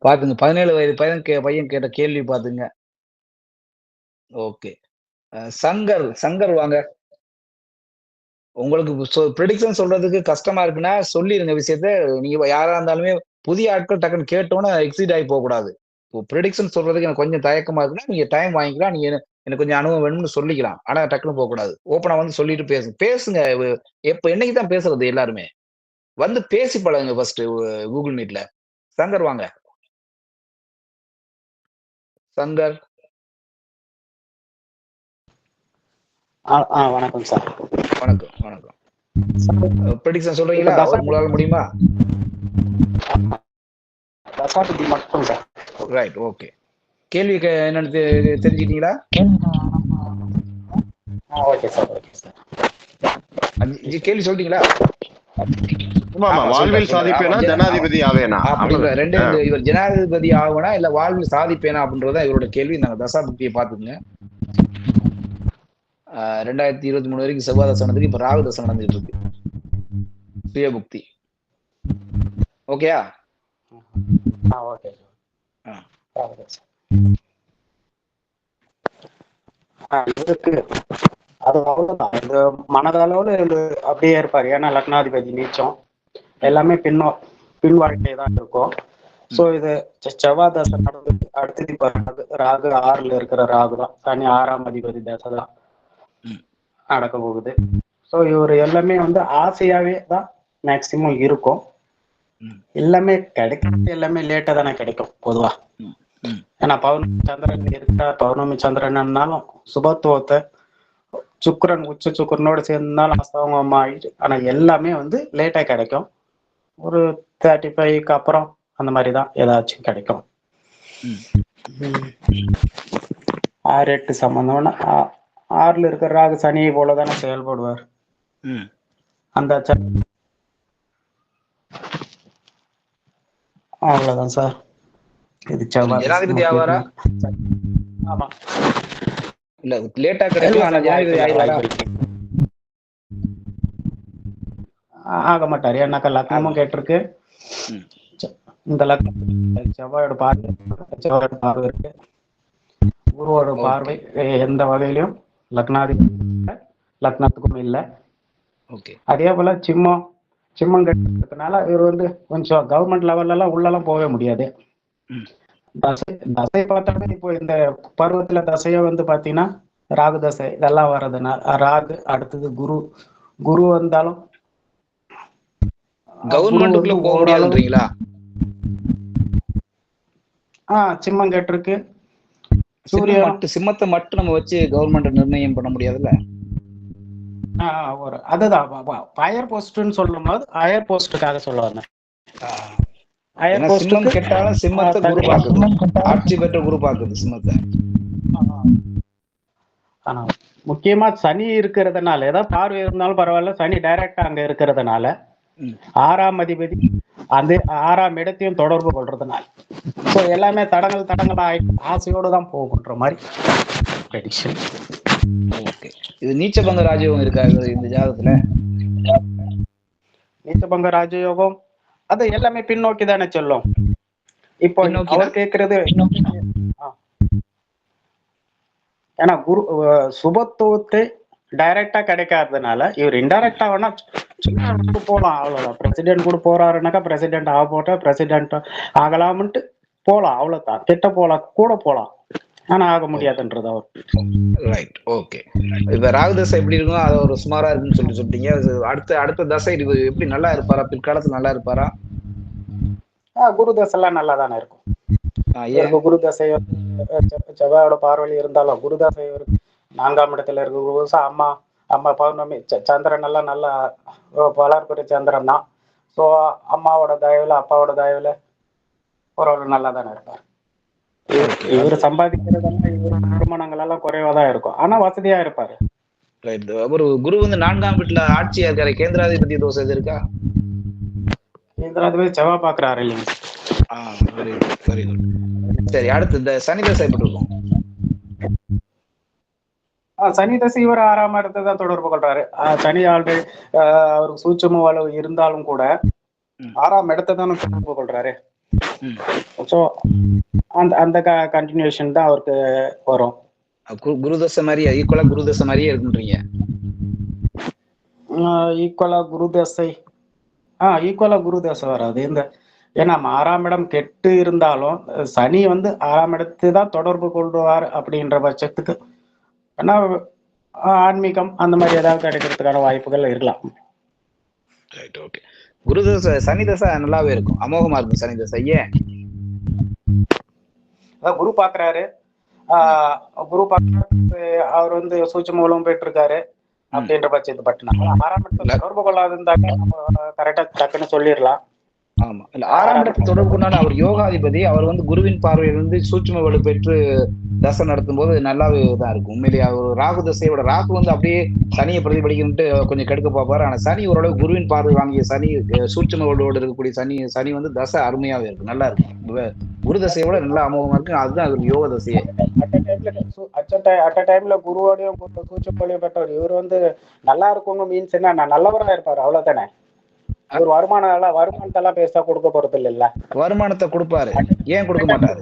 பாத்துங்க, 17 வயது பையன் கேட்ட கேள்வி பாத்துங்க. ஓகே, சங்கர் வாங்க. உங்களுக்கு ப்ரெடிக்ஷன் சொல்றதுக்கு கஷ்டமா இருக்குன்னா சொல்லிருங்க விஷயத்த. நீங்க யாரா இருந்தாலுமே புதிய ஆட்கள் டக்குன்னு கேட்டோன்னு எக்ஸிட் ஆகி போக கூடாது. இப்போ ப்ரெடிக்ஷன் சொல்றதுக்கு எனக்கு கொஞ்சம் தயக்கமா இருக்குன்னா நீங்க டைம் வாங்கிக்கலாம். நீங்க எனக்கு கொஞ்சம் அனுபவம் வேணும்னு சொல்லிக்கலாம். ஆனா டக்குன்னு போக கூடாது. ஓப்பனா வந்து சொல்லிட்டு பேசுங்க. எப்ப என்னைக்கு தான் பேசுறது? எல்லாருமே வந்து பேசி பழகுங்க ஃபர்ஸ்ட் கூகுள் மீட்ல. சங்கர் வாங்க. சங்கர் வணக்கம் சார். வணக்கம் வணக்கம். ப்ரெடிக்ஷன் சொல்றீங்களா? உங்களால முடியுமா? தசாபதி மட்டும் சார். Right, okay. கேள்வி என்னன்னு தெரிஞ்சுக்கிட்டீங்களா? Okay sir, okay sir. கேள்வி சொல்லிட்டீங்களா? வாழ்வில் சாதிப்பேனா ஜனாதிபதி ஆவேனா அப்படின்ற ரெண்டு இவர் ஜனாதிபதி ஆகுனா இல்ல வாழ்வில் சாதிப்பேனா அப்படின்றத இவரோட கேள்வி. நாங்க தசாபுக்தியை பாத்துக்கோங்க. 2023 வரைக்கும் செவ்வாய் தசை நடந்துருக்கு. இப்ப ராகு தசை நடந்துட்டு இருக்கு. சுயபுக்தி. ஓகேயா? ஓகே இதுக்கு அது அவ்வளவுதான். இந்த மனதளவுல அப்படியே இருப்பாரு. ஏன்னா லக்னாதிபதி நீச்சம் எல்லாமே பின் வாழ்க்கை தான் இருக்கும். சோ இது செவ்வாய் தசை நடந்து அடுத்தது இப்ப ராகு 6ல இருக்கிற ராகு தான். சனி 6ஆம் அதிபதி தசை தான் நடக்க போகுது. சோ இவர் எல்லாமே ஆசையாவே தான் மேக்சிமம் இருக்கும். எல்லாமே கிடைக்கிறது எல்லாமே லேட்டா தானே கிடைக்கும் பொதுவா. ஏன்னா பௌர்ணமி சந்திரன் இருக்கா, பௌர்ணமி சந்திரன்னாலும் சுபத்துவத்தை சுக்கரன் உச்ச சுக்கரனோட சேர்ந்தாலும் அஸ்தவம் ஆயிடுச்சு. ஆனா எல்லாமே லேட்டா கிடைக்கும். ஒரு 35க்கு அப்புறம் அந்த மாதிரிதான் ஏதாச்சும் கிடைக்கும். 6-8 சம்பந்தம்னா 6ல இருக்கிற ராகு சனியை போலதானே செயல்படுவார். அந்த அவ்வளவுதான் சார். இது ஜனாதிபதி ஆவாரா? ஆமா. இல்ல லேட்டா கிடைக்கும். ஆனா ஜனாதிபதி ஆயிடுவாரா? ஆக மாட்டாரு. ஏன்னாக்கா லக்னமும் கேட்டிருக்கு. இந்த லக்னம் செவ்வாயோட பார்வை இருக்கு. குருவோட பார்வை எந்த வகையிலும் லக்னத்துக்கும் இல்லை. அதே போல சிம்மம் கட்டுறதுனால இவர் கொஞ்சம் கவர்மெண்ட் லெவல்ல எல்லாம் உள்ளெல்லாம் போகவே முடியாது. தசை பார்த்தாலும் இப்போ இந்த பருவத்துல தசைய பாத்தீங்கன்னா ராகு தசை இதெல்லாம் வர்றதுனால ராகு அடுத்தது குரு வந்தாலும் கவர்மெண்ட்டுக்குள்ள போக முடியாதுன்றீங்களா? சிம்மம் கேட்டிருக்கு. சிம்மத்தை மட்டும் நம்ம வச்சு கவர்மெண்ட் நிர்ணயம் பண்ண முடியாதுல்ல. அதுதான் ஃபயர் போஸ்ட்னு சொல்லும் போது ஃபயர் போஸ்டுக்காக சொல்லுவாங்க. சிம்மம் கெட்டாலும் சிம்மத்தை குரு பாக்குது. ஆட்சி பெற்ற குரு பாக்குது சிம்மத்தை. ஆனா முக்கியமா சனி இருக்கிறதுனால ஏதாவது பார்வை இருந்தாலும் பரவாயில்ல. சனி டைரக்டா அங்க இருக்கிறதுனால 6ஆம் அதிபதி அந்த 6ஆம் இடத்தையும் தொடர்பு கொள்றதுனால சோ எல்லாமே தடங்கள் ஆசையோடு தான் போகுன்ற மாதிரி ப்ரெடிக்ஷன். ஓகே. இது நீச்சபங்க ராஜயோகம் இருக்காது இந்த ஜாதகத்துல. நீச்சபங்க ராஜயோகம் அது எல்லாமே பின்னோக்கி தானே சொல்லும். இப்போ அவர் கேட்கறது ஏன்னா குரு சுபத்துவத்தை டைரக்டா கிடைக்காததுனால இவர் இன்டைரக்டா வேணா போலாம். அவ்வளவுதான். பிரசிடென்ட் கூட போறாருனாக்கா பிரசிடென்ட் ஆக போட்டா பிரசிடென்ட் ஆகலாம்ட்டு போலாம். அவ்வளவுதான். கிட்ட போலாம் கூட போலாம். ஆனா ஆக முடியாதுன்றது அவர். Right, okay. இப்ப ராகு தசை எப்படி இருக்கும்? அது ஒரு சுமாரா இருக்குன்னு சொல்லிட்டீங்க. அடுத்த தசை எப்படி நல்லா இருப்பாரா? பிற்காலத்துல நல்லா இருப்பாரா? குரு தசை எல்லாம் நல்லா தானே இருக்கும். குரு தசை செவ்வாயோட பார்வையில் இருந்தாலும் குரு தசை 4ஆம் இடத்துல இருக்க குரு அம்மா பௌர்ணமி சந்திரன் எல்லாம் நல்லா வளர்ப்புற சந்திரன் தான். ஸோ அம்மாவோட தயவுல அப்பாவோட தயவுல ஒரு நல்லா தானே இருப்பார். இவர் சம்பாதிக்கிறதெல்லாம் இவர் வருமானங்கள் எல்லாம் குறைவா தான் இருக்கும். ஆனா வசதியா இருப்பாரு. ஒரு குரு 4ஆம் வீட்டுல ஆட்சியா இருக்காரு. கேந்திராதிபதி தோசை இது இருக்கா? கேந்திராதிபதி செவ்வாய் பாக்குறாரு இல்லைங்க. Very good, very good. சரி, அடுத்து இந்த சனி தசை எப்படி இருக்கும்? சனி தசை இவர் 6ஆம் இடத்தை தான் தொடர்பு கொள்றாரு. சனி ஆல்ரெடி அவருக்கு சூட்சும அளவு இருந்தாலும் கூட 6ஆம் இடத்தை தானே தொடர்பு கொள்றாரு. ஸோ அந்த கண்டினியூஷன் தான் அவருக்கு வரும். குருதசை மாதிரியே ஈக்குவலா குருதசை மாதிரியே இருக்குன்றீங்க. ஈக்குவலா குருதசை வராது. ஏன்னா 6ஆம் இடம் கெட்டு இருந்தாலும் சனி 6ஆம் இடத்தை தான் தொடர்பு கொள்வார் அப்படின்ற பட்சத்துக்கு ஏன்னா ஆன்மீகம் அந்த மாதிரி ஏதாவது கிடைக்கிறதுக்கான வாய்ப்புகள் இருக்கலாம். Right, okay. குருதசை சனி தசை நல்லாவே இருக்கும். அமோகமா இருக்கும் சனி தசை. ஏன்? குரு பாக்குறாரு. குரு பக்கத்து அவர் வந்து சூட்சும மூலம் போயிட்டு இருக்காரு அப்படின்ற பட்சத்து பட்டினா 6ஆம் இடத்துல தொடர்பு கொள்ளாதிருந்தாக்க நம்ம கரெக்டா டக்குன்னு சொல்லிடலாம். ஆமா இல்ல 6ஆம் இடத்தை தொடர்பு கொண்டாலும் அவர் யோகாதிபதி, அவர் வந்து குருவின் பார்வையிலிருந்து சூட்சும வலு பெற்று தசை நடத்தும் போது நல்லாவே தான் இருக்கும். உண்மையிலேயே அவர் ராகு தசையோட ராகு வந்து அப்படியே சனியை பிரதிபலிக்கிட்டு கொஞ்சம் கெடுக்க பார்ப்பாரு. ஆனா சனி ஓரளவு குருவின் பார்வை வாங்கிய சனி, சூட்சும வலுவோடு இருக்கக்கூடிய சனி வந்து தசை அருமையாவே இருக்கு, நல்லா இருக்கு. குரு தசையோட நல்லா அமோகமா இருக்கு. அதுதான் அவருக்கு யோக தசையே. அட் டைம்ல குருவோடையும் சூட்சும வலியும் பெற்றவர் இவர் வந்து நல்லா இருக்கும்னு மீன்ஸ் என்ன, நான் நல்லவரா இருப்பாரு அவ்வளவுதானே. அவர் வருமானத்தை எல்லாம் பெருசா கொடுக்க போறது இல்ல. வருமானத்தை கொடுப்பாரு, ஏன் கொடுக்க மாட்டாரு?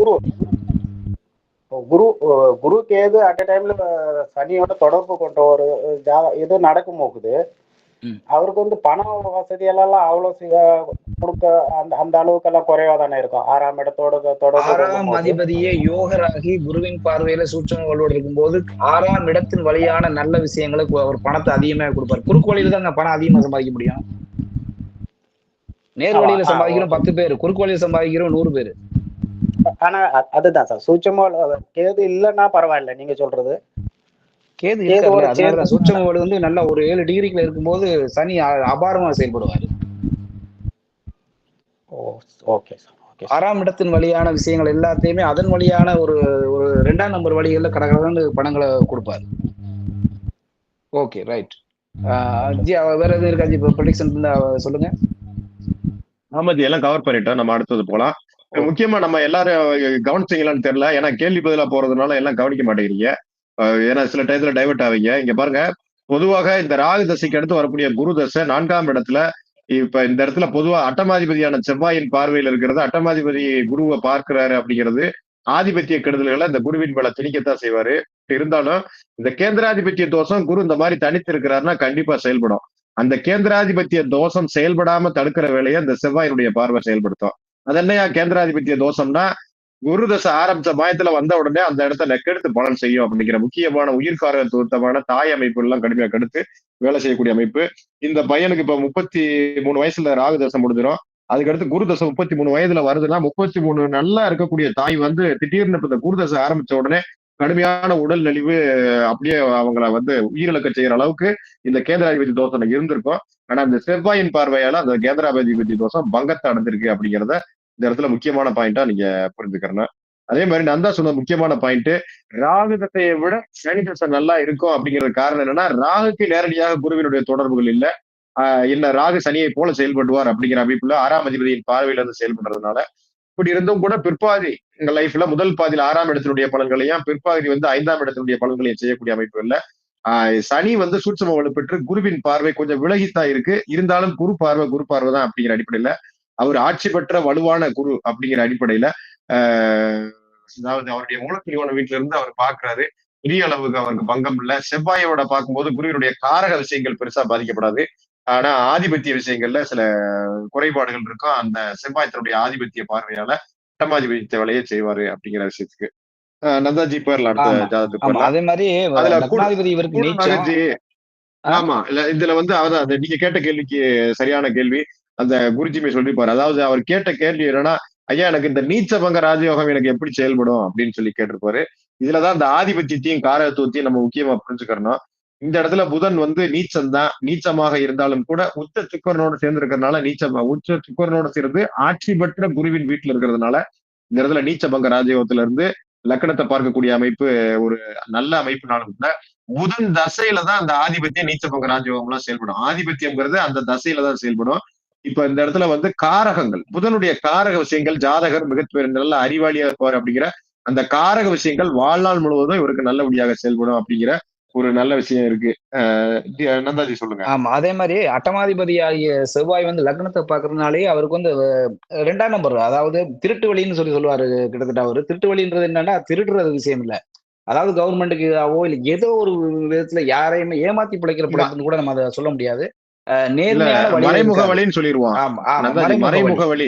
குரு கேது அட் டைம்ல சனியோட தொடர்பு கொண்ட ஒரு இது நடக்கும் போகுது. அவருக்கு வந்து பண வசதி எல்லாம் அவ்வளவு கொடுக்க அந்த அளவுக்கு எல்லாம் குறைவா தானே இருக்கும். 6ஆம் இடத்தோட தொடர்பு 6ஆம் அதிபதியே யோகராகி குருவின் பார்வையில சூட்சும வலுவோடு இருக்கும் போது 6ஆம் இடத்தின் வழியான நல்ல விஷயங்களுக்கு அவர் பணத்தை அதிகமா கொடுப்பாரு. குறுக்கு வழியில தான் பணம் அதிகமா சம்பாதிக்க முடியும். நேர் வழியில சம்பாதிக்கிறோம் 10 பேர், குறுக்கு வழியில சம்பாதிக்கிறோம் 100 பேர். ஆனா அதுதான் சார் சூட்சும கேது இல்லைன்னா பரவாயில்ல நீங்க சொல்றது. கேது இருக்காரு, அதனாலதான் சூட்சும வலு வந்து நல்ல ஒரு 7 டிகிரிக்குள்ள இருக்கும்போது சனி அபாரமா செயல்படுவாரு. Okay sir. 6ஆம் இடத்தின் வழியான விஷயங்கள் எல்லாத்தையுமே அதன் வழியான ஒரு 2ஆம் நம்பர் வழிகள்ல கடகடன்னு பணங்களை கொடுப்பாரு. Okay right. வேற எதுவும் இருக்கா ஜி? ப்ரெடிக்ஷன் இருந்தா சொல்லுங்க. ஆமாஜி, எல்லாம் கவர் பண்ணிட்டோம். நம்ம அடுத்தது போலாம். முக்கியமா நம்ம எல்லாரும் கவனிச்சீங்களான்னு தெரியல, ஏன்னா கேள்வி பதிலா போறதுனால எல்லாம் கவனிக்க மாட்டேங்கிறீங்க. ஏன்னா சில டயத்துல டைவர்ட் ஆவீங்க. இங்க பாருங்க, பொதுவாக இந்த ராகு தசைக்கு அடுத்து வரக்கூடிய குரு தசை 4ஆம் இடத்துல, இப்ப இந்த இடத்துல பொதுவா அட்டமாதிபதியான செவ்வாயின் பார்வையில் இருக்கிறது, அட்டமாதிபதி குருவை பார்க்கிறாரு அப்படிங்கிறது ஆதிபத்திய கெடுதல்களை இந்த குருவின் மேல திணிக்கத்தான் செய்வாரு. இருந்தாலும் இந்த கேந்திராதிபத்திய தோஷம் குரு இந்த மாதிரி தனித்து இருக்கிறாருன்னா கண்டிப்பா செயல்படும். அந்த கேந்திராதிபத்திய தோஷம் செயல்படாம தடுக்கிற வேலையை இந்த செவ்வாயினுடைய பார்வை செயல்படுத்தும். அது என்னையா கேந்திராதிபத்திய தோஷம்னா, குரு தசை ஆரம்பிச்ச மாயத்துல வந்த உடனே அந்த இடத்த கெடுத்து பலன் செய்யும் அப்படிங்கிற முக்கியமான உயிர்காரத்துவமான தாய் அமைப்பு எல்லாம் கடுமையா கெடுத்து வேலை செய்யக்கூடிய அமைப்பு. இந்த பையனுக்கு இப்ப 33 வயசுல ராகு தசை முடிஞ்சிடும். அதுக்கடுத்து குரு தசை 33 வயதுல வருதுன்னா 33 நல்லா இருக்கக்கூடிய தாய் வந்து திடீர்னு இப்ப இந்த குரு தசை ஆரம்பிச்ச உடனே கடுமையான உடல் நலிவு, அப்படியே அவங்கள வந்து உயிரிழக்க செய்யற அளவுக்கு இந்த கேந்திராதிபதி தோஷம் இருந்திருக்கும். ஆனா இந்த செவ்வாயின் பார்வையால அந்த கேந்திராதிபதி தோஷம் பங்கத்தை அடைஞ்சிருக்கு அப்படிங்கிறத இந்த இடத்துல முக்கியமான பாயிண்டா நீங்க புரிஞ்சுக்கிறேன். அதே மாதிரி நந்தா சொன்ன முக்கியமான பாயிண்ட், ராகு தசையை விட சனி தசை நல்லா இருக்கும் அப்படிங்கிறது காரணம் என்னன்னா, ராகுக்கு நேரடியாக குருவினுடைய தொடர்புகள் இல்லை. இல்ல ராகு சனியை போல செயல்படுவார் அப்படிங்கிற அமைப்புல 6ஆம் அதிபதியின் பார்வையில இருந்து செயல்படுறதுனால, இப்படி இருந்தும் கூட பிற்பாதி எங்க லைஃப்ல முதல் பாதியில் 6ஆம் இடத்தினுடைய பலன்களையும், பிற்பாதி வந்து 5ஆம் இடத்தினுடைய பலன்களையும் செய்யக்கூடிய அமைப்பு இல்ல. சனி வந்து சூட்சும வலு பெற்று குருவின் பார்வை கொஞ்சம் விலகித்தான் இருக்கு. இருந்தாலும் குரு பார்வை தான் அப்படிங்கிற அடிப்படையில, அவர் ஆட்சி பெற்ற வலுவான குரு அப்படிங்கிற அடிப்படையில அதாவது அவருடைய மூலத்திரியோன வீட்டுல இருந்து அவர் பாக்குறாரு. பெரிய அளவுக்கு அவருக்கு பங்கம் இல்லை. செவ்வாயோட பார்க்கும்போது குருவினுடைய காரக விஷயங்கள் பெருசா பாதிக்கப்படாது. ஆனா ஆதிபத்திய விஷயங்கள்ல சில குறைபாடுகள் இருக்கும். அந்த செவ்வாய் தன்னுடைய ஆதிபத்திய பார்வையால அட்டமாதிபத்திய வேலையை செய்வாரு அப்படிங்கிற விஷயத்துக்கு நந்தாஜி போயிடலாம். அடுத்த ஜாதகத்துக்கு அதே மாதிரி லக்னாதிபதி இவருக்கு நீச்சம். ஆமா இல்ல, இதுல வந்து அதான் நீங்க கேட்ட கேள்விக்கு சரியான கேள்வி அந்த குருஜிமே சொல்லிப்பாரு. அதாவது அவர் கேட்ட கேள்வி என்னன்னா, ஐயா எனக்கு இந்த நீச்ச பங்க ராஜயோகம் எனக்கு எப்படி செயல்படும் அப்படின்னு சொல்லி கேட்டிருப்பாரு. இதுலதான் இந்த ஆதிபத்தியத்தையும் காரகத்துவத்தையும் நம்ம முக்கியமா புரிஞ்சுக்கணும். இந்த இடத்துல புதன் வந்து நீச்சம் தான். நீச்சமாக இருந்தாலும் கூட உச்ச சுக்கிரனோட சேர்ந்து இருக்கிறதுனால உச்ச சுக்கிரனோட சேர்ந்து ஆட்சி பெற்ற குருவின் வீட்டுல இருக்கிறதுனால இந்த இடத்துல நீச்ச பங்க ராஜயோகத்துல இருந்து லக்கணத்தை பார்க்கக்கூடிய அமைப்பு ஒரு நல்ல அமைப்புனாலும் கூட புதன் தசையில தான் அந்த ஆதிபத்தியம் நீச்ச பங்க ராஜயோகம் எல்லாம் செயல்படும். ஆதிபத்தியம்ங்கிறது அந்த தசையில தான் செயல்படும். இப்ப இந்த இடத்துல வந்து காரகங்கள், புதனுடைய காரக விஷயங்கள், ஜாதகர் மிகப்பெரிய நல்ல அறிவாளியா இருப்பார் அப்படிங்கிற அந்த காரக விஷயங்கள் வாழ்நாள் முழுவதும் இவருக்கு நல்லபடியாக செயல்படும் அப்படிங்கிற ஒரு நல்ல விஷயம் இருக்கு. நந்தாஜி சொல்லுங்க. ஆமா, அதே மாதிரி அட்டமாதிபதி ஆகிய செவ்வாய் வந்து லக்னத்தை பாக்குறதுனாலேயே அவருக்கு வந்து 2ஆம் நம்பர், அதாவது திருட்டு வழின்னு சொல்லுவாரு. கிட்டத்தட்ட அவரு திருட்டு வழின்றது என்னன்னா, திருடுறது விஷயம் இல்ல, அதாவது கவர்மெண்ட்டுக்கு இல்ல ஏதோ ஒரு விதத்துல யாரையுமே ஏமாத்தி பிழைக்கிற பிழைப்புன்னு கூட நம்ம அதை சொல்ல முடியாது. நேர்மையான மறைமுக வழின்னு சொல்லிடுவோம். மறைமுக வழி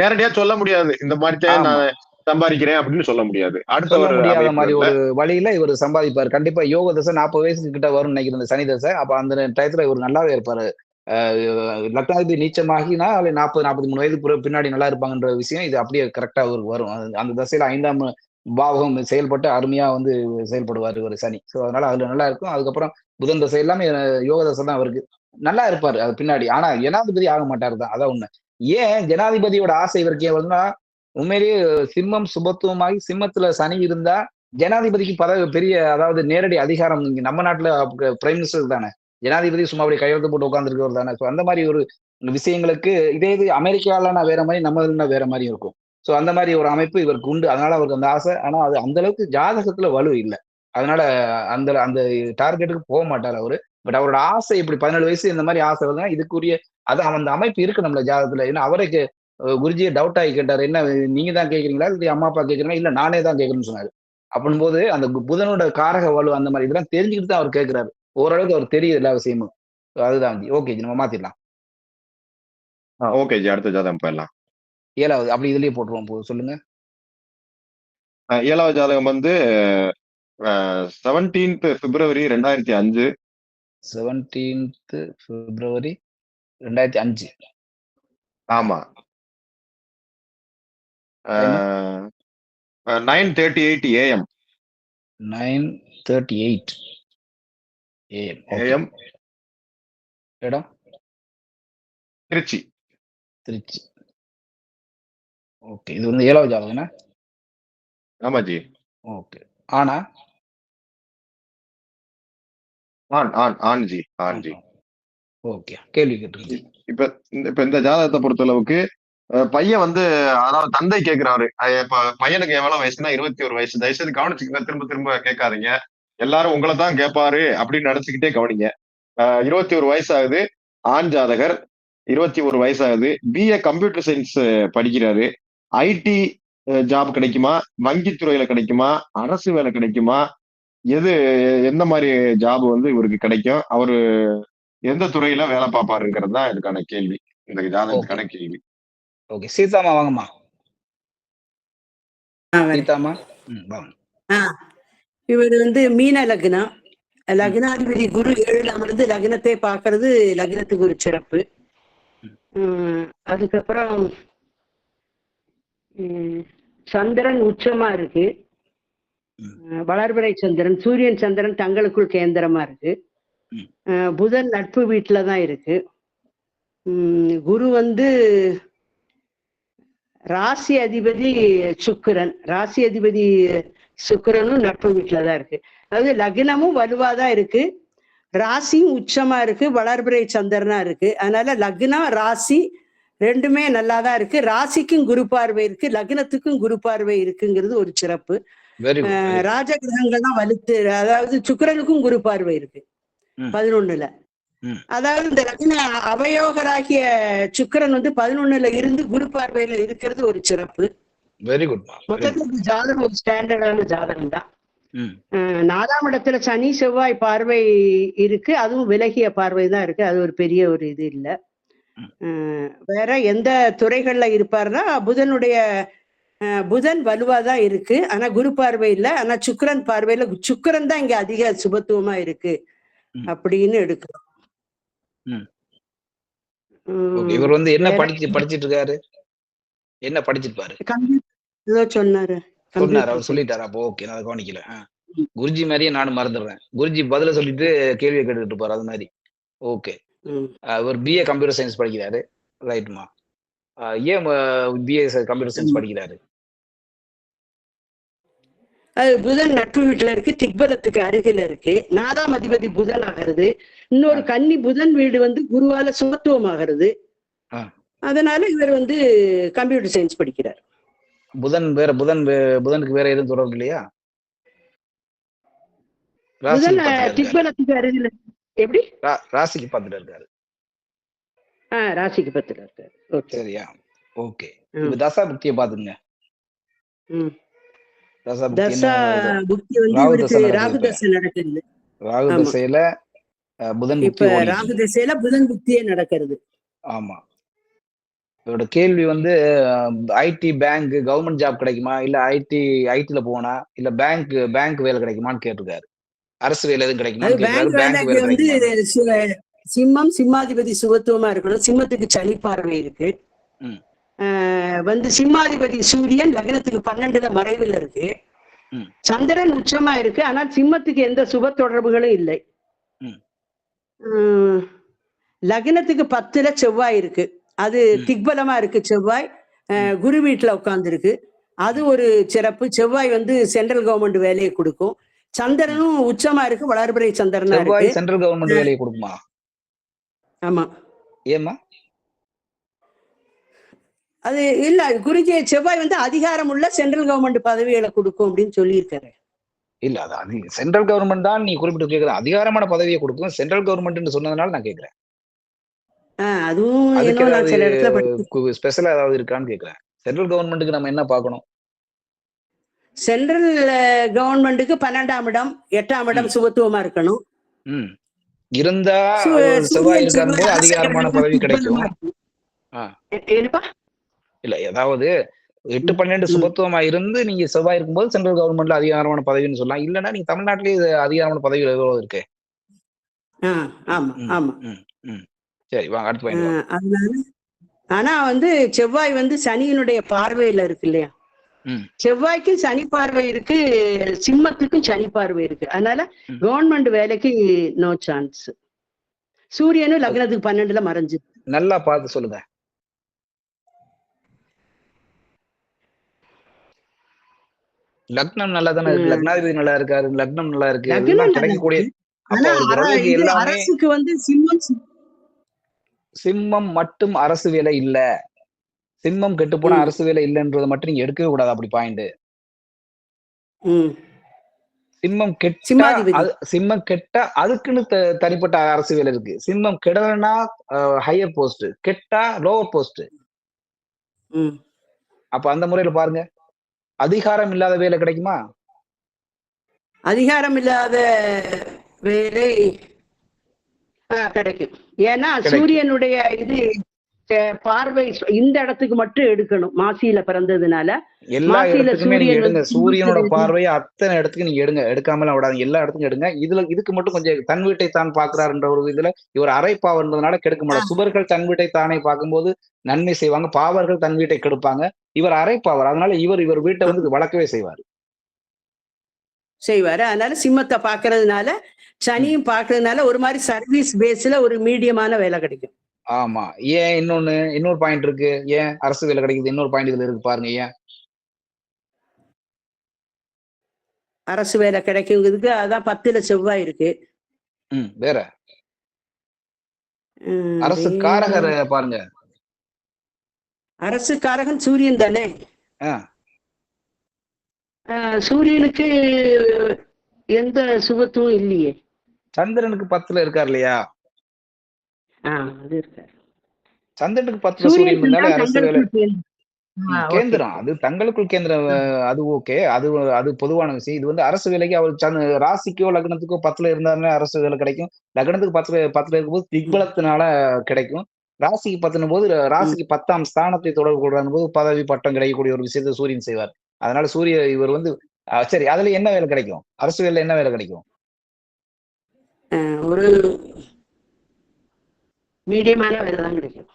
நேரடியா சொல்ல முடியாது. இந்த மாதிரி நான் சம்பாதிக்கிறேன் அப்படின்னு சொல்ல முடியாது. சொல்ல முடியாத மாதிரி ஒரு வழியில இவர் சம்பாதிப்பாரு. கண்டிப்பா யோக தசை 40 வயசுக்கு கிட்ட வரும்னு நினைக்கிறேன் சனி தசை. அப்ப அந்த டயத்துல இவர் நல்லாவே இருப்பாரு. லக்னாதிபதி நீச்சமாகினா 40-43 வயதுக்கு பின்னாடி நல்லா இருப்பாங்கன்ற விஷயம் இது அப்படியே கரெக்டா அவருக்கு வரும். அந்த தசையில 5ஆம் பாவகம் செயல்பட்டு அருமையா வந்து செயல்படுவார் ஒரு சனி. ஸோ அதனால அதுல நல்லா இருக்கும். அதுக்கப்புறம் புதன் தசை எல்லாமே யோக தசை தான் அவருக்கு. நல்லா இருப்பாரு அது பின்னாடி. ஆனா ஜனாதிபதி ஆக மாட்டாரு தான். அதான் உண்மை. ஏன் ஜனாதிபதியோட ஆசை இவருக்கு எவ்வளவுன்னா, உண்மையிலேயே சிம்மம் சுபத்துவமாகி சிம்மத்துல சனி இருந்தா ஜனாதிபதிக்கு பதவி பெரிய, அதாவது நேரடி அதிகாரம். இங்க நம்ம நாட்டுல பிரைம் மினிஸ்டர் தானே ஜனாதிபதி, சும்மா அப்படி கையெழுத்து போட்டு உட்காந்துருக்கவர் தானே. ஸோ அந்த மாதிரி ஒரு விஷயங்களுக்கு இதே இது அமெரிக்காலனா வேற மாதிரி, நம்ம வேற மாதிரி இருக்கும். ஸோ அந்த மாதிரி ஒரு அமைப்பு இவருக்கு உண்டு. அதனால அவருக்கு அந்த ஆசை. ஆனா அது அந்த அளவுக்கு ஜாதகத்துல வலு இல்லை. அதனால அந்த அந்த டார்கெட்டுக்கு போக மாட்டார் அவரு. பட் அவரோட ஆசை இப்படி 17 வயசு இந்த மாதிரி ஆசை வருதுன்னா இதுக்குரிய அது அந்த அமைப்பு இருக்கு நம்மள ஜாதகத்துல. ஏன்னா அவருக்கு குருஜியை டவுட் ஆகி கேட்டாரு, என்ன நீங்க தான் கேட்குறீங்களா இல்லை அம்மா அப்பா கேட்குறீங்களா, இல்லை நானே தான் கேட்கணும்னு சொன்னாரு. அப்படின் போது அந்த புதனோட காரக வலு அந்த மாதிரி இதெல்லாம் தெரிஞ்சுக்கிட்டு தான் அவர் கேட்கிறாரு. ஓரளவுக்கு அவர் தெரியுது எல்லா விஷயமும். அதுதான் ஜி. ஓகே ஜி, நம்ம மாத்திடலாம். ஓகே ஜி, அடுத்த ஜாதகம் போயிடலாம். 7வது அப்படி இதுலயே போட்டுருவோம். சொல்லுங்க. 7வது ஜாதகம் வந்து 17th February 2005. 17th February 2005. ஆமா. 9:38 AM. 9:38 AM. AM. இடம் திருச்சி. திருச்சி. ஓகே. இது வந்து 7வது ஜாதகம். ஆமா ஜி. ஓகே. ஆனா ஆன் ஜி. ஓகே. கேள்வி கேட்டுருங்க. இப்ப இந்த ஜாதகத்தை பொறுத்தளவுக்கு பையன் வந்து, அதாவது தந்தை கேட்கிறாரு. இப்ப பையனுக்கு எவ்வளவு வயசுனா 21 வயசு. தயவுசெய்து கவனிச்சுக்கங்க, திரும்ப திரும்ப கேட்காதீங்க. எல்லாரும் உங்களை தான் கேட்பாரு அப்படின்னு நினைச்சுக்கிட்டே கவனிங்க. 21 வயசு ஆகுது. ஆண் ஜாதகர். 21 வயசு ஆகுது. BA கம்ப்யூட்டர் சயின்ஸ் படிக்கிறாரு. IT ஜாப் கிடைக்குமா, வங்கித்துறையில கிடைக்குமா, அரசு வேலை கிடைக்குமா, எந்த மாதிரி ஜாப் வந்து இவருக்கு கிடைக்கும், அவரு எந்த துறையில வேலை பார்ப்பாருங்கிறது தான் இதுக்கான கேள்வி, இந்த ஜாதகத்துக்கான கேள்வி. ஓகே. சீதாமா வாங்கம்மா. சீதாமா வாங்க. இவர் வந்து மீன லக்னம். லக்னாதிபதி குரு 7ல் அமர்ந்து லக்னத்தை பார்க்கறது லக்னத்துக்கு ஒரு சிறப்பு. அதுக்கப்புறம் சந்திரன் உச்சமா இருக்கு. வளர்பிறை சந்திரன், சூரியன் சந்திரன் தங்களுக்குள் கேந்திரமா இருக்கு. புதன் நட்பு வீட்டுல தான் இருக்கு. குரு வந்து ராசி அதிபதி சுக்கிரன், ராசி அதிபதி சுக்கிரனும் நட்பு வீட்டுல தான் இருக்கு. அதாவது லக்னமும் வலுவாதான் இருக்கு, ராசியும் உச்சமா இருக்கு, வளர்பிறை சந்திரனா இருக்கு. அதனால லக்னம் ராசி ரெண்டுமே நல்லாதான் இருக்கு. ராசிக்கும் குரு பார்வை இருக்கு, லக்னத்துக்கும் குரு பார்வை இருக்குங்கிறது ஒரு சிறப்பு. ராஜ கிரகங்கள்லாம் வலுத்து, அதாவது சுக்கிரனுக்கும் குரு பார்வை இருக்கு 11ல. அதாவது இந்த லக்ன அவயோகராகிய சுக்கிரன் வந்து 11ல இருந்து குரு பார்வையில இருக்கிறது ஒரு சிறப்பு. Very good. மொத்தத்துக்கு ஜாதகம் ஒரு ஸ்டாண்டர்டான ஜாதகம் தான். 4ஆம் இடத்துல சனி செவ்வாய் பார்வை இருக்கு, அதுவும் விலகிய பார்வை தான் இருக்கு. அது ஒரு பெரிய ஒரு இது இல்லை. வேற எந்த துறைகள்ல இருப்பாருன்னா புதன் வலுவாதான் இருக்கு, ஆனா குரு பார்வை இல்லை. ஆனா சுக்கிரன் பார்வையில சுக்கிரன் தான் இங்க அதிக சுபத்துவமா இருக்கு அப்படின்னு எடுக்கிறோம். இவர் வந்து என்ன படிச்சிட்டு இருக்காரு, என்ன படிச்சிருப்பாரு? சொன்னாரு அவர் சொல்லிட்டாரு. அப்போ ஓகே, நான் கவனிக்கல. குருஜி மாதிரியே நானும் மறந்துடுறேன். குருஜி பதில சொல்லிட்டு கேள்வியை கேட்டுட்டு இருப்பாரு, அது மாதிரி. ஓகே. இவர் BA கம்ப்யூட்டர் சயின்ஸ் படிக்கிறாரு. ரைட்மா. ஏன் BA கம்ப்யூட்டர் சயின்ஸ் படிக்கிறாரு? அது புதன் நட்பு வீட்டுல இருக்கு, திக்பலத்துக்கு அருகில இருக்கு. 4ஆம் அதிபதி புதன் ஆகிறது. இன்னொரு கன்னி புதன் வீடு வந்து குருவால சுமத்துவம் ஆகிறது. அதனால இவர் வந்து கம்ப்யூட்டர் சயின்ஸ் படிக்கிறார். புதனுக்கு வேற எதுவும் தொடர்பு இல்லையா? புதன் திக்பலத்துக்கு அருகில. எப்படி? ராசிக்கு 10ல இருக்காரு. ராசிக்கு 10ல இருக்காரு. சரியா? ஓகே. தசா புக்தியை பாத்துங்க. புக்தி வந்து இவருக்கு ராகு தசை நடக்குது. ராகு தசையில புதன் இப்ப ராகு தசையில புதன் புக்தியே நடக்கிறது. ஆமா. இவரோட கேள்வி வந்து IT பேங்க் கவர்மெண்ட் ஜாப் கிடைக்குமா, இல்ல ஐடில போனா, இல்ல பேங்க் வேலை கிடைக்குமான்னு கேட்டிருக்காரு. அரசு வேலை எதுவும் கிடைக்குமா? சிம்மம் சிம்மாதிபதி சுபத்துவமா இருக்கணும். சிம்மத்துக்கு சனி பார்வை இருக்கு. வந்து சிம்மாதிபதி சூரியன் லக்னத்துக்கு 12ல மறைவில் இருக்கு. ம். சந்திரன் உச்சமா இருக்கு, ஆனால் சிம்மத்துக்கு எந்த சுப தொடர்புகளும் இல்லை. ம். லக்னத்துக்கு 10ல செவ்வாய் இருக்கு, அது திக்பலமா இருக்கு. செவ்வாய் குரு வீட்டுல உட்கார்ந்து இருக்கு, அது ஒரு சிறப்பு. செவ்வாய் வந்து சென்ட்ரல் கவர்மெண்ட் வேலையை கொடுக்கும். சந்திரனும் உச்சமா இருக்கு, வளர்பிறை சந்திரனா இருக்கு. செவ்வாய் சென்ட்ரல் கவர்மெண்ட் வேலையை கொடுக்குமா? ஆமா. ஏமா? அது இல்ல குருஜி, செவ்வாய் வந்து அதிகாரம் உள்ள சென்ட்ரல் கவர்மெண்ட் பதவிகளை கொடுக்கும் அப்படின்னு சொல்லியிருக்காரு. இல்ல அது சென்ட்ரல் கவர்மெண்ட் தான் நீ குறிப்பிட்டு கேட்குற, அதிகாரமான பதவியை கொடுக்கும் சென்ட்ரல் கவர்மெண்ட் சொன்னதுனால நான் கேட்கிறேன். அதுவும் அதுக்கு நான் சில இடத்துல ஸ்பெஷலா ஏதாவது இருக்கான்னு கேட்கிறேன். சென்ட்ரல் கவர்மெண்ட்டுக்கு நம்ம என்ன பார்க்கணும்? சென்ட்ரல் கவர்மெண்ட்டுக்கு 12ஆம் இடம் 8ஆம் இடம் சுபத்துவமா இருக்கணும். இருந்தா செவ்வாய் இருக்கும் போது அதிகாரமான பதவி கிடைக்கும். இல்ல ஏதாவது 8-12 சுபத்துவமா இருந்து நீங்க செவ்வாய் இருக்கும்போது சென்ட்ரல் கவர்மெண்ட்ல அதிகாரமான பதவின்னு சொல்லலாம். இல்லன்னா நீங்க தமிழ்நாட்டிலேயே அதிகாரமான பதவிகள் எவ்வளவு இருக்கு? ஆமா ஆமா. சரி வாங்க அடுத்த பாயிண்ட். அதனால ஆனா வந்து செவ்வாய் வந்து சனியினுடைய பார்வையில இருக்கு இல்லையா? செவ்வாய்க்கும் சனி பார்வை இருக்கு, சிம்மத்துக்கும் சனி பார்வை இருக்கு. அதனால கவர்மெண்ட் வேலைக்கு நோ சான்ஸ். சூரியனும் லக்னத்துக்கு 12ல மறைஞ்சு. நல்லா பார்த்து சொல்லுங்க. லக்னம் நல்லா தானே இருக்கு, லக்னாதிபதி நல்லா இருக்காரு, லக்னம் நல்லா இருக்கு, எல்லாம் கிடைக்கக்கூடிய. அரசுக்கு வந்து சிம்மம் மட்டும் அரசு வேலை இல்ல, சிம்மம் கெட்டு போன அரசு வேலை இல்லைன்றதை மட்டும் நீங்க எடுக்கவே கூடாது. அப்படி பாயிண்ட். சிம்மம் கெட்டா அதுக்குன்னு தனிப்பட்ட அரசு வேலை இருக்கு. சிம்மம் கெடலனா ஹையர் போஸ்ட், கெட்டா லோவர் போஸ்ட். அப்ப அந்த முறையில பாருங்க, அதிகாரம் இல்லாத வேலை கிடைக்குமா? அதிகாரம் இல்லாத வேலை கிடைக்கும். ஏன்னா சூரியனுடைய இது பார்வை இந்த இடத்துக்கு மட்டும் எடுக்கணும். மாசியில பிறந்ததுனால எல்லா இடத்துக்குமே நீங்க எடுங்க. சூரியனோட பார்வையை அத்தனை இடத்துக்கு நீங்க எடுக்காமலாம் விடாதீங்க, எல்லா இடத்துக்கும் எடுங்க. இதுக்கு மட்டும் கொஞ்சம் தன் வீட்டை தான் பாக்குறாருன்ற ஒரு இதுல இவர் அரைப்பாவர்ன்றதுனால கெடுக்க மாட்டார். சுபர்கள் தன் வீட்டை தானே பார்க்கும்போது நன்மை செய்வாங்க, பாவர்கள் தன் வீட்டை கெடுப்பாங்க. இவர் அரைப்பாவர், அதனால இவர் வீட்டை வந்து வளர்க்கவே செய்வாரு. அதனால சிம்மத்தை பாக்குறதுனால, சனியும் பாக்குறதுனால ஒரு மாதிரி சர்வீஸ் பேஸ்ல ஒரு மீடியமான வேலை கிடைக்கும். ஆமா. ஏன் இன்னொரு பாயிண்ட் இருக்கு. ஏன் அரசு வேலை கிடைக்குது? இன்னொரு பாயிண்ட் இதுல இருக்கு பாருங்க. ஏன் அரசு வேலை கிடைக்குங்கிறதுக்கு அதான் 10ல செவ்வாய் இருக்கு. வேற அரசு காரகர் பாருங்க. அரசு காரகன் சூரியன் தானே. சூரியனுக்கு எந்த சுபத்துவம் இல்லையே. சந்திரனுக்கு 10ல இருக்கார் இல்லையா? அது இருக்காரு. சந்திரனுக்கு 10ல சூரியன் இருந்தாலே அரசு வேலை கேந்திரம். அது தங்களுக்குள் கேந்திரம், அது ஓகே, அது பொதுவான விஷயம். இது வந்து அரசு வேலைக்கு அவர் ராசிக்கோ லக்னத்துக்கோ 10ல இருந்தாருன்னா அரசு வேலை கிடைக்கும். லக்னத்துக்கு 10ல இருக்கும்போது திக்பலத்தினால கிடைக்கும். ராசிக்கு 10 போது ராசிக்கு 10ஆம் ஸ்தானத்தை தொடர்பு கொள்றாங்க போது பதவி பட்டம் கிடைக்கக்கூடிய ஒரு விஷயத்தை சூரியன் செய்வார். அதனால இவர் வந்து சரி, அதுல என்ன வேலை கிடைக்கும்? அரசு வேலை என்ன வேலை கிடைக்கும்? ஒரு மீடியமான வேலை தான் கிடைக்கும்.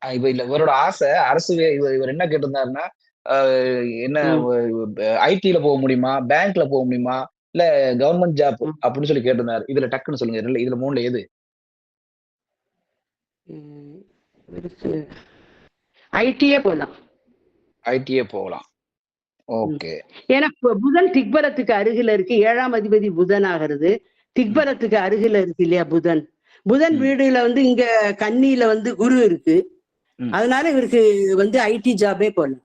இப்ப இல்ல, இவரோட ஆசை அரசு இவர் என்ன கேட்டிருந்தாருன்னா, என்ன ஐடில போக முடியுமா, பேங்க்ல போக முடியுமா, இல்ல கவர்மெண்ட் ஜாப் அப்படின்னு சொல்லி கேட்டிருந்தாரு. இதுல டக்குன்னு சொல்லுங்க, இதுல 3ல எது? ஐடியே போகலாம். ஐடியே போகலாம். ஓகே. ஏன்னா புதன் திக்பலத்துக்கு அருகில இருக்கு, 7ஆம் அதிபதி புதன் ஆகிறது. திக்பலத்துக்கு அருகில இருக்கு இல்லையா புதன் வீடுல வந்து இங்க கன்னியில வந்து குரு இருக்கு. அதனால இவருக்கு வந்து ஐடி ஜாபே போகலாம்.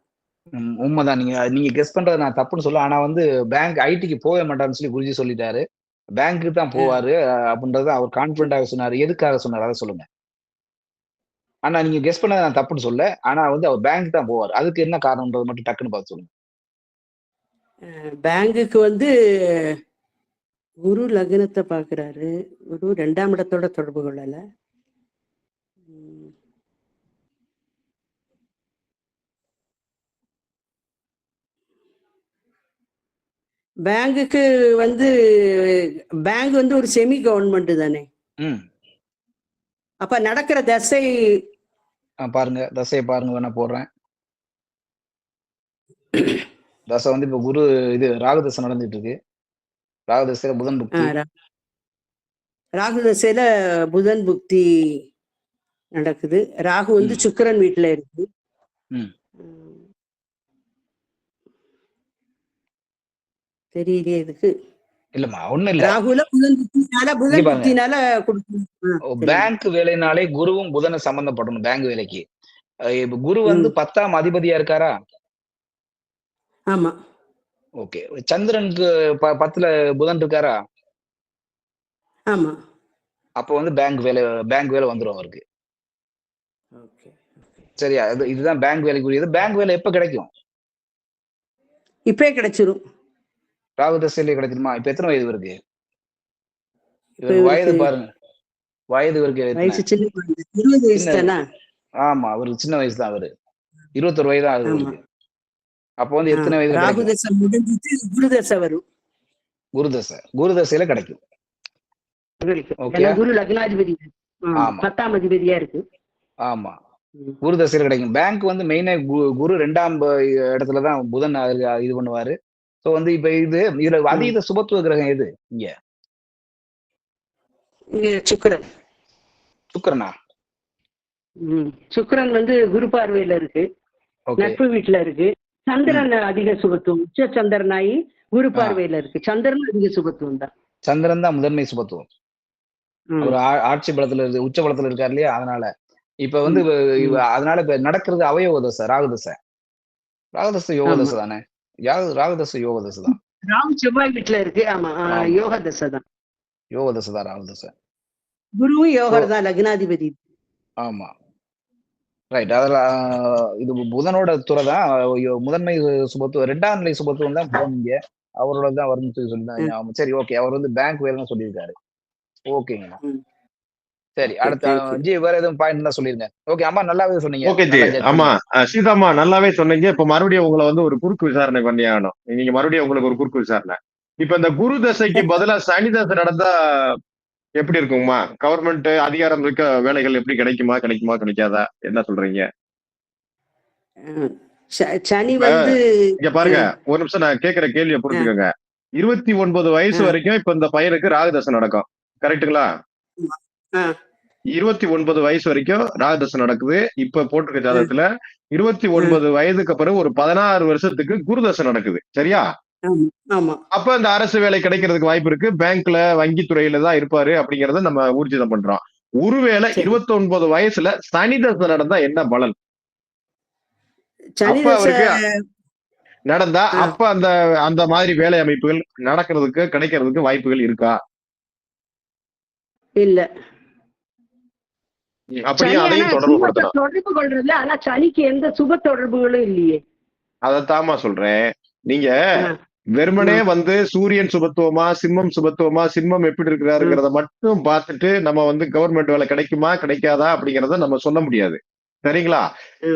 உண்மைதான். நீங்க கெஸ் பண்றது நான் தப்புன்னு சொல்ல. ஆனா வந்து பேங்க் ஐடிக்கு போக மாட்டாருன்னு சொல்லி குருஜி சொல்லிட்டாரு. பேங்க்கு தான் போவாரு அப்படின்றத அவர் கான்பிடண்டாக சொன்னாரு. எதுக்காக சொன்னாரு அதை சொல்லுங்க. ஆனா நீங்க கெஸ் பண்ணதை நான் தப்புன்னு சொல்ல. ஆனா வந்து அவர் பேங்க் தான் போவார். அதுக்கு என்ன காரணம்ன்றது மட்டும் டக்குன்னு பார்த்து சொல்லுங்க. பேங்குக்கு வந்து குரு லக்னத்தை பாக்குறாரு. குரு 2ஆம் இடத்தோட தொடர்பு கொள்ளல. பேங்குக்கு வந்து பேங்க் வந்து ஒரு செமி கவர்மெண்ட் தானே. அப்ப நடக்கிற தசை பாருங்க, தசையை பாருங்க, வேணா போடுறேன். தசை வந்து இப்ப குரு இது ராகு தசை நடந்துட்டு இருக்கு. ராகு தசையில புதன் புக்தி. ராகு தசையில புதன் புக்தி நடக்குது. ராகு வந்து சுக்கிரன் வீட்டுல இருக்கு. தெரியலையே இதுக்கு. இல்லம்மா ஒண்ணும் இல்ல. ராகுல புதன் புக்தினால பேங்க் வேலைனாலே குருவும் புதனை சம்பந்தப்படணும் பேங்க் வேலைக்கு. இப்ப குரு வந்து 10ஆம் அதிபதியா இருக்காரா? ஆமா. ஓகே. சந்திரனுக்கு 10ல புதன் இருக்காரா? ஆமா. அப்ப வந்து பேங்க் வேலை வந்துரும் அவருக்கு. சரியா? இதுதான் பேங்க் வேலைக்குரியது. பேங்க் வேலை எப்ப கிடைக்கும்? இப்பே கிடைச்சிரும். ராகு தசையிலே கிடைச்சிருமா? இப்ப எத்தனை வயது இருக்கு? வயது பாருங்க. வயது இருக்கு. 20 வயசு தானா? ஆமா, அவருக்கு சின்ன வயசு தான். அவரு 21 வயது தான் ஆகுது அவருக்கு. அப்போ வந்து எத்தனை வயது? ராகு தசை முடிஞ்சிட்டு குரு தசை வரும். குரு தசையில கிடைக்கும். குரு லக்னாதிபதி 10ஆம் அதிபதியா இருக்கு. ஆமா, குரு தசையில கிடைக்கும். பேங்க் வந்து மெயினா குரு 2ஆம் இடத்துலதான் புதன் இது பண்ணுவாரு. சோ வந்து இப்ப இதுல அதீத சுபத்துவ கிரகம் எது இங்க? சுக்கிரனா? சுக்கிரன் வந்து குரு பார்வையில இருக்கு, நட்பு வீட்டுல இருக்கு. சந்திரன் அதிக சுபத்துவம், உச்ச சந்திரனாயி குரு பார்வையில இருக்கு. சந்திரன் அதிக சுபத்துவம் தான். சந்திரன் தான் முதன்மை சுபத்துவம். ஒரு ஆட்சி பலத்துல இருக்கு, உச்ச பலத்துல இருக்காரு இல்லையா? அதனால இப்ப வந்து அதனால இப்ப நடக்கிறது அவயோக தசை, ராகுதசை. ராகுதசை யோக தசை தானே? ராகுதசை யோக தசை தான். ராகு செவ்வாய் வீட்டுல இருக்கு. ஆமா, யோக தசை தான். யோக தசை தான் ராகுதசை. குருவும் யோகர் தான், லக்னாதிபதி. ஆமா, ரைட். அதெல்லாம் இது புதனோட துறை தான். முதன்மை சுபத்துவம், 2ஆம் நிலை சுபத்துவம் தான் புதன். இங்க அவரோட தான் வரும்னு சொல்லிதான். சரி, ஓகே. அவர் வந்து பேங்க் வேலைன்னு சொல்லியிருக்காரு. ஓகேங்க. சரி, அடுத்த ஜி வேற எதுவும் பாயிண்ட் தான் சொல்லிருங்க. ஓகே, அம்மா நல்லாவே சொன்னீங்க. Okay G. ஆமா, சீதாம்மா நல்லாவே சொன்னீங்க. இப்ப மறுபடியும் உங்களை வந்து ஒரு குறுக்கு விசாரணை பண்ணி ஆகணும். நீங்க மறுபடியும் உங்களுக்கு ஒரு குறுக்கு விசாரணை. இப்ப இந்த குரு தசைக்கு பதிலா சனி தசை நடந்தா எப்படி இருக்குங்கம்மா? கவர்மெண்ட் அதிகாரம் இருக்க வேலைகள் எப்படி கிடைக்குமா கிடைக்காதா? என்ன சொல்றீங்க? சனி வந்து இங்க பாருங்க, ஒரு நிமிஷம் நான் கேட்கிற கேள்வியை புரிஞ்சுக்கோங்க. 29 வயசு வரைக்கும் இப்ப இந்த பையனுக்கு ராகுதசை நடக்கும், கரெக்டுங்களா? 29 வயசு வரைக்கும் ராகுதசை நடக்குது. இப்ப போட்டிருக்க ஜாதகத்துல 29 வயதுக்கு பிறகு ஒரு 16 வருஷத்துக்கு குருதசை நடக்குது, சரியா? அப்ப இந்த அரசு வேலை கிடைக்கிறதுக்கு வாய்ப்பு இருக்கு. பேங்க்ல, வங்கி துறையில தான் இருப்பாரு அப்படிங்கறத நம்ம ஊர்ஜிதம் பண்றோம். ஒருவேளை 29 வயசுல சனி தசை நடந்தா என்ன பலன்? அப்ப அவருக்கு நடந்தா அப்ப அந்த மாதிரி வேலை அமைப்புகள் நடக்கிறதுக்கு கிடைக்கிறதுக்கு வாய்ப்புகள் இருக்கா? இல்ல. அப்படியே அதையும் தொடர்பு கொள்றது. ஆனா சனிக்கு எந்த சுப தொடர்புகளும் இல்லையே. அதத்தாமா சொல்றேன். நீங்க வெறுமனே வந்து சூரியன் சுபத்துவமா, சிம்மம் சுபத்துவமா, சிம்மம் எப்படி இருக்கிறாருங்கிறத மட்டும் பார்த்துட்டு நம்ம வந்து கவர்மெண்ட் வேலை கிடைக்குமா கிடைக்காதா அப்படிங்கறத நம்ம சொல்ல முடியாது, சரிங்களா?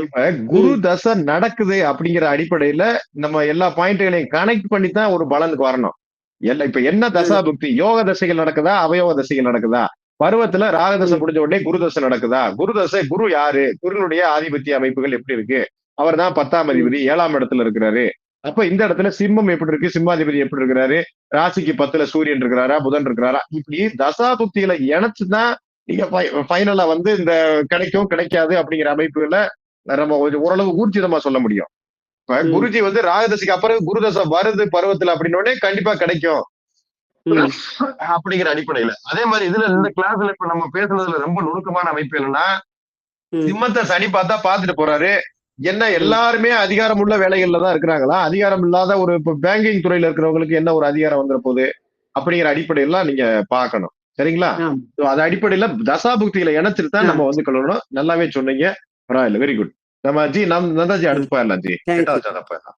இப்ப குரு தசை நடக்குது அப்படிங்கிற அடிப்படையில நம்ம எல்லா பாயிண்ட்களையும் கனெக்ட் பண்ணி தான் ஒரு பலனுக்கு வரணும். இப்ப என்ன தசா புக்தி, யோக தசைகள் நடக்குதா, அவயோக தசைகள் நடக்குதா? பருவத்துல ராகதசை முடிஞ்ச உடனே குருதசை நடக்குதா? குருதசை, குரு யாரு? குருனுடைய ஆதிபத்திய அமைப்புகள் எப்படி இருக்கு? அவர் தான் 10ஆம் அதிபதி, 7ஆம் இடத்துல இருக்கிறாரு. அப்ப இந்த இடத்துல சிம்மம் எப்படி இருக்கு, சிம்மாதிபதி எப்படி இருக்கிறாரு, ராசிக்கு 10ல சூரியன் இருக்கிறாரா, புதன் இருக்கிறாரா? இப்படி தசா புக்திகளை இணைச்சுதான் நீங்க ஃபைனலா வந்து இந்த கிடைக்கும் கிடைக்காது அப்படிங்கிற அமைப்புகளை நம்ம ஓரளவு ஊர்ஜிதமா சொல்ல முடியும். இப்ப குருஜி வந்து ராகதசைக்கு அப்புறம் குருதசை வருது பருவத்துல அப்படின்னோடனே கண்டிப்பா கிடைக்கும் அப்படிங்கிற அடிப்படையில. அதே மாதிரி இதுல இந்த கிளாஸ்ல இப்ப நம்ம பேசுனதுல ரொம்ப நுணுக்கமான அமைப்பு என்னன்னா, சிம்மத்தை சனி பார்த்தா பாத்துட்டு போறாரு. என்ன எல்லாருமே அதிகாரம் உள்ள வேலைகள்ல தான் இருக்கிறாங்களா? அதிகாரம் இல்லாத ஒரு இப்ப பேங்கிங் துறையில இருக்கிறவங்களுக்கு என்ன ஒரு அதிகாரம் வந்துட போகுது அப்படிங்கிற அடிப்படையெல்லாம் நீங்க பாக்கணும், சரிங்களா? அது அடிப்படையில தசாபுக்திகளை இணைச்சிட்டு தான் நம்ம வந்து கொள்ளணும். நல்லாவே சொன்னீங்க, பரவாயில்ல, வெரி குட். நம்ம ஜி நந்தாஜி அடுத்து போயிடலாம் ஜி. 8வது போயிடலாம்.